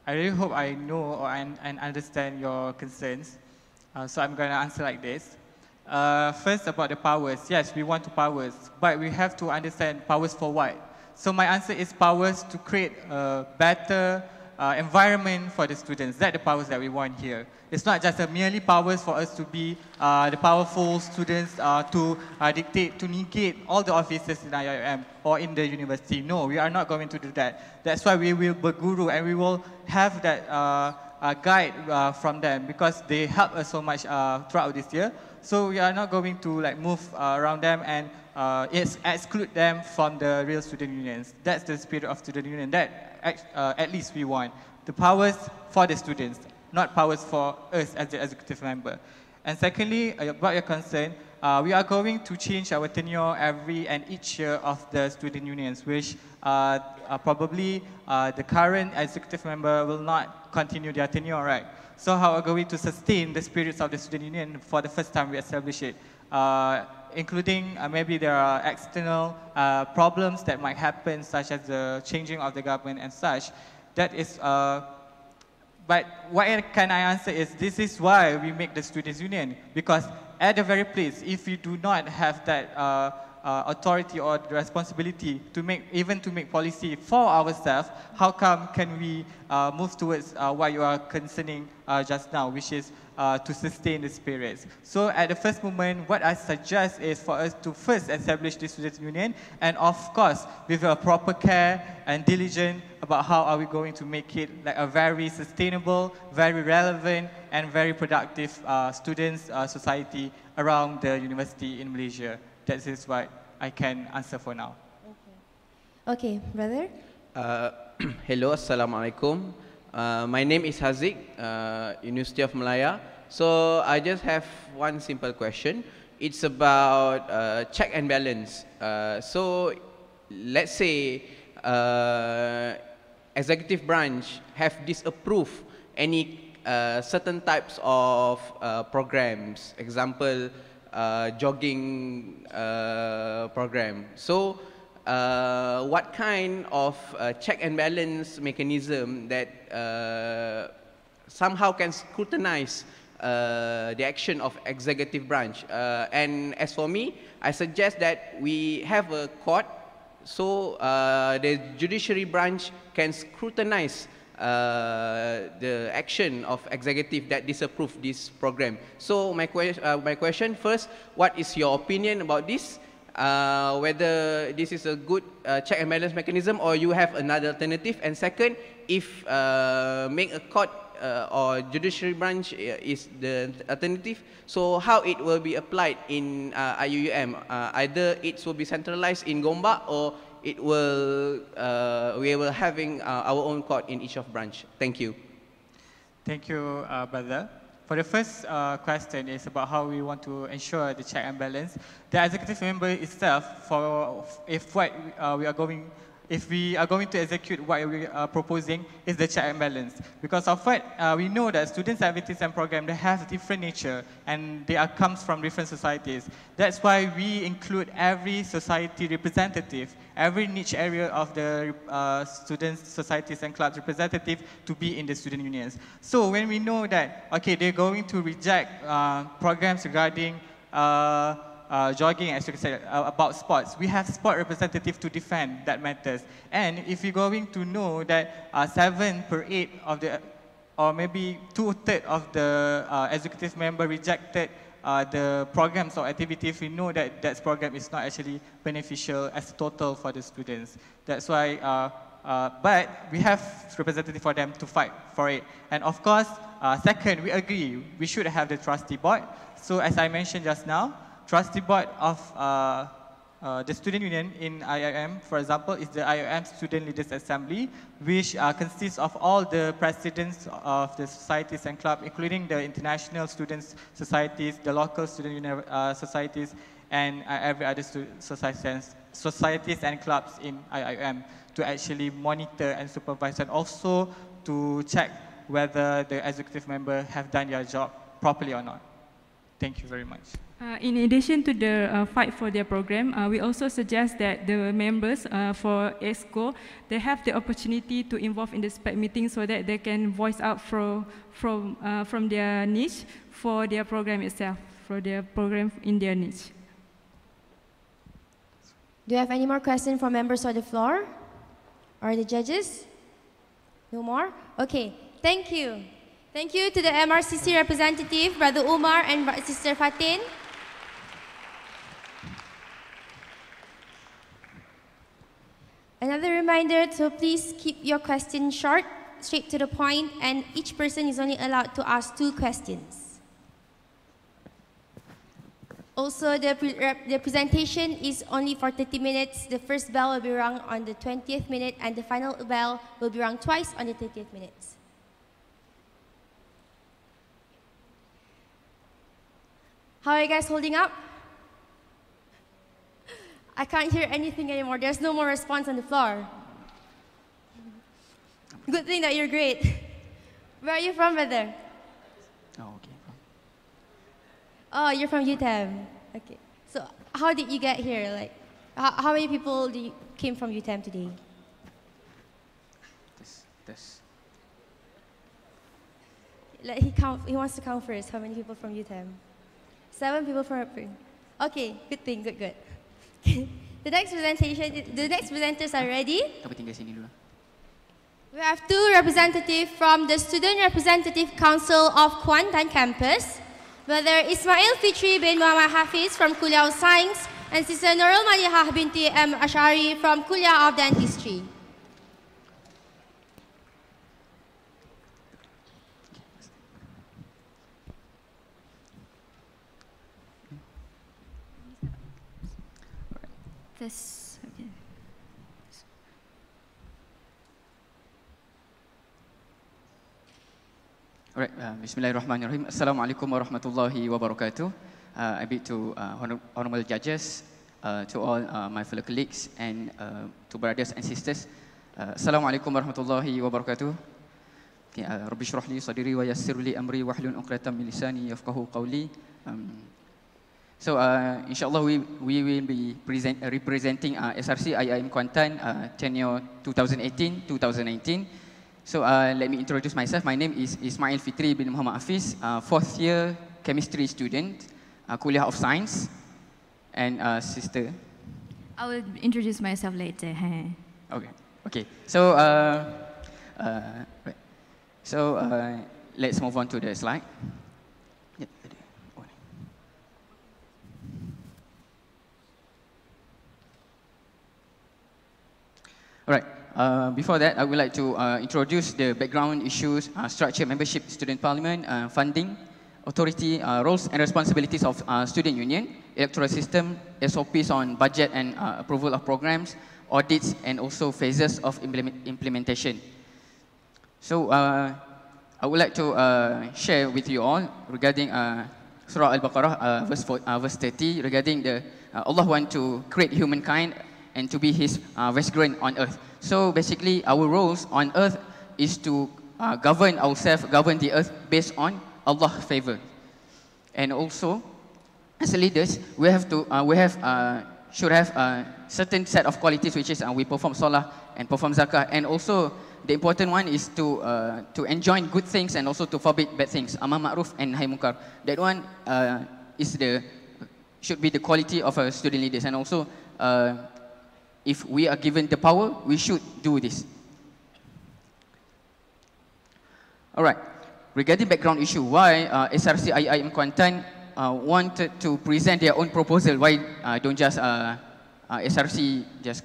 I really hope I know or and understand your concerns. So I'm going to answer like this. First, about the powers. Yes, we want powers, but we have to understand powers for what. So my answer is powers to create a better environment for the students. That's the powers that we want here. It's not just merely powers for us to be the powerful students to dictate, to negate all the officers in IIUM or in the university. No, we are not going to do that. That's why we will be guru, and we will have that guide from them, because they help us so much throughout this year. So we are not going to like move around them and exclude them from the real student unions. That's the spirit of student union that at least we want. The powers for the students, not powers for us as the executive member. And secondly, about your concern, we are going to change our tenure every and each year of the student unions, which probably the current executive member will not continue their tenure, right? So how are we going to sustain the spirits of the student union for the first time we establish it? Including maybe there are external problems that might happen, such as the changing of the government and such. That is, but what can I answer is, this is why we make the students' union, because at the very place, if you do not have that authority or the responsibility to make, even to make policy for ourselves, how come can we move towards what you are concerning just now, which is to sustain the spirits. So at the first moment, what I suggest is for us to first establish the students' union, and of course, with a proper care and diligence about how are we going to make it like a very sustainable, very relevant, and very productive students' society around the university in Malaysia. That is what I can answer for now. Okay, brother. Hello, Assalamualaikum. My name is Haziq, University of Malaya. So I just have one simple question. It's about check and balance. So let's say executive branch have disapproved any certain types of programs, example, jogging program. So what kind of check and balance mechanism that somehow can scrutinize the action of executive branch? And as for me, I suggest that we have a court, so the judiciary branch can scrutinize the action of executive that disapprove this program. So my question first, what is your opinion about this? Whether this is a good check and balance mechanism, or you have another alternative? And second, if make a court or judiciary branch is the alternative, so how it will be applied in IIUM? Either it will be centralized in Gombak, or it will we will having our own court in each of branch. Thank you. Thank you, brother. For the first question is about how we want to ensure the check and balance. The executive member itself, for if what we are going if we are going to execute what we are proposing, is the check and balance. Because of what we know that students' activities and programs, they have different nature and they comes from different societies. That's why we include every society representative, every niche area of the students, societies and clubs representative to be in the student unions. So when we know that, okay, they're going to reject programs regarding jogging, as you said, about sports. We have sport representative to defend that matters. And if you're going to know that 7 per 8 of the, or maybe 2/3 of the executive member rejected the programs or activities, we know that that program is not actually beneficial as total for the students. That's why, but we have representative for them to fight for it. And of course, second, we agree, we should have the trustee board. So as I mentioned just now, trustee board of the student union in IIUM, for example, is the IIUM Student Leaders Assembly, which consists of all the presidents of the societies and clubs, including the international students societies, the local student union societies, and every other societies and clubs in IIUM to actually monitor and supervise, and also to check whether the executive member have done their job properly or not. Thank you very much. In addition to the fight for their program, we also suggest that the members for EXCO, they have the opportunity to involve in the SPEC meeting so that they can voice out from their niche for their program itself, for their program in their niche. Do you have any more questions from members on the floor or the judges? No more? Okay, thank you. Thank you to the MRCC representative, Brother Umar and Sister Fatin. Another reminder, so please keep your questions short, straight to the point, and each person is only allowed to ask 2 questions. Also, the presentation is only for 30 minutes. The first bell will be rung on the 20th minute, and the final bell will be rung twice on the 30th minute. How are you guys holding up? I can't hear anything anymore. There's no more response on the floor. Good thing that you're great. Where are you from, brother? Oh, okay. Oh, you're from UTM. Okay. So how did you get here? Like, how many people came from UTM today? This. He wants to count first. How many people from UTM? 7 people from UTM. Okay, good thing, good. The next presenters are ready. We have 2 representatives from the Student Representative Council of Kuantan campus, Brother Ismail Fitri bin Muhammad Hafiz from Kuliah of Science, and Sister Nurul Malihah binti M. Ashari from Kuliah of Dentistry. This, okay. Alright, Bismillahirrahmanirrahim. Assalamualaikum warahmatullahi wabarakatuh. I bid to honorable judges, to all my fellow colleagues, and to brothers and sisters. Assalamualaikum warahmatullahi wabarakatuh. Rabbi shrah li sadri wa yassir li amri wahlul 'uqdatam min lisani yafqahu qawli. So, inshallah, we will be representing SRC IIM Kuantan, tenure 2018-2019. So, let me introduce myself. My name is Ismail Fitri bin Muhammad Hafiz, 4th year chemistry student, Kuliah of Science, and sister. I will introduce myself later. Okay. So, let's move on to the slide. Alright, before that, I would like to introduce the background issues, structure, membership, student parliament, funding, authority, roles and responsibilities of student union, electoral system, SOPs on budget and approval of programs, audits, and also phases of implementation. So, I would like to share with you all regarding Surah Al-Baqarah, verse 30, regarding the Allah want to create humankind and to be his vicegerent on earth. So basically, our roles on earth is to govern ourselves, govern the earth based on Allah's favor. And also, as leaders, should have a certain set of qualities, which is we perform salah and perform zakah, and also the important one is to enjoin good things and also to forbid bad things, amar ma'ruf and nahi munkar. That one should be the quality of our student leaders, and also if we are given the power, we should do this. All right. Regarding background issue, why SRC IIM Kuantan wanted to present their own proposal? Why don't just SRC just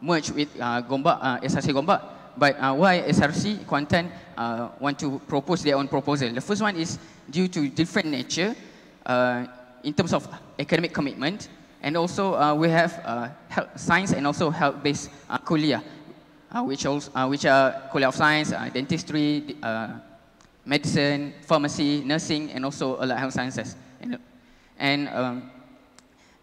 merge with SRC Gombak? But why SRC Kuantan want to propose their own proposal? The first one is due to different nature in terms of academic commitment, and also we have science and also health-based kuliah, which are kuliah of science, dentistry, medicine, pharmacy, nursing, and also allied health sciences. And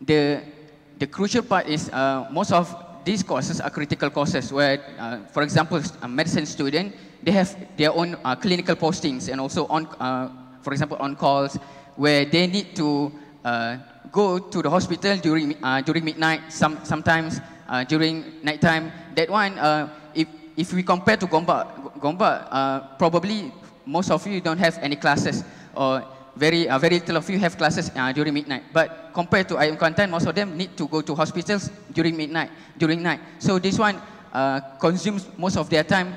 the crucial part is most of these courses are critical courses where, for example, a medicine student, they have their own clinical postings and also on, for example, on calls where they need to go to the hospital during midnight, sometimes during nighttime. That one, if we compare to Gombak, probably most of you don't have any classes, or very little of you have classes during midnight. But compared to IIM Kuantan, most of them need to go to hospitals during midnight, during night. So this one consumes most of their time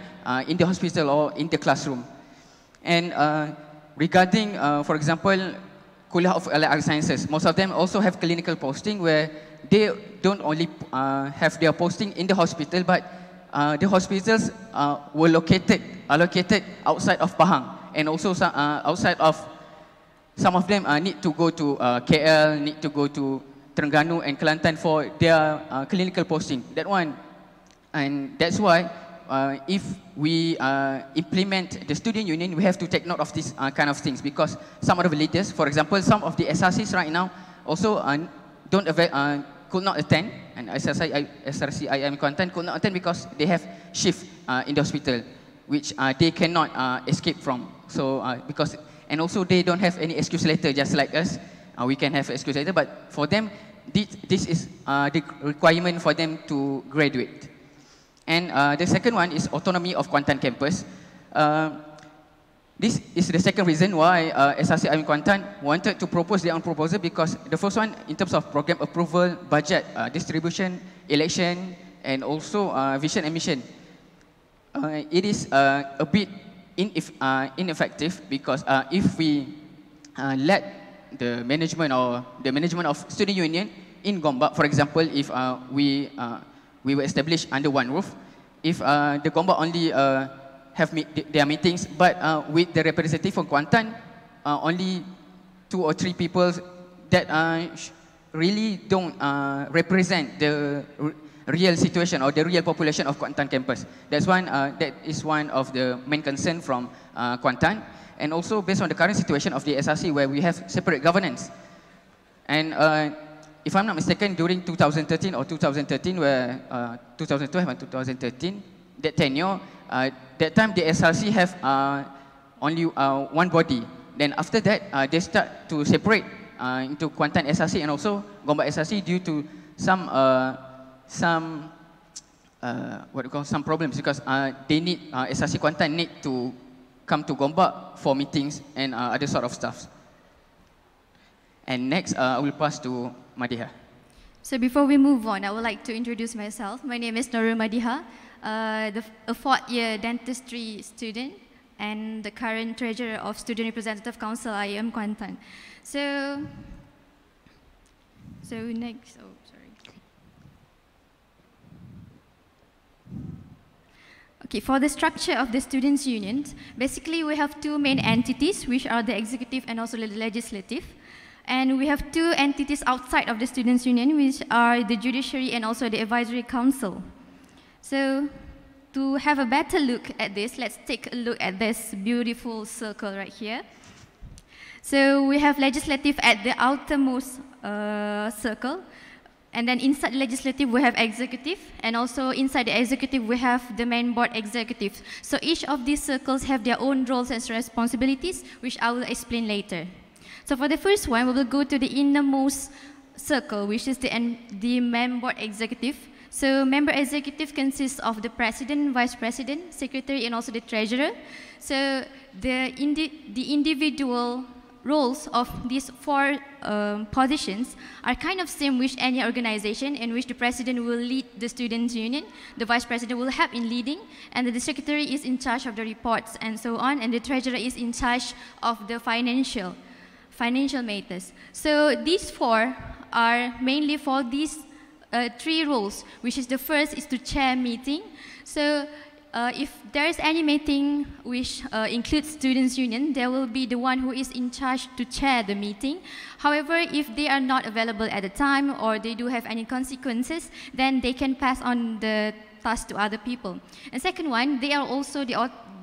in the hospital or in the classroom. And regarding, for example, kuliah of allied sciences, most of them also have clinical posting where they don't only have their posting in the hospital, but the hospitals were located outside of Pahang, and also outside of, some of them need to go to KL, need to go to Terengganu and Kelantan for their clinical posting. That one, and that's why if we implement the student union, we have to take note of these kind of things, because some of the leaders, for example, some of the SRCs right now also could not attend, and SRC IIM Kuantan could not attend because they have shift in the hospital, which they cannot escape from. So and also they don't have any excuse letter, just like us. We can have excuse letter, but for them, this is the requirement for them to graduate. And the second one is autonomy of Kuantan campus. This is the second reason why SRC IIM Kuantan wanted to propose their own proposal, because the first one, in terms of program approval, budget, distribution, election, and also vision and mission, it is a bit ineffective, because if we let the management of student union in Gombak, for example, if we were established under one roof, if the Gombak only have their meetings, but with the representative from Kuantan, only 2 or 3 people that really don't represent the real situation or the real population of Kuantan campus. That is one of the main concern from Kuantan, and also based on the current situation of the SRC, where we have separate governance. And if I'm not mistaken, during 2013 or 2013, where 2012 and 2013, that tenure, that time the SRC have only one body. Then after that, they start to separate into Kuantan SRC and also Gombak SRC due to some problems, because they need SRC Kuantan need to come to Gombak for meetings and other sort of stuff. And next, I will pass to Madiha. So before we move on, I would like to introduce myself. My name is Nurul Madiha, a 4th-year dentistry student and the current treasurer of Student Representative Council, IIM Kuantan. So next, Okay, for the structure of the students' unions, basically we have 2 main entities, which are the executive and also the legislative. And we have 2 entities outside of the students' union, which are the judiciary and also the advisory council. So to have a better look at this, let's take a look at this beautiful circle right here. So we have legislative at the outermost circle, And then inside the legislative, we have executive, and also inside the executive, we have the main board executive. So each of these circles have their own roles and responsibilities, which I will explain later. So for the first one, we will go to the innermost circle, which is the main board executive. So member executive consists of the president, vice president, secretary, and also the treasurer. So the individual roles of these four positions are kind of same with any organization, in which the president will lead the students' union, the vice president will help in leading, and the secretary is in charge of the reports and so on, and the treasurer is in charge of the financial matters. So these four are mainly for these three roles, which is the first is to chair meeting. So if there is any meeting which includes students' union, there will be the one who is in charge to chair the meeting. However, if they are not available at the time or they do have any consequences, then they can pass on the task to other people. And second one, they are also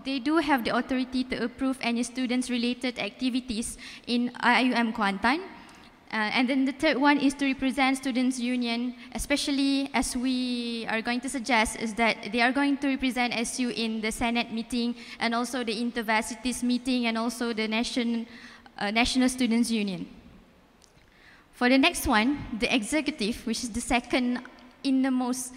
they do have the authority to approve any students-related activities in IIUM Kuantan. And then the third one is to represent students' union, especially as we are going to suggest is that they are going to represent SU in the Senate meeting and also the intervarsities meeting and also the National Students' Union. For the next one, the executive, which is the second innermost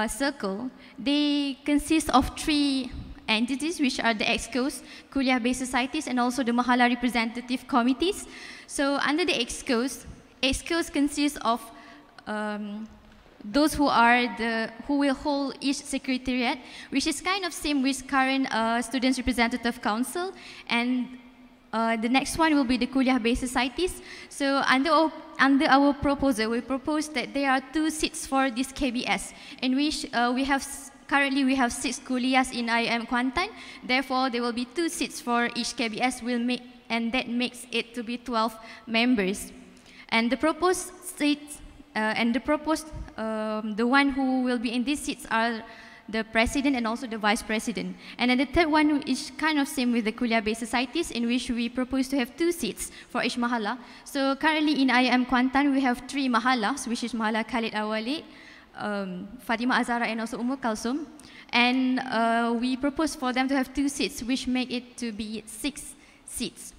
circle, they consist of three entities, which are the EXCOs, Kuliah-based societies, and also the Mahala representative committees. So under the EXCOs consist of those who will hold each secretariat, which is kind of same with current Students Representative Council, and the next one will be the Kuliah-based societies. So under our proposal, we propose that there are 2 seats for this KBS, in which currently we have 6 kuliahs in IIM Kuantan. Therefore, there will be 2 seats for each KBS, and that makes it to be 12 members. And the proposed seats, the one who will be in these seats are the president and also the vice president. And then the third one is kind of same with the Kuliah-based societies, in which we propose to have 2 seats for each mahala. So currently in IIM Kuantan, we have 3 mahalas, which is Mahala Khalid Awali, Fatimah Azara, and also Kulsum. And we propose for them to have 2 seats, which make it to be 6 seats.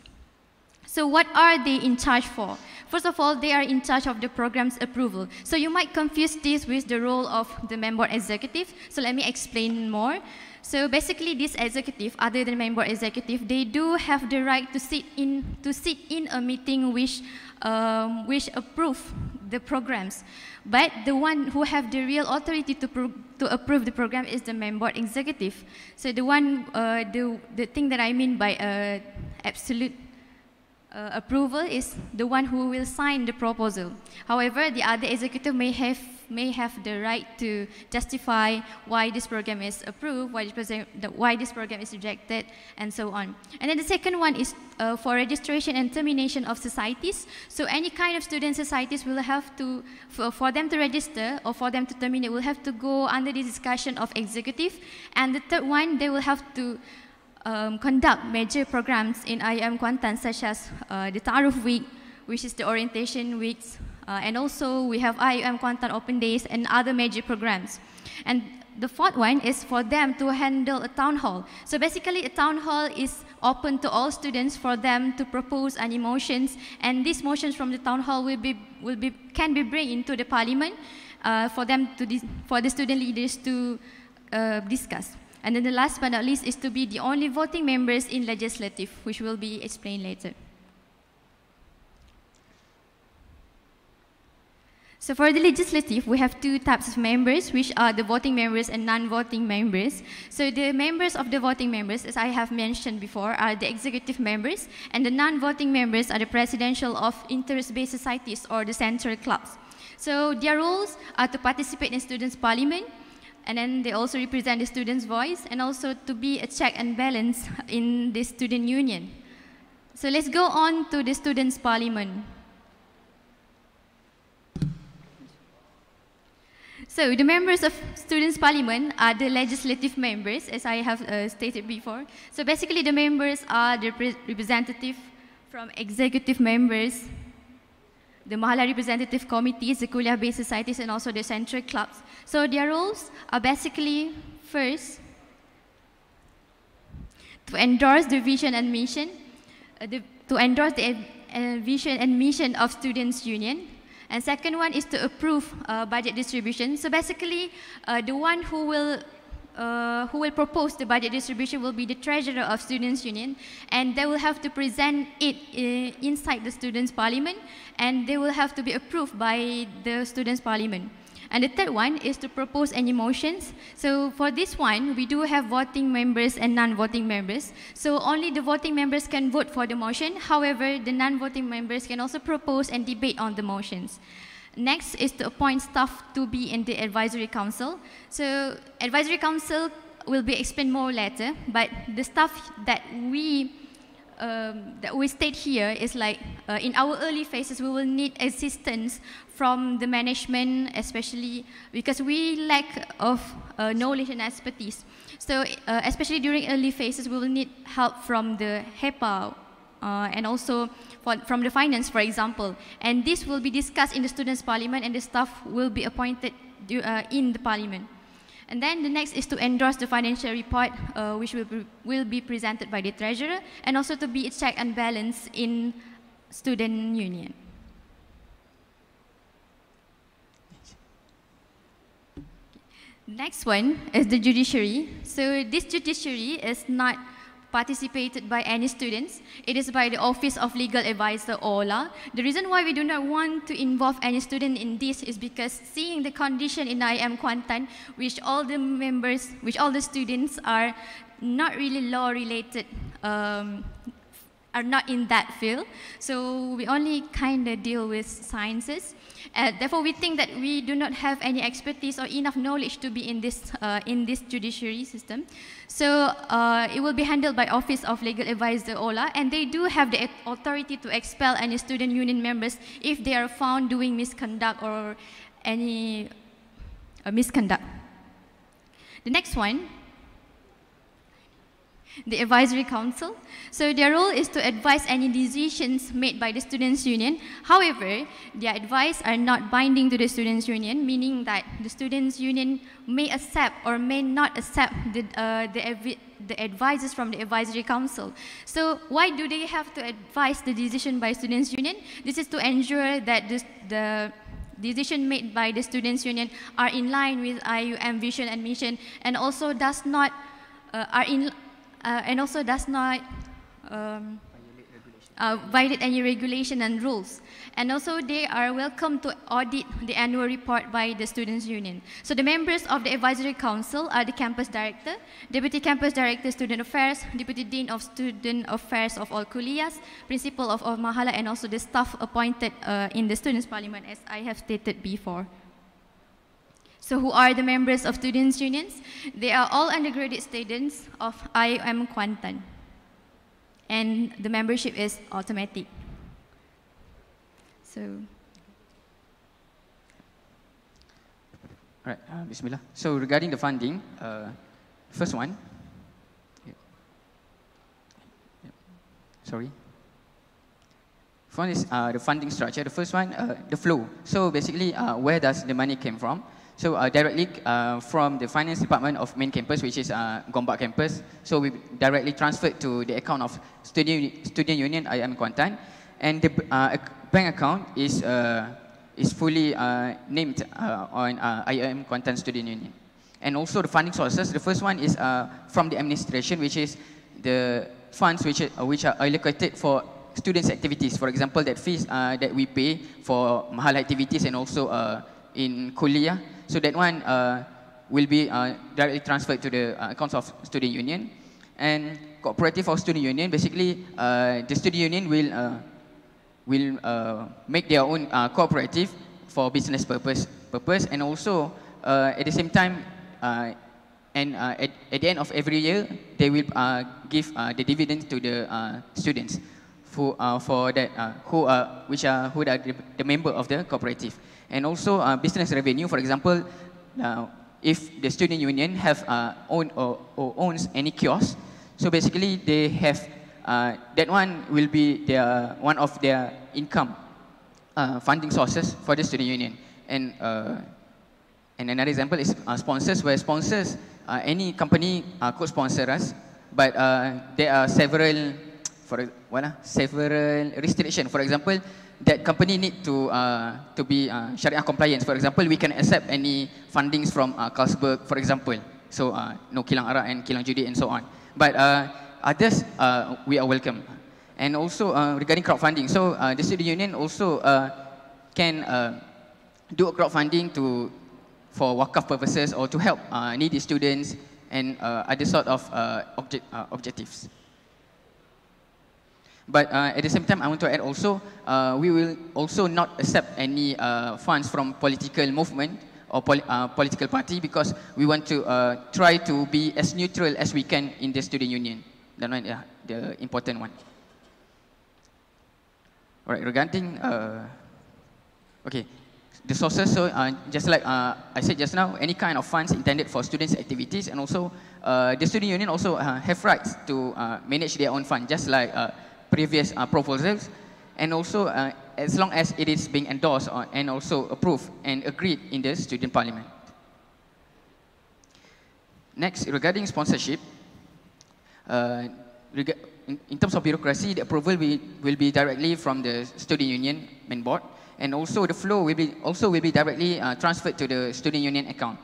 So what are they in charge for? First of all, they are in charge of the program's approval. So you might confuse this with the role of the member executive. So let me explain more. So basically, this executive, other than member executive, they do have the right to sit in a meeting which approve the programs. But the one who have the real authority to approve the program is the member executive. So the one, the thing that I mean by absolute approval is the one who will sign the proposal. However, the other executive may have the right to justify why this program is approved, why this program is rejected, and so on. And then the second one is for registration and termination of societies. So any kind of student societies will have to, for them to register or for them to terminate, will have to go under the discussion of executive. And the third one, they will have to conduct major programs in IIM Kuantan, such as the Ta'aruf Week, which is the orientation weeks, and also we have IIM Kuantan Open Days and other major programs. And the fourth one is for them to handle a town hall. So basically, a town hall is open to all students for them to propose any motions, and these motions from the town hall can be brought into the parliament for the student leaders to discuss. And then the last but not least is to be the only voting members in legislative, which will be explained later. So for the legislative, we have 2 types of members, which are the voting members and non-voting members. So the members of the voting members, as I have mentioned before, are the executive members, and the non-voting members are the presidential of interest-based societies or the central clubs. So their roles are to participate in students' parliament, and then they also represent the students' voice, and also to be a check and balance in the student union. So let's go on to the students' parliament. So the members of students' parliament are the legislative members, as I have stated before. So basically, the members are the representative from executive members, the Mahala representative committees, the Kuliah-based societies, and also the central clubs. So their roles are basically, first, to endorse the vision and mission, to endorse the vision and mission of Students' Union. And second one is to approve budget distribution. So basically, the one who will propose the budget distribution will be the treasurer of Students' Union, and they will have to present it inside the Students' Parliament, and they will have to be approved by the Students' Parliament. And the third one is to propose any motions. So for this one, we do have voting members and non-voting members. So only the voting members can vote for the motion. However, the non-voting members can also propose and debate on the motions. Next is to appoint staff to be in the advisory council. So advisory council will be explained more later, but the staff that we state here is like, in our early phases, we will need assistance from the management, especially because we lack of knowledge and expertise. So especially during early phases, we will need help from the HEPA and also from the finance, for example. And this will be discussed in the Students' Parliament, and the staff will be appointed in the Parliament. And then the next is to endorse the financial report, which will be presented by the treasurer, and also to be a check and balance in Student Union. Next one is the judiciary. So this judiciary is not participated by any students. It is by the Office of Legal Advisor, OLA. The reason why we do not want to involve any student in this is because seeing the condition in IIM Kuantan, which all the students are not really law related, are not in that field. So we only kind of deal with sciences. Therefore, we think that we do not have any expertise or enough knowledge to be in this judiciary system. So it will be handled by Office of Legal Advisor, OLA, and they do have the authority to expel any student union members if they are found doing misconduct or any misconduct. The next one, the Advisory Council. So their role is to advise any decisions made by the Students' Union. However, their advice are not binding to the Students' Union, meaning that the Students' Union may accept or may not accept the advices from the Advisory Council. So why do they have to advise the decision by Students' Union? This is to ensure that the decision made by the Students' Union are in line with IIUM vision and mission, and also does not violate any regulation and rules. And also they are welcome to audit the annual report by the Students' Union. So the members of the Advisory Council are the Campus Director, Deputy Campus Director Student Affairs, Deputy Dean of Student Affairs of all Kuliahs, Principal of all Mahala, and also the staff appointed in the Students' Parliament, as I have stated before. So who are the members of Students' Unions? They are all undergraduate students of IIM Kuantan. And the membership is automatic. So. All right, Bismillah. So regarding the funding, first one. Sorry. One is the funding structure. The first one, the flow. So basically, where does the money came from? So directly from the finance department of main campus, which is Gombak campus. So we directly transferred to the account of Student Union IIM Kuantan, and the bank account is fully named on IIM Kuantan Student Union. And also the funding sources. The first one is from the administration, which is the funds which are allocated for students' activities. For example, that fees that we pay for Mahala activities and also in Kuliah. So that one will be directly transferred to the accounts of Student Union. And cooperative of Student Union, basically the Student Union will make their own cooperative for business purpose, and also at the same time at the end of every year they will give the dividends to the students who are the member of the cooperative. And also business revenue, for example, if the Student Union have owns any kiosk, so basically they have that one will be one of their income funding sources for the student union. And another example is sponsors, where sponsors, any company could sponsor us, but there are several restrictions. For example, that company need to be Sharia compliant. For example, we can accept any fundings from Carlsberg, for example. So no kilang arak and kilang judi and so on. But others, we are welcome. And also regarding crowdfunding, so the student union also can do a crowdfunding for wakaf purposes or to help needy students and other sort of objectives. But at the same time, I want to add also, we will also not accept any funds from political movement or political party, because we want to try to be as neutral as we can in the student union. That one, yeah, the important one. All right, regarding, okay, the sources, so just like I said just now, any kind of funds intended for students' activities, and also the student union also have rights to manage their own fund, just like previous proposals, and also as long as it is being endorsed and also approved and agreed in the student parliament. Next, regarding sponsorship, in terms of bureaucracy, the approval will be directly from the student union main board, and also the flow will be directly transferred to the student union account.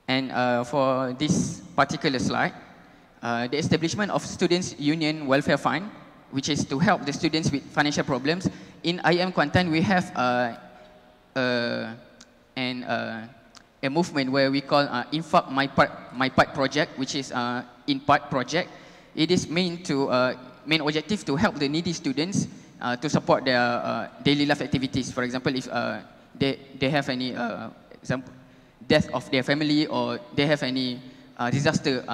And for this particular slide, the establishment of Students' Union Welfare Fund, which is to help the students with financial problems. In IIM Kuantan, we have a movement where we call Infak My Part project, which is In Part project. It is main objective to help the needy students to support their daily life activities. For example, if they have any death of their family, or they have any disaster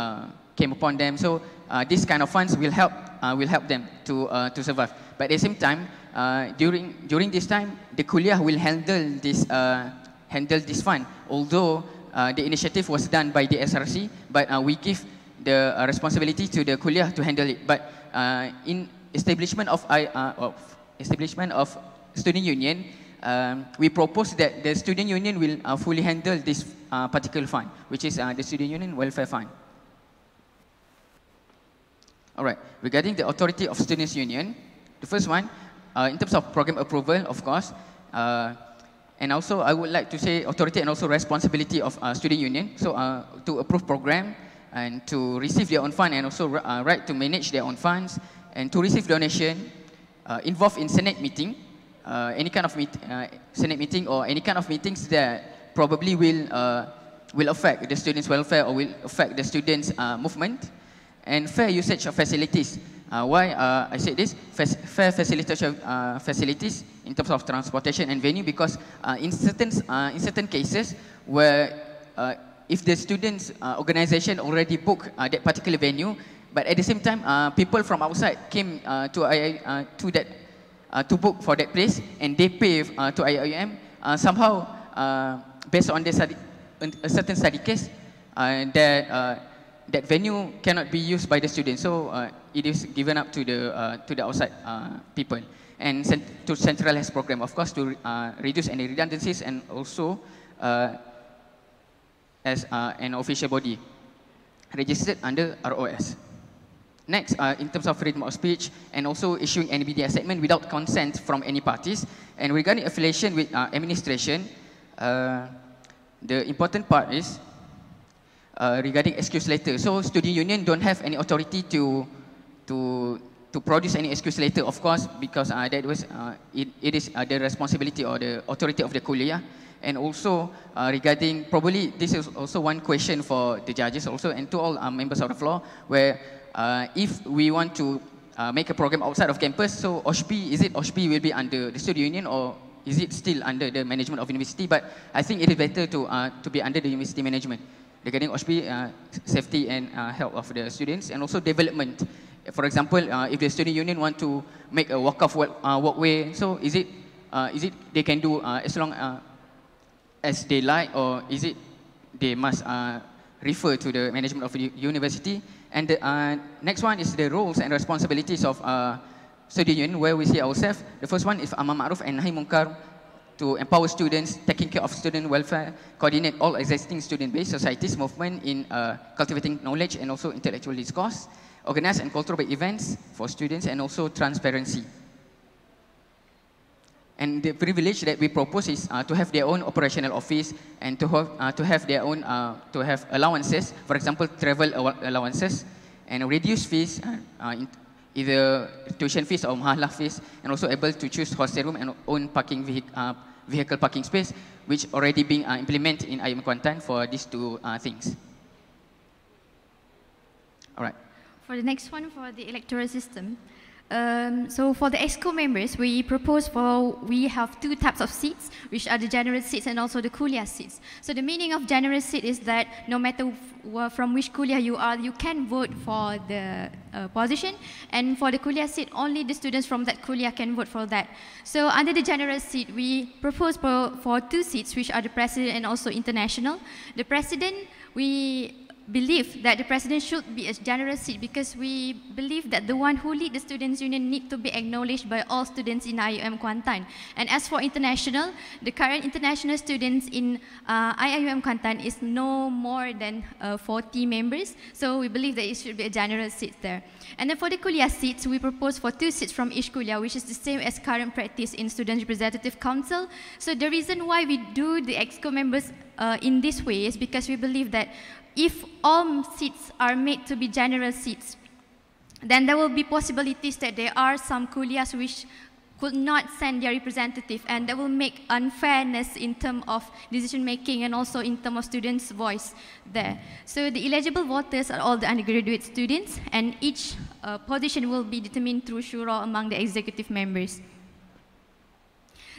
came upon them. So this kind of funds will help them to survive. But at the same time, during this time, the kuliah will handle this fund. Although the initiative was done by the SRC, but we give the responsibility to the kuliah to handle it. But in establishment of student union, we propose that the student union will fully handle this particular fund, which is the Student Union Welfare Fund. All right, regarding the authority of Students' Union, the first one, in terms of program approval, of course, and also I would like to say authority and also responsibility of Student Union. So to approve program and to receive their own fund, and also right to manage their own funds, and to receive donation, involved in Senate meeting, any kind of Senate meeting or any kind of meetings that probably will affect the students' welfare or will affect the students' movement, and fair usage of facilities. Why I said this? Fair facilities in terms of transportation and venue, because in certain cases where if the students' organization already booked that particular venue, but at the same time people from outside came to book for that place, and they pay to IIUM, somehow based on a certain study case, that venue cannot be used by the students. So it is given up to the outside people, and to centralize program, of course, to reduce any redundancies, and also as an official body registered under ROS. Next, in terms of freedom of speech, and also issuing any media statement without consent from any parties. And regarding affiliation with administration, the important part is regarding excuse letter. So student union don't have any authority to produce any excuse letter, of course, because that was it is the responsibility or the authority of the kuliah. And also regarding, probably this is also one question for the judges also, and to all members of the floor, where if we want to make a program outside of campus, so OSHPI will be under the student union, or is it still under the management of university? But I think it is better to be under the university management. Regarding OSHPI, safety and health of the students, and also development. For example, if the student union want to make a walkway, so is it they can do as long as they like, or is it they must refer to the management of the university? And the next one is the roles and responsibilities of student union, where we see ourselves. The first one is Amar Ma'ruf and Nahi Munkar, to empower students, taking care of student welfare, coordinate all existing student-based societies movement in cultivating knowledge and also intellectual discourse, organize and cultivate events for students, and also transparency. And the privilege that we propose is to have their own operational office and to have their own to have allowances, for example, travel allowances, and reduced fees, either tuition fees or mahalah fees, and also able to choose hostel room and own parking vehicle parking space, which already being implemented in IIUM Kuantan for these two things. All right. For the next one, for the electoral system. So for the EXCO members, we have two types of seats, which are the general seats and also the kuliah seats. So the meaning of general seat is that no matter from which kuliah you are, you can vote for the position. And for the kuliah seat, only the students from that kuliah can vote for that. So under the general seat, we propose for two seats, which are the president and also international. The president, we believe that the president should be a general seat because we believe that the one who lead the students' union need to be acknowledged by all students in IIUM Kuantan. And as for international, the current international students in IIUM Kuantan is no more than 40 members. So we believe that it should be a general seat there. And then for the kuliah seats, we propose for 2 seats from each kuliah, which is the same as current practice in Student Representative Council. So the reason why we do the EXCO members in this way is because we believe that if all seats are made to be general seats, then there will be possibilities that there are some kuliahs which could not send their representative, and that will make unfairness in terms of decision making and also in terms of students' voice there. So the eligible voters are all the undergraduate students, and each position will be determined through shura among the executive members.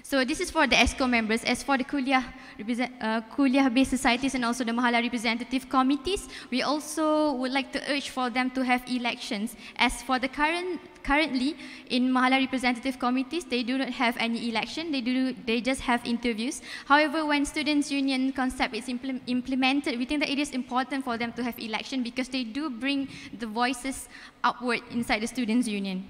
So this is for the EXCO members. As for the kuliah-based societies and also the Mahala representative committees, we also would like to urge for them to have elections. As for the currently in Mahala representative committees, they do not have any election. They just have interviews. However, when students' union concept is implemented, we think that it is important for them to have election because they do bring the voices upward inside the students' union.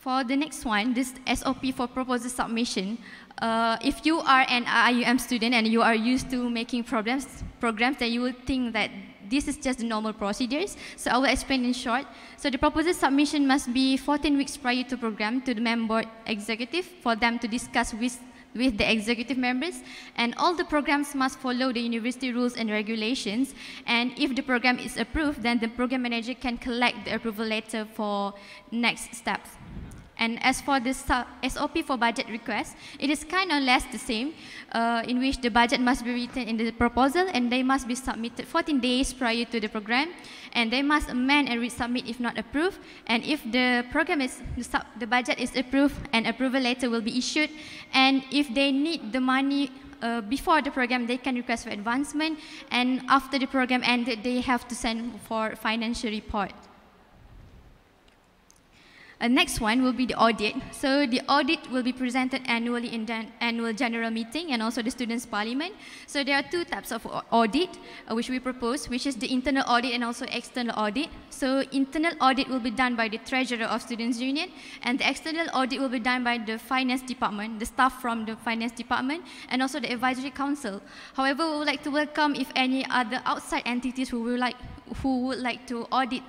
For the next one, this SOP for proposal submission, if you are an IIUM student and you are used to making programs, then you will think that this is just the normal procedures. So I will explain in short. So the proposal submission must be 14 weeks prior to program to the member executive for them to discuss with the executive members, and all the programs must follow the university rules and regulations. And if the program is approved, then the program manager can collect the approval letter for next steps. And as for the SOP for budget request, it is kind of less the same, in which the budget must be written in the proposal and they must be submitted 14 days prior to the program, and they must amend and resubmit if not approved. And if the the budget is approved, an approval letter will be issued. And if they need the money before the program, they can request for advancement. And after the program ended, they have to send for financial report. Next one will be the audit. So the audit will be presented annually in the annual general meeting and also the students' parliament. So there are 2 types of audit which we propose, which is the internal audit and also external audit. So internal audit will be done by the treasurer of students' union, and the external audit will be done by the finance department, the staff from the finance department, and also the advisory council. However, we would like to welcome if any other outside entities who would like to audit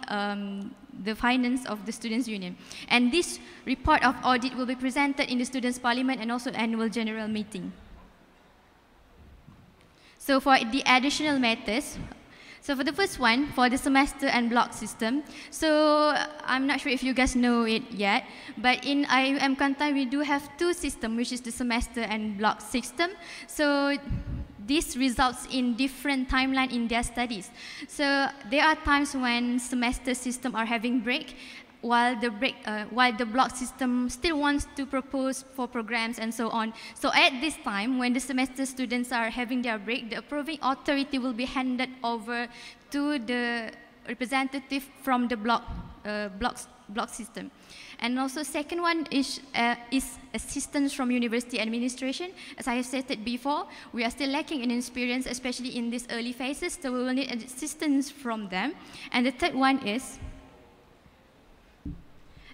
the finance of the students' union. And this report of audit will be presented in the students' parliament and also annual general meeting. So for the additional matters, so for the first one, for the semester and block system, so I'm not sure if you guys know it yet, but in IIUM Kuantan we do have 2 systems, which is the semester and block system. So this results in different timeline in their studies. So there are times when semester system are having break, while the block system still wants to propose for programs and so on. So at this time, when the semester students are having their break, the approving authority will be handed over to the representative from the block system. And also second one is assistance from university administration. As I have stated before, we are still lacking in experience, especially in these early phases, so we will need assistance from them. And the third one is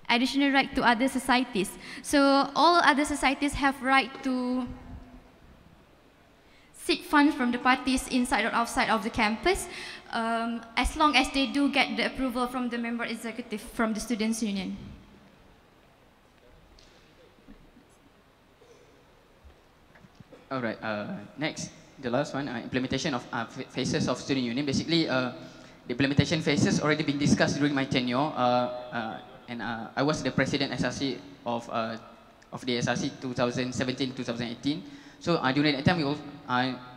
additional right to other societies. So all other societies have right to seek funds from the parties inside or outside of the campus, as long as they do get the approval from the member executive from the students' union. All right, next, the last one, implementation of phases of student union. Basically, the implementation phases already been discussed during my tenure, and I was the president SRC of the SRC 2017-2018. So during that time, we all,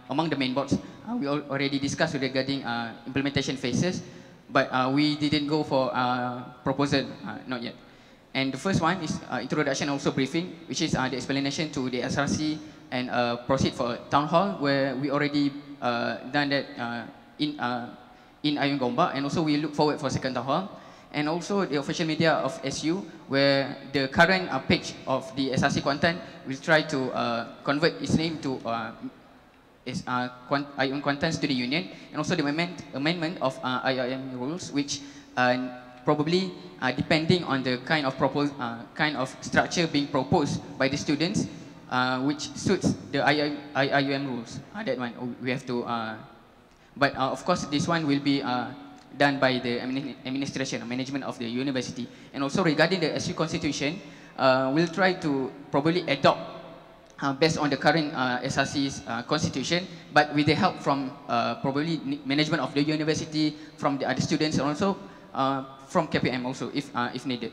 among the main boards, we already discussed regarding implementation phases, but we didn't go for proposal, not yet. And the first one is introduction, also briefing, which is the explanation to the SRC, and proceed for town hall, where we already done that in IIUM Gombak, and also we look forward for second town hall. And also the official media of SU, where the current page of the SRC Kuantan will try to convert its name to IIUM Kuantan Student Union, and also the amendment of IIM rules, which probably depending on the kind of structure being proposed by the students, which suits the IIUM rules. That one we have to, but of course this one will be done by the administration or management of the university. And also regarding the SU constitution, we'll try to probably adopt based on the current SRC's constitution, but with the help from probably management of the university, from the other students, and also from KPM also, if needed.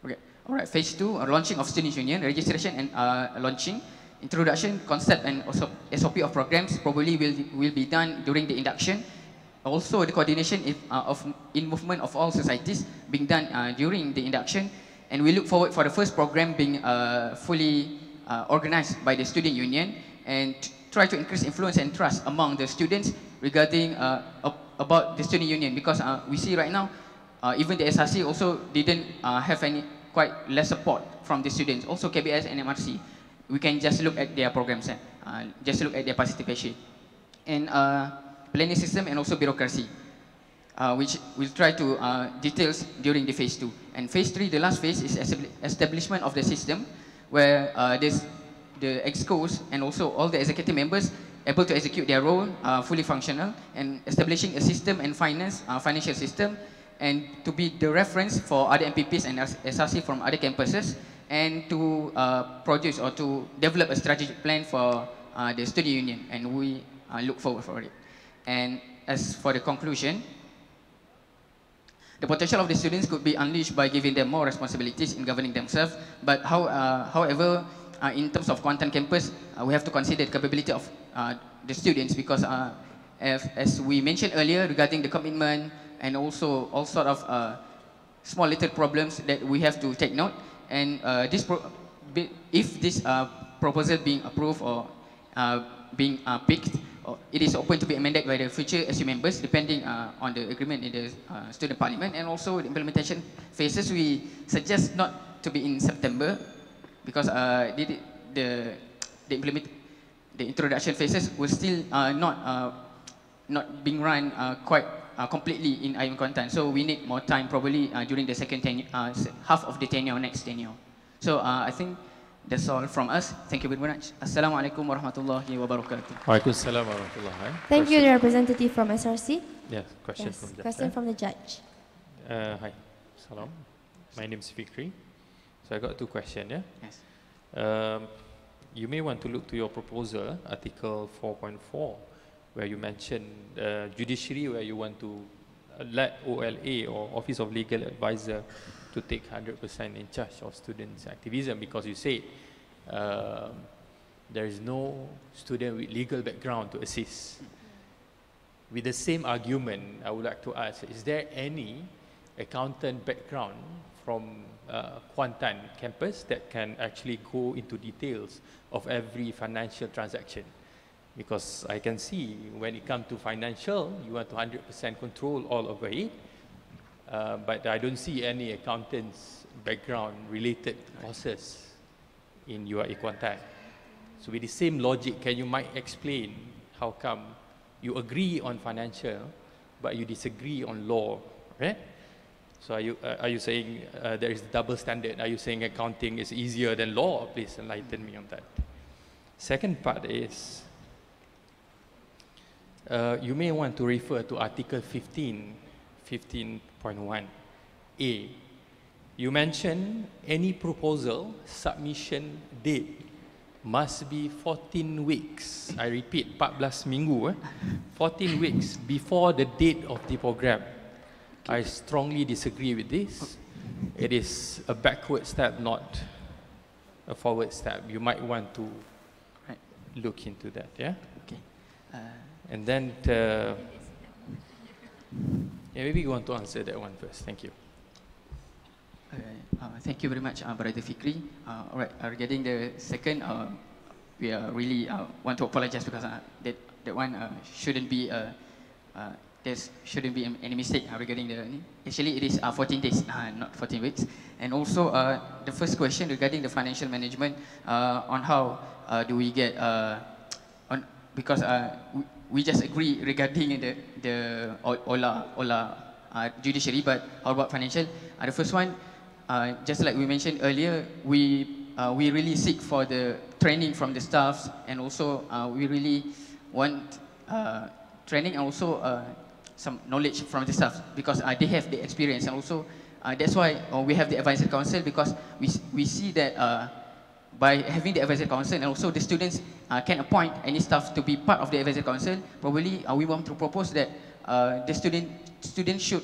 Okay. All right. Phase 2, launching of students union, registration and launching. Introduction, concept, and also SOP of programs probably will be done during the induction. Also, the coordination in movement of all societies being done during the induction. And we look forward for the first program being fully organized by the student union, and try to increase influence and trust among the students regarding about the student union, because we see right now, even the SRC also didn't have any quite less support from the students. Also KBS and MRC. We can just look at their programs, just look at their participation. And planning system and also bureaucracy, which we'll try to details during the phase 2. And phase 3, the last phase, is establishment of the system, where the excos and also all the executive members able to execute their role fully functional, and establishing a system and financial system, and to be the reference for other MPPs and SRC from other campuses, and to produce or to develop a strategic plan for the student union, and we look forward for it. And as for the conclusion, the potential of the students could be unleashed by giving them more responsibilities in governing themselves, but however, in terms of Kuantan campus, we have to consider the capability of the students, because as we mentioned earlier regarding the commitment, and also all sort of small little problems that we have to take note. And if this proposal being approved or being picked, it is open to be amended by the future SU members, depending on the agreement in the student parliament. And also the implementation phases, we suggest not to be in September, because the introduction phases will still not being run quite completely in IIUM Kuantan. So we need more time, probably during the second tenure, half of the tenure, next tenure. So I think that's all from us. Thank you very much. Assalamualaikum warahmatullahi wabarakatuh. Waalaikumsalam warahmatullahi. Thank you, the representative from SRC. Yes, question from the judge. Question from the judge. Hi, salam. My name is Fikri. So I got two questions. Yeah. Yes. You may want to look to your proposal, Article 4.4, where you mention judiciary, where you want to let OLA or Office of Legal Advisor to take 100% in charge of students' activism, because you say there is no student with legal background to assist. With the same argument, I would like to ask, is there any accountant background from Kuantan campus that can actually go into details of every financial transaction? Because I can see when it comes to financial, you want to 100% control all over it. But I don't see any accountants background related courses in your Equantan. So with the same logic, can you might explain how come you agree on financial, but you disagree on law, right? So are you saying there is double standard? Are you saying accounting is easier than law? Please enlighten me on that. Second part is, you may want to refer to Article 15.1a. You mentioned any proposal submission date must be 14 weeks. I repeat, 14 minggu, 14 weeks before the date of the program. I strongly disagree with this. It is a backward step, not a forward step. You might want to look into that, yeah? Okay. And then, yeah, maybe you want to answer that one first. Thank you. Thank you very much, Brother Fikri. All right, regarding the second, we really want to apologize because that one shouldn't be, there shouldn't be any mistake regarding the, actually it is 14 days, not 14 weeks. And also the first question regarding the financial management on how do we get, because we just agree regarding the OLA judiciary, but how about financial? The first one, just like we mentioned earlier, we really seek for the training from the staffs, and also we really want training and also some knowledge from the staff, because they have the experience, and also that's why we have the advisory council, because we see that by having the advisory council, and also the students can appoint any staff to be part of the advisory council. Probably we want to propose that the students should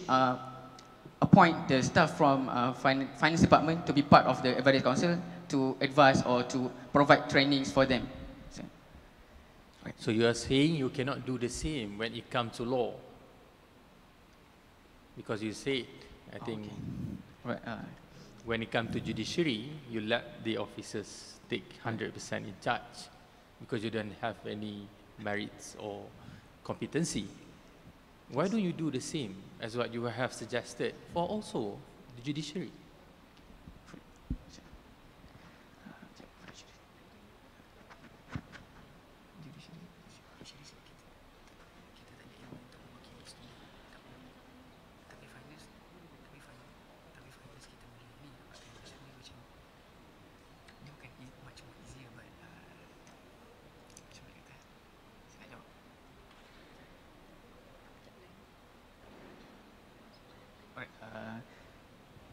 appoint the staff from finance department to be part of the advisory council to advise or to provide trainings for them. So you are saying you cannot do the same when it comes to law? Because you said, I think, right, when it comes to judiciary, you let the officers take 100% in charge because you don't have any merits or competency. Why don't you do the same as what you have suggested for also the judiciary?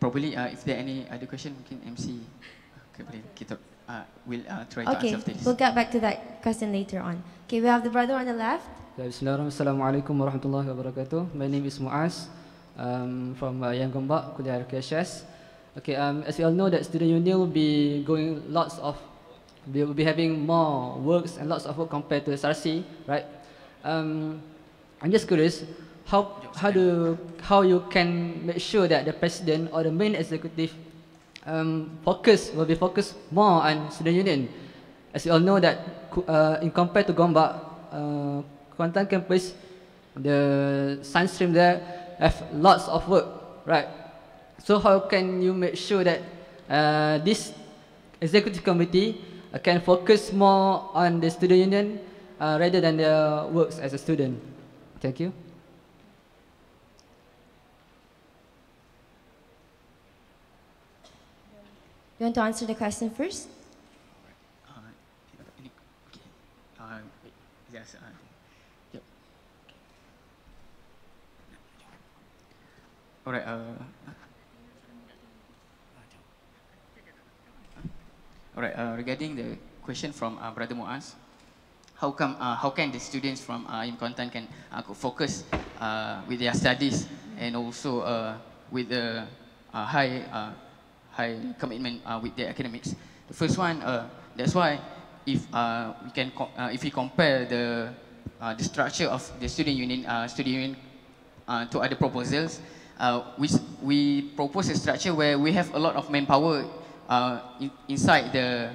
Probably, if there are any other question, mungkin MC kita will try to Okay, answer this. we'll get back to that question later on. Okay, we have the brother on the left. Bismillahirrahmanirrahim. Assalamualaikum warahmatullahi wabarakatuh. My name is Muaz from Yang Gombak, Kuliah RKSS. Okay, as you all know, that student union will be will be having more works and lots of work compared to SRC, right? I'm just curious, how you can make sure that the president or the main executive will be focused more on student union. As you all know that in compared to Gombak, Kuantan campus, the science stream there have lots of work, right? So how can you make sure that this executive committee can focus more on the student union rather than their works as a student? Thank you. You want to answer the question first? Yes. Yep. All right. All right. Regarding the question from Brother Muaz, how can the students from IIUM Kuantan can focus with their studies and also with the high commitment with their academics? The first one, that's why if we compare the structure of the student union to other proposals, we propose a structure where we have a lot of manpower inside the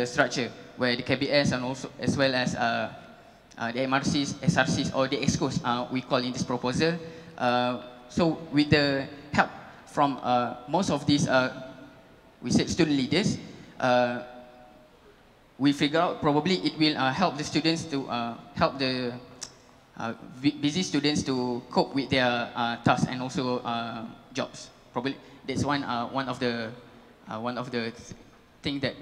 structure, where the KBS and also as well as the MRCs, SRCs, or the EXCOs we call in this proposal. So with the help from most of these, we said student leaders, we figure out probably it will help the students to help the busy students to cope with their tasks and also jobs. Probably that's one of the thing that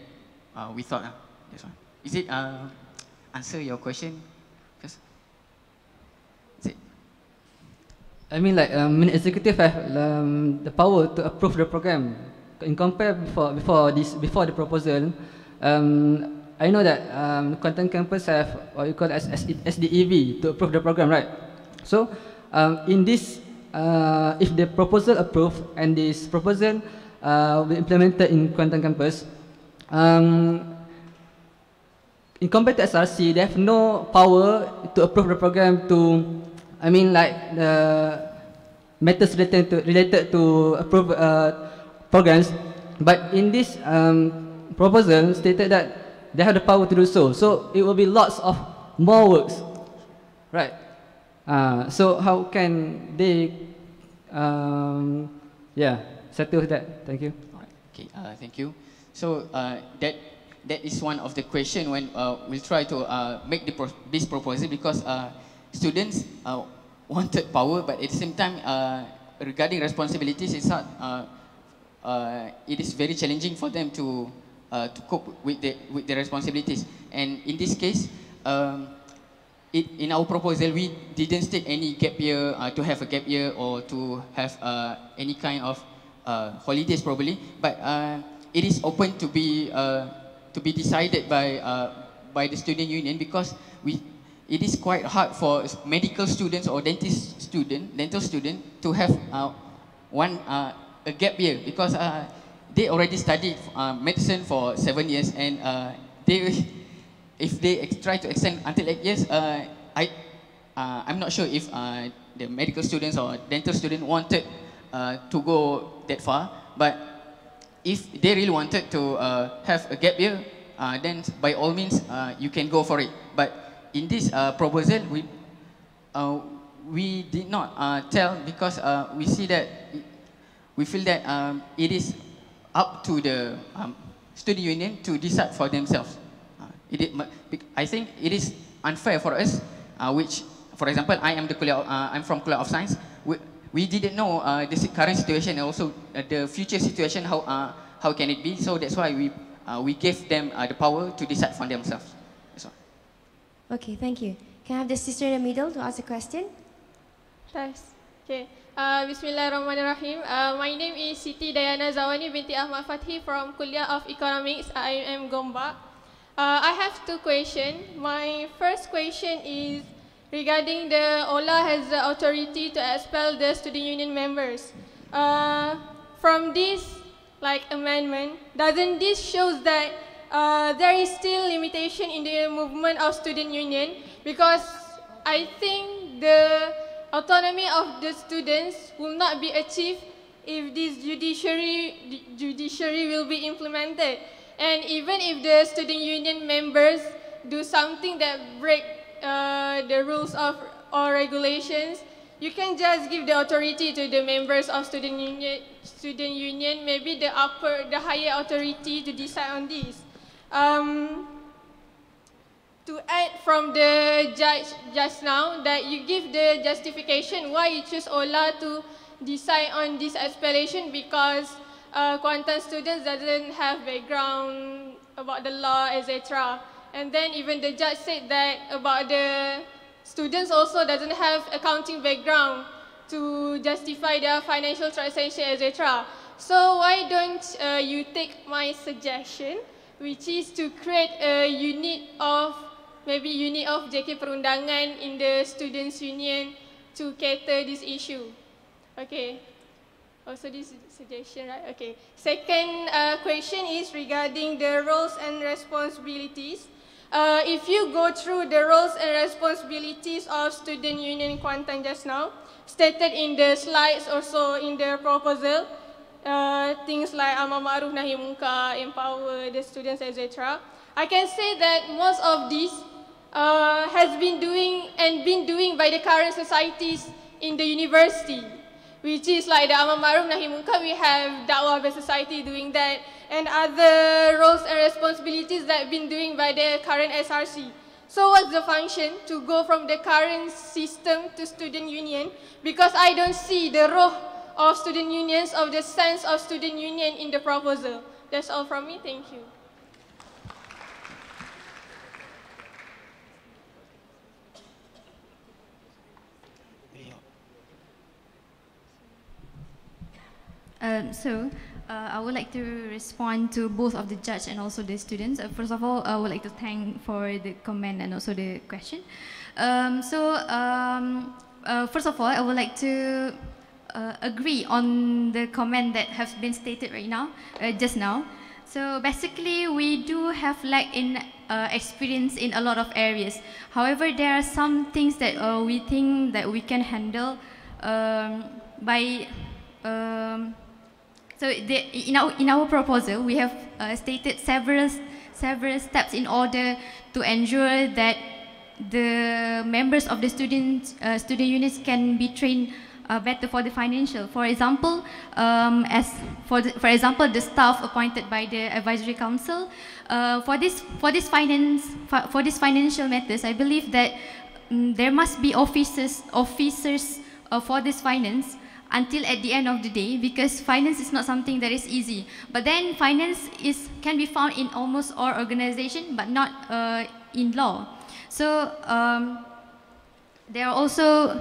we thought. This one. Is it answer your question? Is it? I mean, like many executive have the power to approve the program. In compare before the proposal, I know that Kuantan campus have what you call as SDEV to approve the program, right? So in this, if the proposal approved and this proposal will be implemented in Kuantan campus, in compared to SRC, they have no power to approve the program to, I mean, like the matters related to approve programs. But in this proposal stated that they have the power to do so. So it will be lots of more works, right? So how can they, settle that? Thank you. Okay, thank you. So that is one of the question when we'll try to make this proposal, because students wanted power, but at the same time regarding responsibilities, it's not. It is very challenging for them to cope with the responsibilities. And in this case, in our proposal, we didn't state any gap year, to have a gap year or to have any kind of holidays probably, but it is open to be decided by the student union, because it is quite hard for medical students or dental student to have a gap year, because they already studied medicine for 7 years, and if they try to extend until 8 years, I'm not sure if the medical students or dental student wanted to go that far. But if they really wanted to have a gap year, then by all means you can go for it. But in this proposal, we did not tell, because we feel that it is up to the student union to decide for themselves. I think it is unfair for us, which, for example, I'm from Kuliah of Science. We didn't know the current situation and also the future situation, how can it be. So that's why we gave them the power to decide for themselves. That's all. Okay, thank you. Can I have the sister in the middle to ask a question? Thanks. Okay. Bismillahirrahmanirrahim. My name is Siti Dayana Zawani binti Ahmad Fathi from Kuliah of Economics, IIUM Gombak. I have two questions. My first question is regarding the OLA has the authority to expel the student union members. From this amendment, doesn't this shows that there is still limitation in the movement of student union? Because I think the autonomy of the students will not be achieved if this judiciary will be implemented. And even if the student union members do something that break the rules of or regulations, you can just give the authority to the members of student union, maybe the higher authority to decide on this. To add from the judge just now, that you give the justification why you choose OLA to decide on this expellation, because Kuantan students doesn't have background about the law, etc. And then even the judge said that about the students also doesn't have accounting background to justify their financial transaction, etc. So why don't you take my suggestion, which is to create a unit of JK Perundangan in the students union to cater this issue. Okay. Also this suggestion, right? Okay. Second question is regarding the roles and responsibilities. If you go through the roles and responsibilities of student union Kuantan just now, stated in the slides, also in the proposal, things like amar ma'ruf nahi munkar, empower the students, etc. I can say that most of these has been doing by the current societies in the university, which is like the amar ma'ruf nahi munkar. We have dakwah by society doing that, and other roles and responsibilities that been doing by the current SRC. So what's the function to go from the current system to student union? Because I don't see the role of student unions, of the sense of student union in the proposal. That's all from me, thank you. I would like to respond to both of the judge and also the students. First of all, I would like to thank for the comment and also the question. First of all, I would like to agree on the comment that has been stated right now, just now. So basically, we do have lack in experience in a lot of areas. However, there are some things that we think that we can handle by. In our proposal, we have stated several steps in order to ensure that the members of the student units can be trained better for the financial. For example, the staff appointed by the advisory council for this financial matters, I believe that there must be officers for this finance until at the end of the day, because finance is not something that is easy. But then finance can be found in almost all organizations, but not in law. So there are also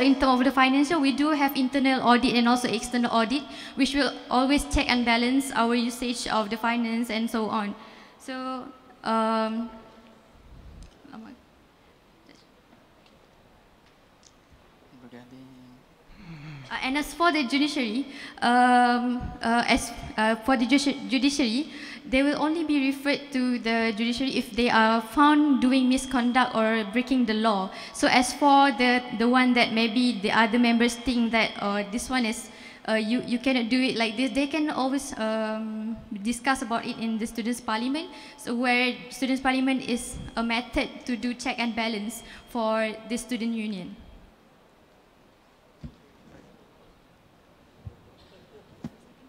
in terms of the financial, we do have internal audit and also external audit, which will always check and balance our usage of the finance and so on. So and as for the judiciary, they will only be referred to the judiciary if they are found doing misconduct or breaking the law. So as for the one that maybe the other members think that this one is you cannot do it like this, they can always discuss about it in the students' parliament. So where students' parliament is a method to do check and balance for the student union.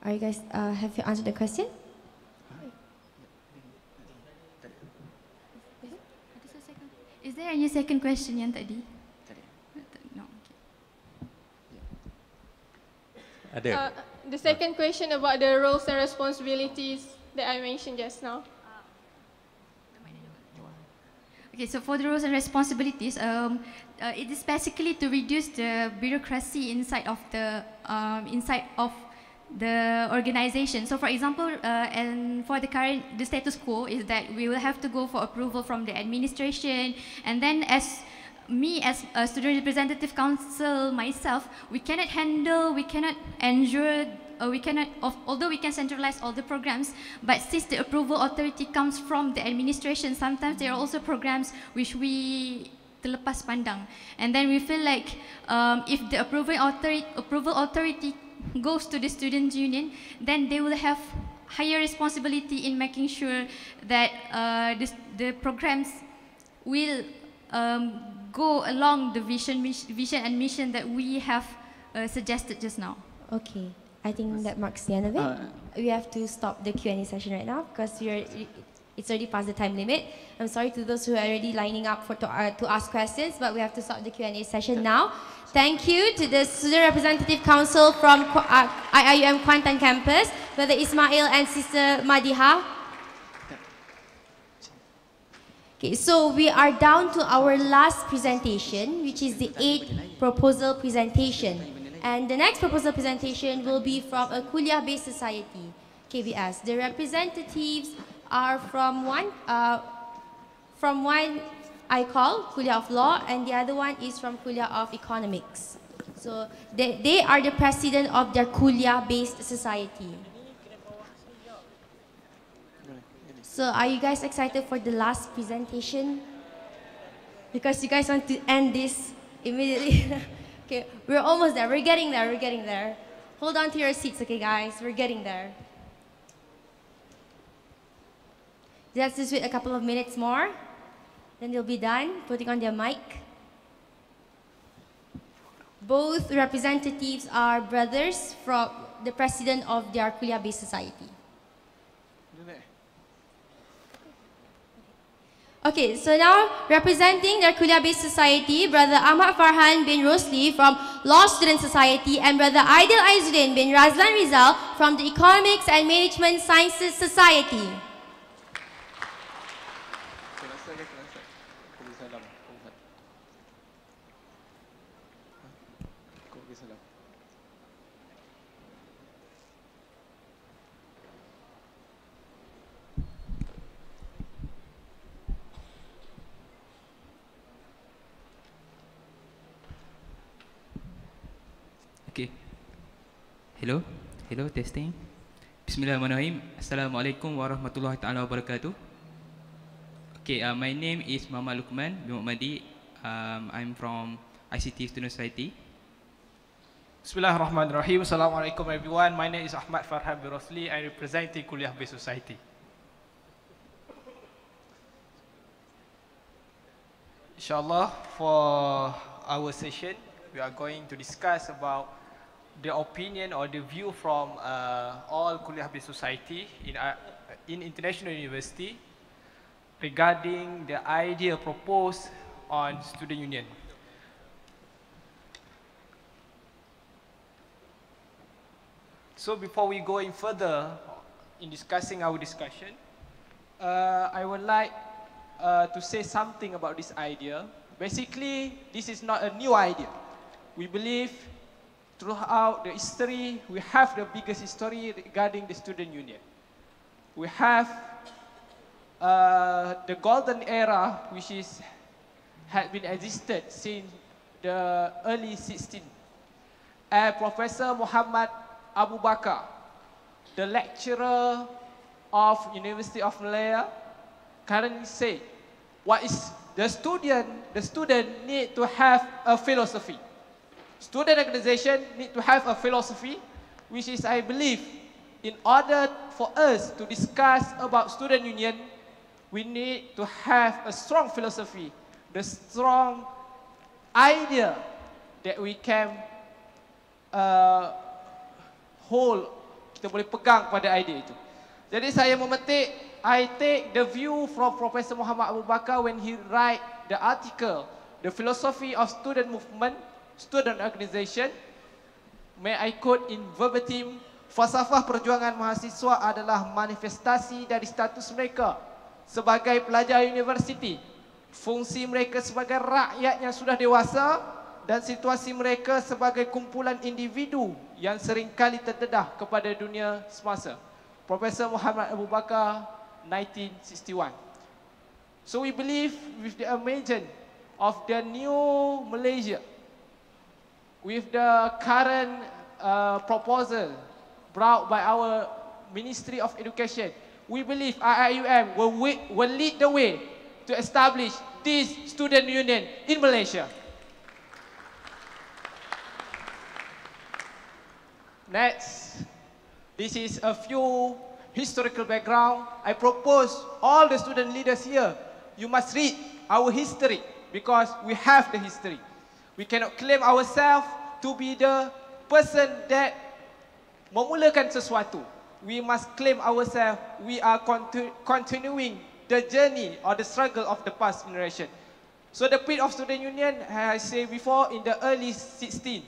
Are you guys, have you answered the question? Is there any second question yang tadi? No. Okay. The second question about the roles and responsibilities that I mentioned just now. Okay, so for the roles and responsibilities, it is basically to reduce the bureaucracy inside of the organization. So for example, and for the status quo is that we will have to go for approval from the administration, and then as a student representative council myself, we cannot ensure, although we can centralize all the programs, but since the approval authority comes from the administration, sometimes there are also programs which we terlepas pandang, and then we feel like if the approval authority goes to the student union, then they will have higher responsibility in making sure that the programs will go along the vision and mission that we have suggested just now. Okay, I think that marks the end of it. We have to stop the Q&A session right now because it's already past the time limit. I'm sorry to those who are already lining up to ask questions, but we have to stop the Q&A session now. Thank you to the Student Representative Council from IIUM Kuantan campus, Brother Ismail and Sister Madiha. Okay, so we are down to our last presentation, which is the 8th proposal presentation. And the next proposal presentation will be from a Kuliah-based society, KBS. The representatives are from one I call Kuliah of Law, and the other one is from Kuliah of Economics. So they are the president of their Kuliah-based society. So are you guys excited for the last presentation? Because you guys want to end this immediately. Okay, we're almost there. We're getting there. Hold on to your seats, okay, guys? We're getting there. Let's just wait a couple of minutes more. Then they'll be done putting on their mic. Both representatives are brothers from the president of their Kuliah-based society. Okay, so now representing their Kuliah-based society, Brother Ahmad Farhan bin Rosli from Law Student Society and Brother Aidil Aizuddin bin Razlan Rizal from the Economics and Management Sciences Society. Okay. Hello. Hello, testing. Bismillahirrahmanirrahim. Assalamualaikum warahmatullahi taala wabarakatuh. Okay, my name is Muhammad Lukman bin Muhammadi. I'm from ICT Student Society. Bismillahirrahmanirrahim. Assalamualaikum everyone. My name is Ahmad Farhan bin Rosli. I represent the Kuliah-based society. Inshallah, for our session, we are going to discuss about the opinion or the view from all Kuliah-based society in international university regarding the idea proposed on student union. So before we go in further in discussing our discussion, I would like to say something about this idea. Basically, this is not a new idea. We believe throughout the history, we have the biggest history regarding the student union. We have the golden era, which had been existed since the early 16th. And Professor Muhammad Abu Bakar, the lecturer of University of Malaya, currently say, what is the student need to have a philosophy. Student organization need to have a philosophy, which is, I believe, in order for us to discuss about student union, we need to have a strong philosophy, the strong idea that we can hold, kita boleh pegang pada idea itu. Jadi saya memetik, I take the view from Professor Muhammad Abu Bakar when he write the article, The Philosophy of Student Movement, Student Organization. May I quote in verbatim, falsafah perjuangan mahasiswa adalah manifestasi dari status mereka sebagai pelajar universiti, fungsi mereka sebagai rakyat yang sudah dewasa, dan situasi mereka sebagai kumpulan individu yang seringkali terdedah kepada dunia semasa. Profesor Muhammad Abu Bakar, 1961. So we believe with the emergence of the new Malaysia, with the current proposal brought by our Ministry of Education, we believe IIUM will lead the way to establish this student union in Malaysia. Next, this is a few historical background. I propose all the student leaders here, you must read our history because we have the history. We cannot claim ourselves to be the person that memulakan sesuatu. We must claim ourselves, we are continuing the journey or the struggle of the past generation. So the peak of student union, as I said before, in the early 16.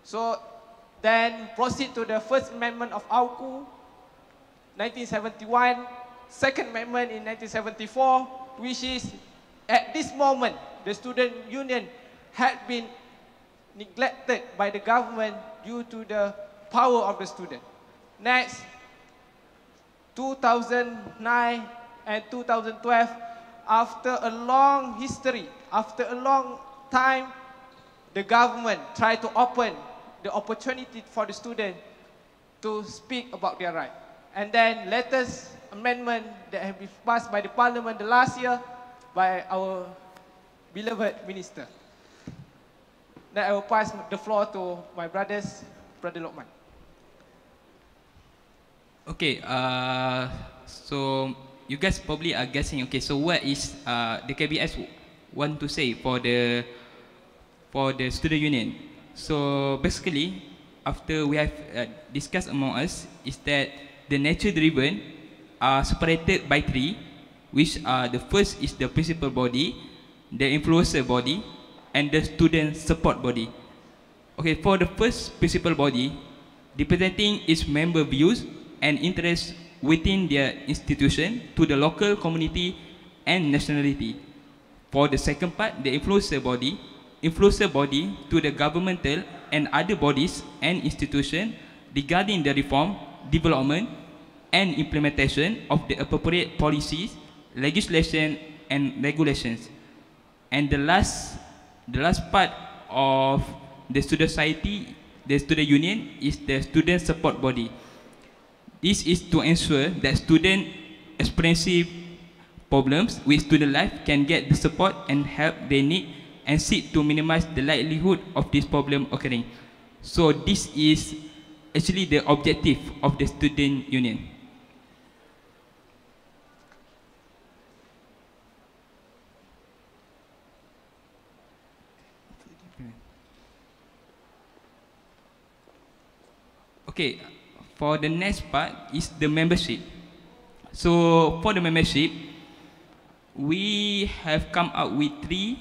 So then proceed to the First Amendment of AUKU, 1971, Second Amendment in 1974, which is at this moment, the student union had been neglected by the government due to the power of the student. Next, 2009 and 2012, after a long history, after a long time, the government tried to open the opportunity for the student to speak about their right. And then latest amendment that have been passed by the parliament the last year by our beloved minister. Now I will pass the floor to my brothers Brother Lokman. Okay, so you guys probably are guessing. Okay, so what is the KBS want to say for the student union? So basically, after we have discussed among us, is that the nature-driven are separated by three, which are the first is the principal body, the influencer body, and the student support body. Okay, for the first principal body, representing its member views and interests within their institution to the local community and nationality. For the second part, the influencer body to the governmental and other bodies and institutions regarding the reform, development, and implementation of the appropriate policies, legislation, and regulations. And the last part of the student society, the student union, is the student support body. This is to ensure that students experiencing problems with student life can get the support and help they need and seek to minimize the likelihood of this problem occurring. So this is actually the objective of the student union. Okay, for the next part is the membership. So for the membership, we have come up with three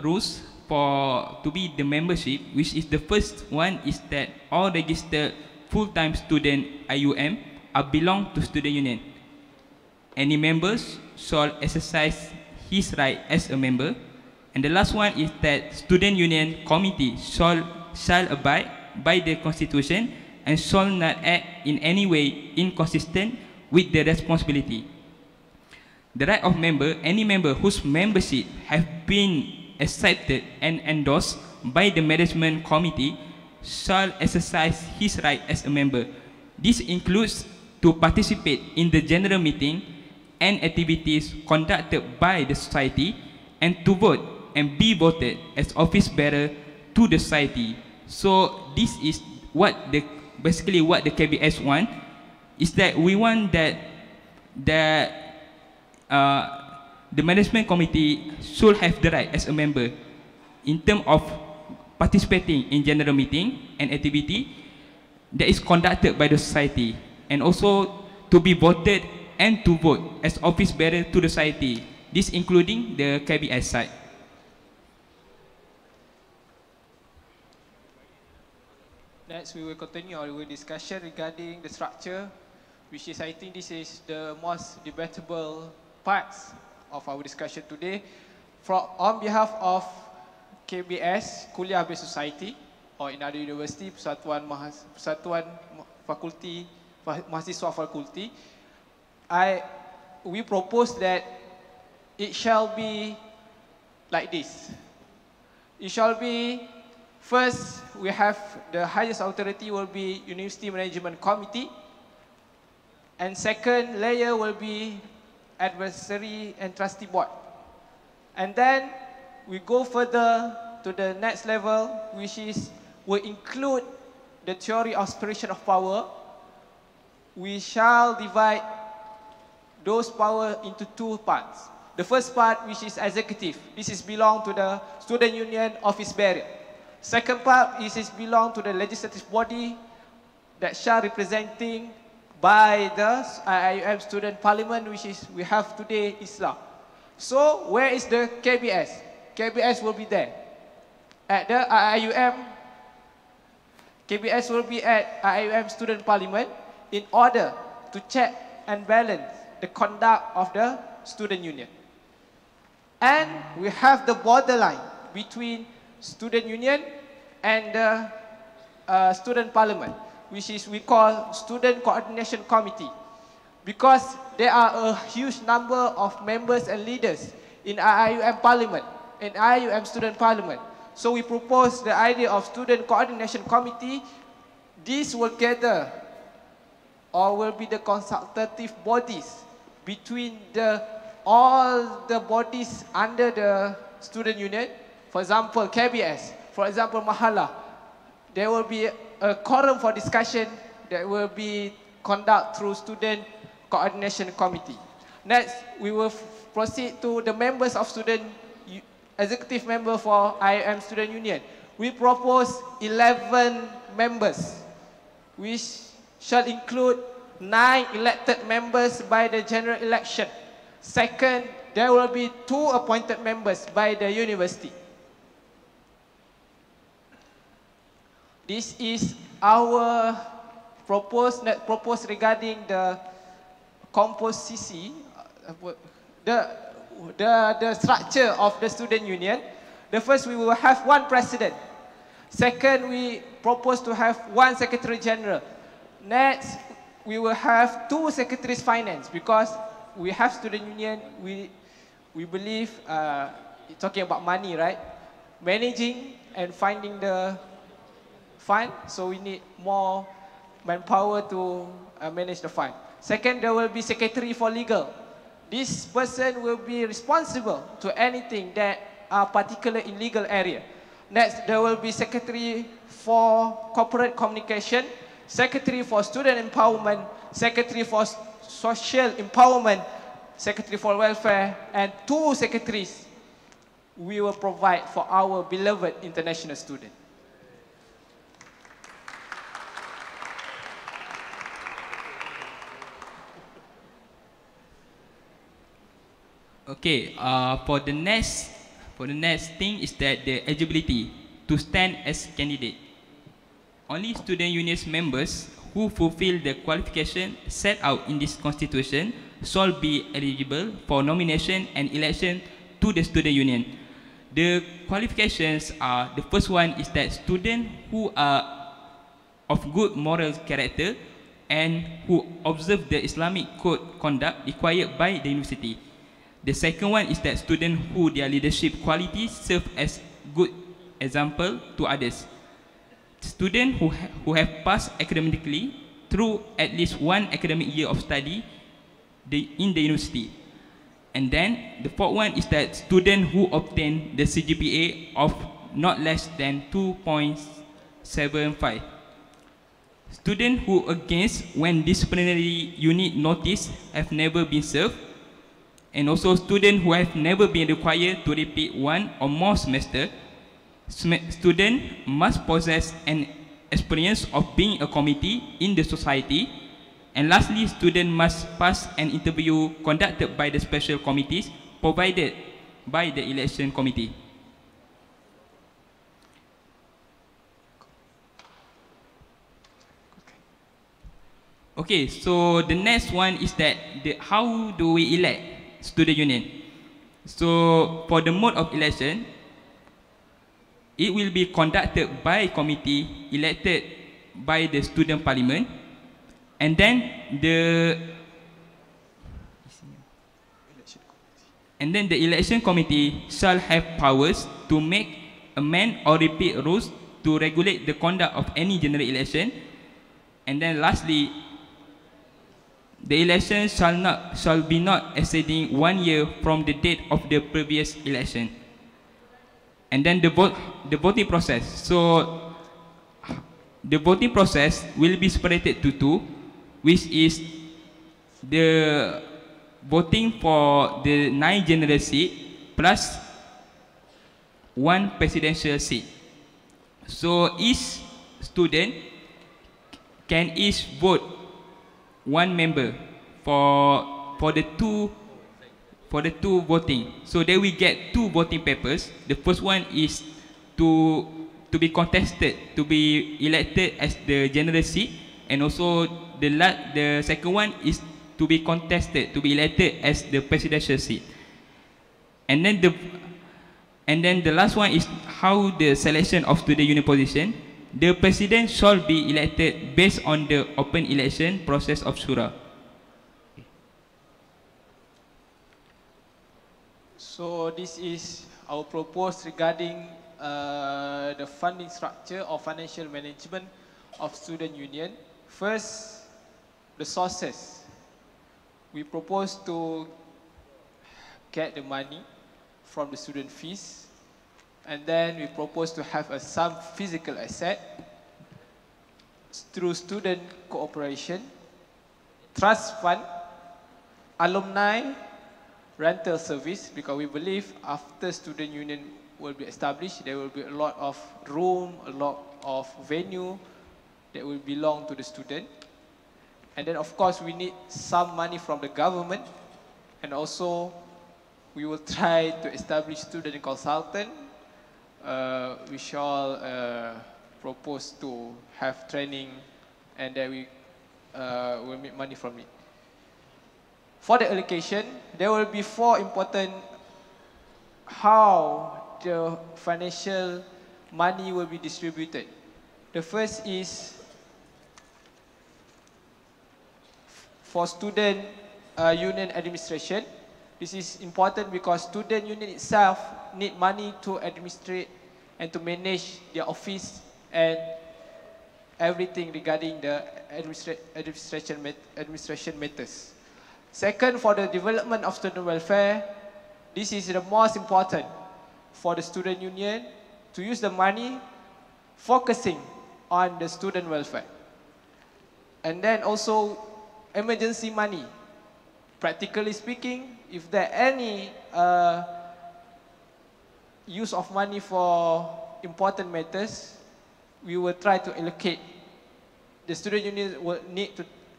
rules to be the membership, which is the first one is that all registered full-time student IUM belong to student union. Any members shall exercise his right as a member. And the last one is that student union committee shall abide by the constitution and shall not act in any way inconsistent with the responsibility. The right of member, any member whose membership have been accepted and endorsed by the management committee shall exercise his right as a member. This includes to participate in the general meeting and activities conducted by the society and to vote and be voted as office bearer to the society. So this is basically what the KBS want, is that we want that the management committee should have the right as a member in terms of participating in general meeting and activity that is conducted by the society, and also to be voted and to vote as office bearer to the society. This including the KBS side. Next, we will continue our discussion regarding the structure, which is, I think this is the most debatable parts of our discussion today. On behalf of KBS, Kuliah Based Society, or in other university, Persatuan Fakulti, Mahasiswa Fakulti, we propose that it shall be like this. It shall be, first, we have the highest authority will be University Management Committee, and second layer will be Advisory and Trustee Board. And then we go further to the next level, which is, will include the theory of separation of power. We shall divide those power into two parts. The first part, which is executive, this is belong to the student union office bearer. Second part is belong to the legislative body that shall representing by the IIUM student parliament, which is we have today Islam. So where is the KBS? KBS will be there at the IIUM. KBS will be at IIUM student parliament in order to check and balance the conduct of the student union. And we have the borderline between student union and the student parliament, which is we call student coordination committee, because there are a huge number of members and leaders in IIUM parliament, in IIUM student parliament. So we propose the idea of student coordination committee. This will gather or will be the consultative bodies between all the bodies under the student union. For example, KBS for example, mahala, there will be a quorum for discussion that will be conducted through student coordination committee. Next, we will proceed to the members of student executive member for IIUM Student Union. We propose 11 members, which shall include 9 elected members by the general election. Second, there will be 2 appointed members by the university. This is our proposed regarding the composition, the structure of the student union. The first, we will have 1 president. Second, we propose to have 1 secretary general. Next, we will have 2 secretaries finance, because we have student union, we believe, talking about money, right? Managing and finding the fund, so we need more manpower to manage the fund. Second, there will be secretary for legal. This person will be responsible to anything that are particular in legal area. Next, there will be secretary for corporate communication, secretary for student empowerment, secretary for social empowerment, secretary for welfare, and 2 secretaries we will provide for our beloved international student. Okay, for the next thing is that the eligibility to stand as candidate. Only student unions members who fulfill the qualification set out in this constitution shall be eligible for nomination and election to the student union. The qualifications are, the first one is that students who are of good moral character and who observe the Islamic code conduct required by the university. The second one is that students who their leadership qualities serve as good example to others. Students who have passed academically through at least 1 academic year of study in the university. And then the fourth one is that students who obtain the CGPA of not less than 2.75. Students who against when disciplinary unit notice have never been served, and also students who have never been required to repeat 1 or more semester. Student must possess an experience of being a committee in the society. And lastly, student must pass an interview conducted by the special committees provided by the election committee. Okay, so the next one is that how do we elect student union? So for the mode of election, it will be conducted by committee elected by the student parliament, and then the election committee shall have powers to make, amend or repeat rules to regulate the conduct of any general election. And then lastly, the election shall be not exceeding 1 year from the date of the previous election. And then the voting process. So the voting process will be separated to 2, which is the voting for the 9 general seat plus 1 presidential seat. So each student can each vote 1 member for the two voting. So they will get 2 voting papers. The first one is to be contested, to be elected as the general seat, and also the second one is to be contested, to be elected as the presidential seat. And then the last one is how the selection of student union position. The president shall be elected based on the open election process of Shura. So this is our proposal regarding the funding structure or financial management of student union. First, the sources. We propose to get the money from the student fees, And then we propose to have some physical asset through student cooperation, trust fund, alumni rental service, because we believe after student union will be established, there will be a lot of room, a lot of venue that will belong to the student. And then of course we need some money from the government, and also we will try to establish student consultant. We shall propose to have training, and then we will make money from it. For the allocation, there will be 4 important how the financial money will be distributed. The first is for student union administration. This is important because student union itself need money to administrate and to manage their office and everything regarding the administration matters. Second, for the development of student welfare, this is the most important for the student union to use the money focusing on the student welfare. And then also emergency money. Practically speaking, if there any use of money for important matters, we will try to allocate. The student union will need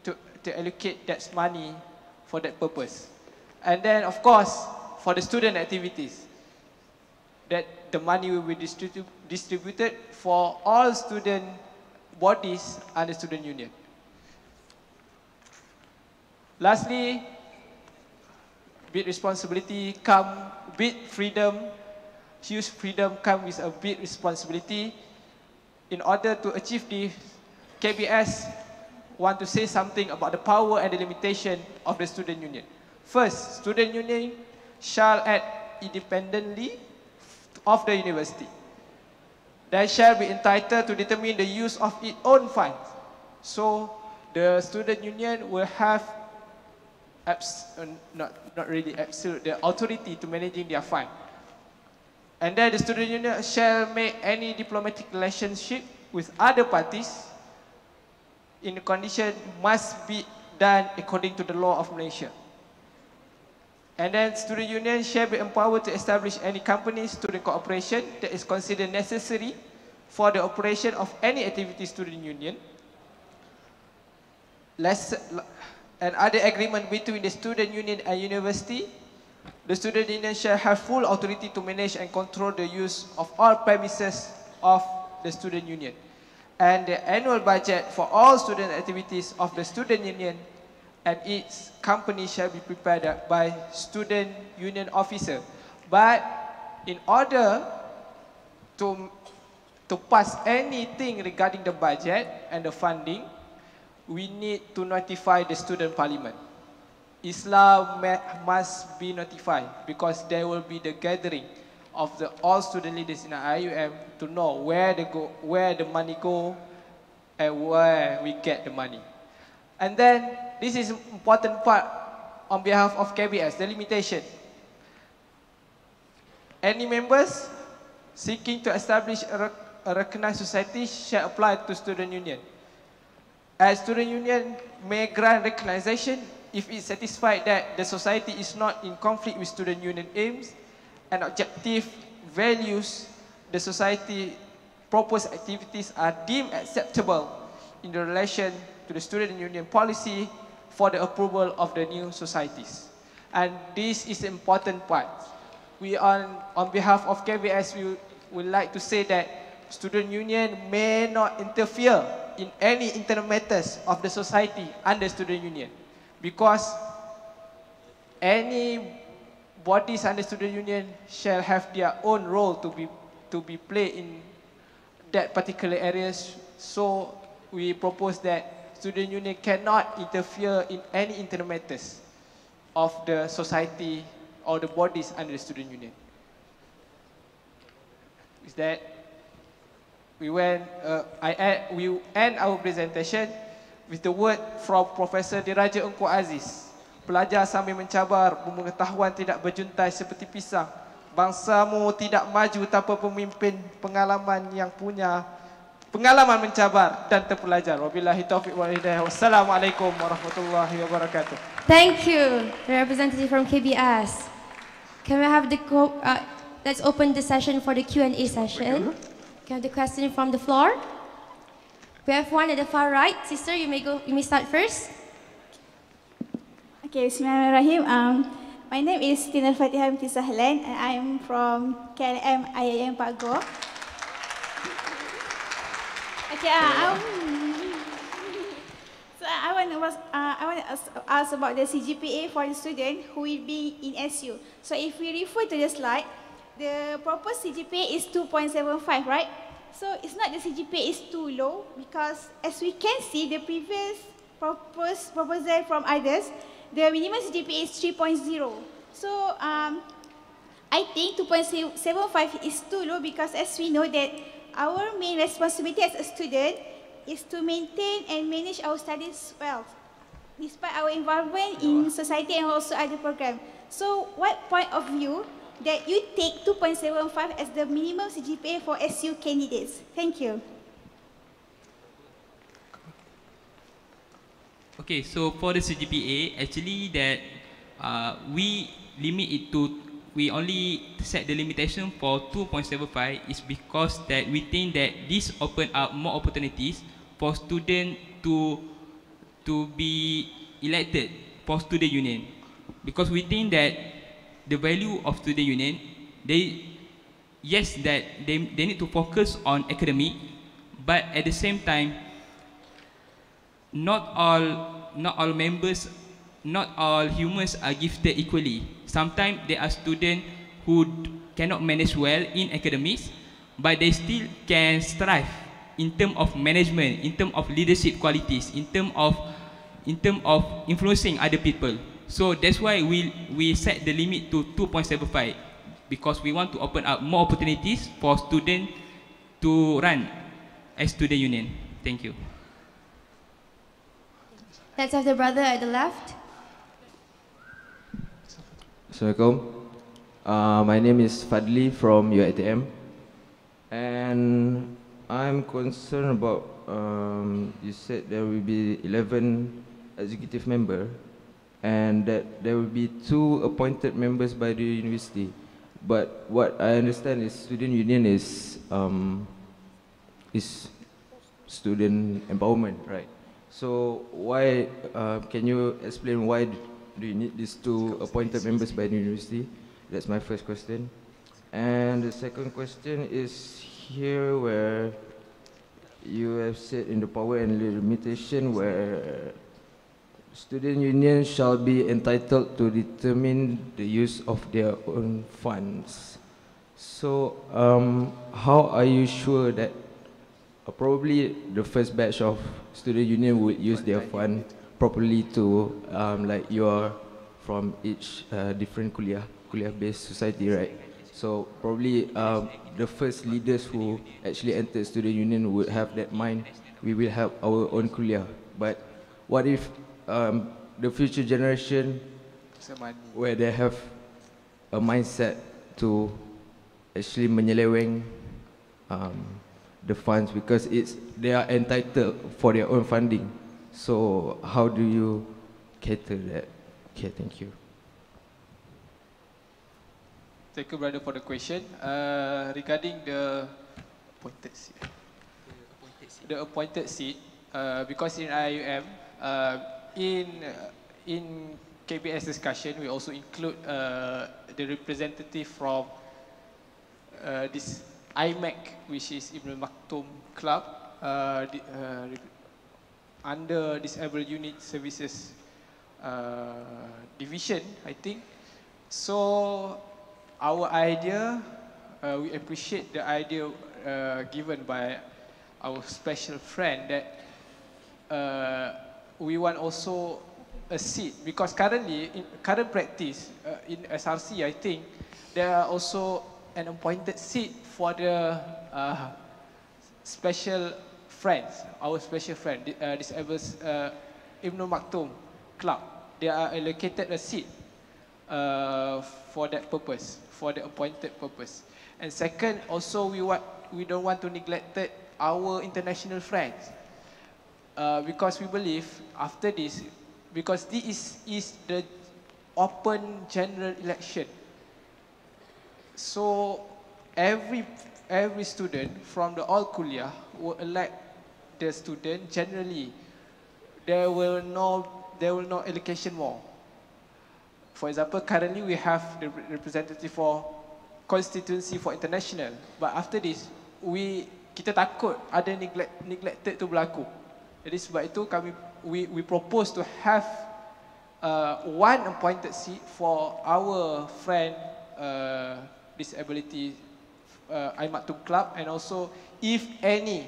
to allocate that money for that purpose. And then of course, for the student activities, that the money will be distributed for all student bodies under student union. Lastly, big responsibility come, big freedom, huge freedom come with a big responsibility. In order to achieve this, KBS want to say something about the power and the limitation of the student union. First, student union shall act independently of the university. They shall be entitled to determine the use of its own funds. So the student union will have not really absolute, the authority to managing their fund. And then the student union shall make any diplomatic relationship with other parties in the condition must be done according to the law of Malaysia. And then student union shall be empowered to establish any company student cooperation that is considered necessary for the operation of any activity student union. And other agreement between the student union and university, the student union shall have full authority to manage and control the use of all premises of the student union. And the annual budget for all student activities of the student union and its company shall be prepared by student union officer. But in order to pass anything regarding the budget and the funding, we need to notify the student parliament. Islam must be notified because there will be the gathering of all student leaders in the IIUM to know where the money go and where we get the money. And then this is important part on behalf of KBS, the limitation. Any members seeking to establish a recognized society shall apply to student union. As student union may grant recognition if it is satisfied that the society is not in conflict with student union aims and objective values, the society proposed activities are deemed acceptable in the relation to the student union policy for the approval of the new societies. And this is the important part. We on behalf of KBS, we would like to say that student union may not interfere in any internal matters of the society under student union, because any bodies under student union shall have their own role to be played in that particular areas. So we propose that student union cannot interfere in any internal matters of the society or the bodies under the student union. Is that we end our presentation with the word from Professor Diraja Engku Aziz. Pelajar sambil mencabar, pengetahuan tidak berjuntai seperti pisang. bangsamu tidak maju tanpa pemimpin pengalaman yang punya pengalaman mencabar dan terpelajar. Wabillahi taufiq wal hidayah. Wassalamualaikum warahmatullahi wabarakatuh. Thank you, the representative from KBS. Can we have the let's open the session for the Q&A session. Can we have the question from the floor? We have one at the far right. Sister, you may go. You may start first. Okay, Bismillahirrahmanirrahim. My name is Tina Fatihah binti Sahlan, and I am from KLM IIUM Pago. Okay, so I want to ask about the CGPA for the student who will be in SU. So if we refer to the slide, the proposed CGPA is 2.75, right? So it's not the CGPA is too low, because as we can see the previous proposal from others, the minimum CGPA is 3.0. So I think 2.75 is too low, because as we know that our main responsibility as a student is to maintain and manage our studies well, despite our involvement in society and also other programs. So what point of view that you take 2.75 as the minimum CGPA for SU candidates? Thank you. Okay, so for the CGPA, actually that we limit it to, we only set the limitation for 2.75 is because that we think that this open up more opportunities for students to be elected for student union. Because we think that the value of student union, yes, that they need to focus on academic, but at the same time, not all members, not all humans are gifted equally. Sometimes there are students who cannot manage well in academics, but they still can strive in terms of management, in terms of leadership qualities, in terms of influencing other people. So that's why we set the limit to 2.75, because we want to open up more opportunities for students to run as student union. Thank you. Let's have the brother at the left. Assalamualaikum. My name is Fadli from UITM, and I'm concerned about, you said there will be 11 executive members, and that there will be 2 appointed members by the university. But what I understand is student union is student empowerment, right? So why, can you explain why do you need these 2 appointed members by the university? That's my first question. And the second question is here where you have said in the power and limitation where student union shall be entitled to determine the use of their own funds. So how are you sure that probably the first batch of student union would use their fund properly to, like you are from each different kuliah-based society, right? So probably the first leaders who actually enter student union would have that mind, we will have our own kuliah. But what if the future generation, where they have a mindset to actually menyeleweng the funds because they are entitled for their own funding. So how do you cater that? Okay, thank you. Thank you, brother, for the question. Regarding the appointed seat, because in IIUM, in KBS discussion, we also include the representative from this IMAC, which is Ibn Maktoum Club, under Disabled Unit Services Division, I think. So our idea, we appreciate the idea given by our special friend that we want also a seat, because currently, in current practice, in SRC, I think, there are also an appointed seat for the special friends, our special friend, Disabled Ibn Maktoum Club. They are allocated a seat. for that purpose, for the appointed purpose. And second, also we don't want to neglect our international friends, because we believe after this, because this is the open general election. So every student from the all kuliah will elect the student. Generally, there will no allocation more. For example, currently we have the representative for constituency for international, but after this kita takut ada neglected tu berlaku. Jadi sebab itu we propose to have one appointed seat for our friend disability IIUM club, and also if any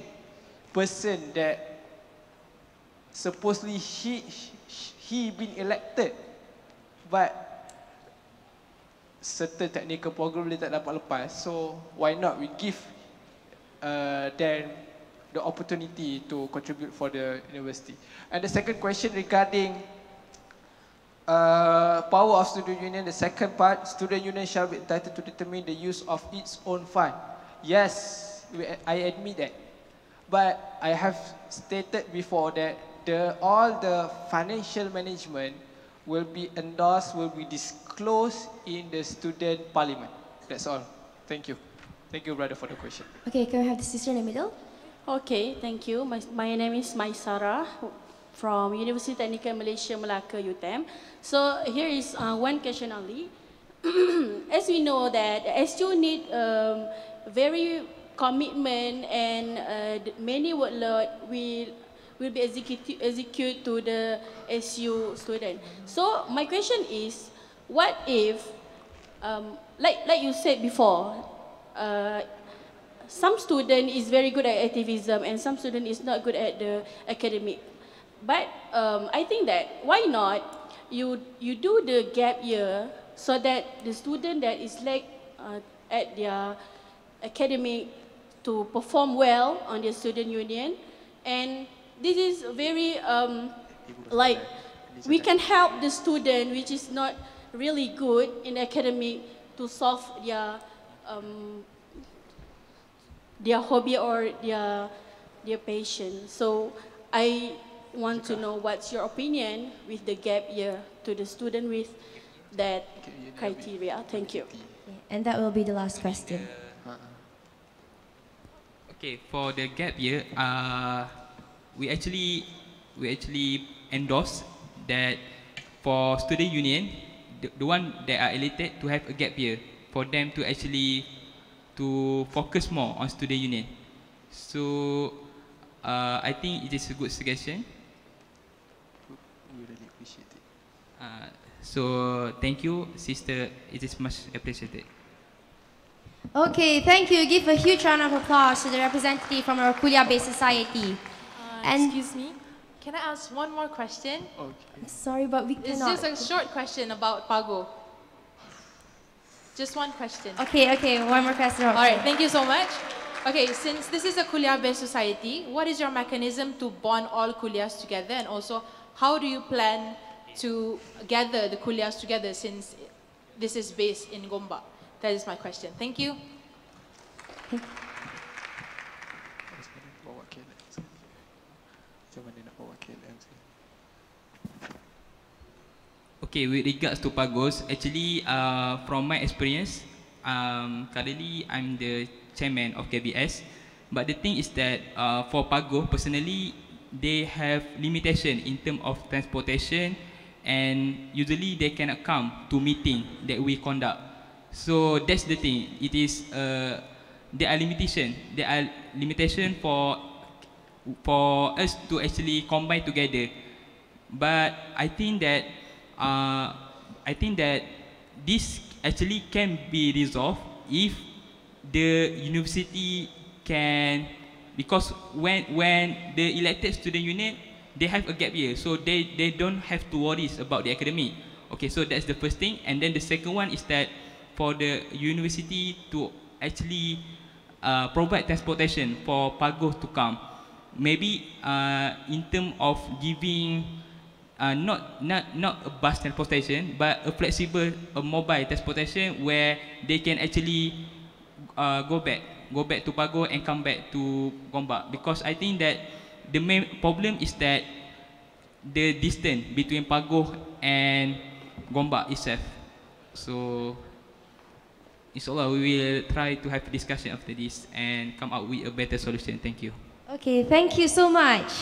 person that supposedly he been elected but certain technical problem dia tak dapat lepas, so why not we give them the opportunity to contribute for the university. And the second question regarding power of student union, the second part, student union shall be entitled to determine the use of its own fund. Yes, I admit that. But I have stated before that all the financial management will be endorsed, will be disclosed in the student parliament. That's all. Thank you. Thank you, brother, for the question. Okay, can we have the sister in the middle? Okay, thank you. My name is Maisara from University Technical Malaysia, Melaka, UTM. So here is one question only. As we know that SU need very commitment, and many workload will be execute to the SU student. So my question is, what if, like you said before, some student is very good at activism and some student is not good at the academic. But I think that why not you do the gap year so that the student that is like at their academic to perform well on their student union, and this is very like we can help the student which is not really good in academic to solve their hobby or their passion. So I want to know what's your opinion with the gap year to the student with that criteria. Thank you. And that will be the last question. Okay, for the gap year, we actually endorse that for student union, the one that are elected to have a gap year for them to actually to focus more on student union. So I think it is a good suggestion. We really appreciate it. So thank you, sister. It is much appreciated. Okay, thank you. Give a huge round of applause to the representative from our Kuliah-based society. Excuse me, can I ask one more question? Okay. Sorry, but we It's cannot. just a short question about Pago. Just one question. Okay, one more question. All right, thank you so much. Okay, since this is a Kuliah-based society, what is your mechanism to bond all Kuliahs together, and also how do you plan to gather the Kuliahs together since this is based in Gombak? That is my question. Thank you. Okay, with regards to Pagos, actually from my experience, currently I'm the chairman of KBS. But the thing is that for Pago, personally, they have limitation in terms of transportation, and usually they cannot come to meeting that we conduct. So that's the thing. It is there are limitation. There are limitation for us to actually combine together. But I think that this actually can be resolved if the university can, because when the elected student union, they have a gap year, so they don't have to worry about the academic. Okay, so that's the first thing. And then the second one is that for the university to actually provide transportation for Pago to come, maybe in terms of giving not a bus transportation, but a flexible, a mobile transportation where they can actually go back to Pago and come back to Gombak. Because I think that the main problem is that the distance between Pago and Gombak itself. So inshallah we will try to have a discussion after this and come up with a better solution. Thank you. Okay, thank you so much.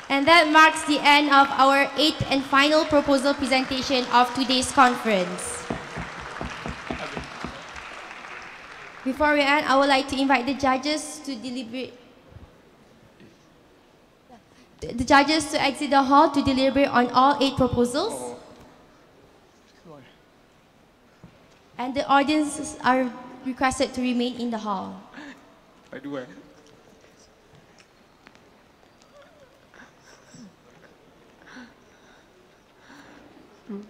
And that marks the end of our 8th and final proposal presentation of today's conference. Before we end, I would like to invite the judges to deliberate. The judges to exit the hall to deliberate on all 8 proposals. And the audiences are requested to remain in the hall. Hmm.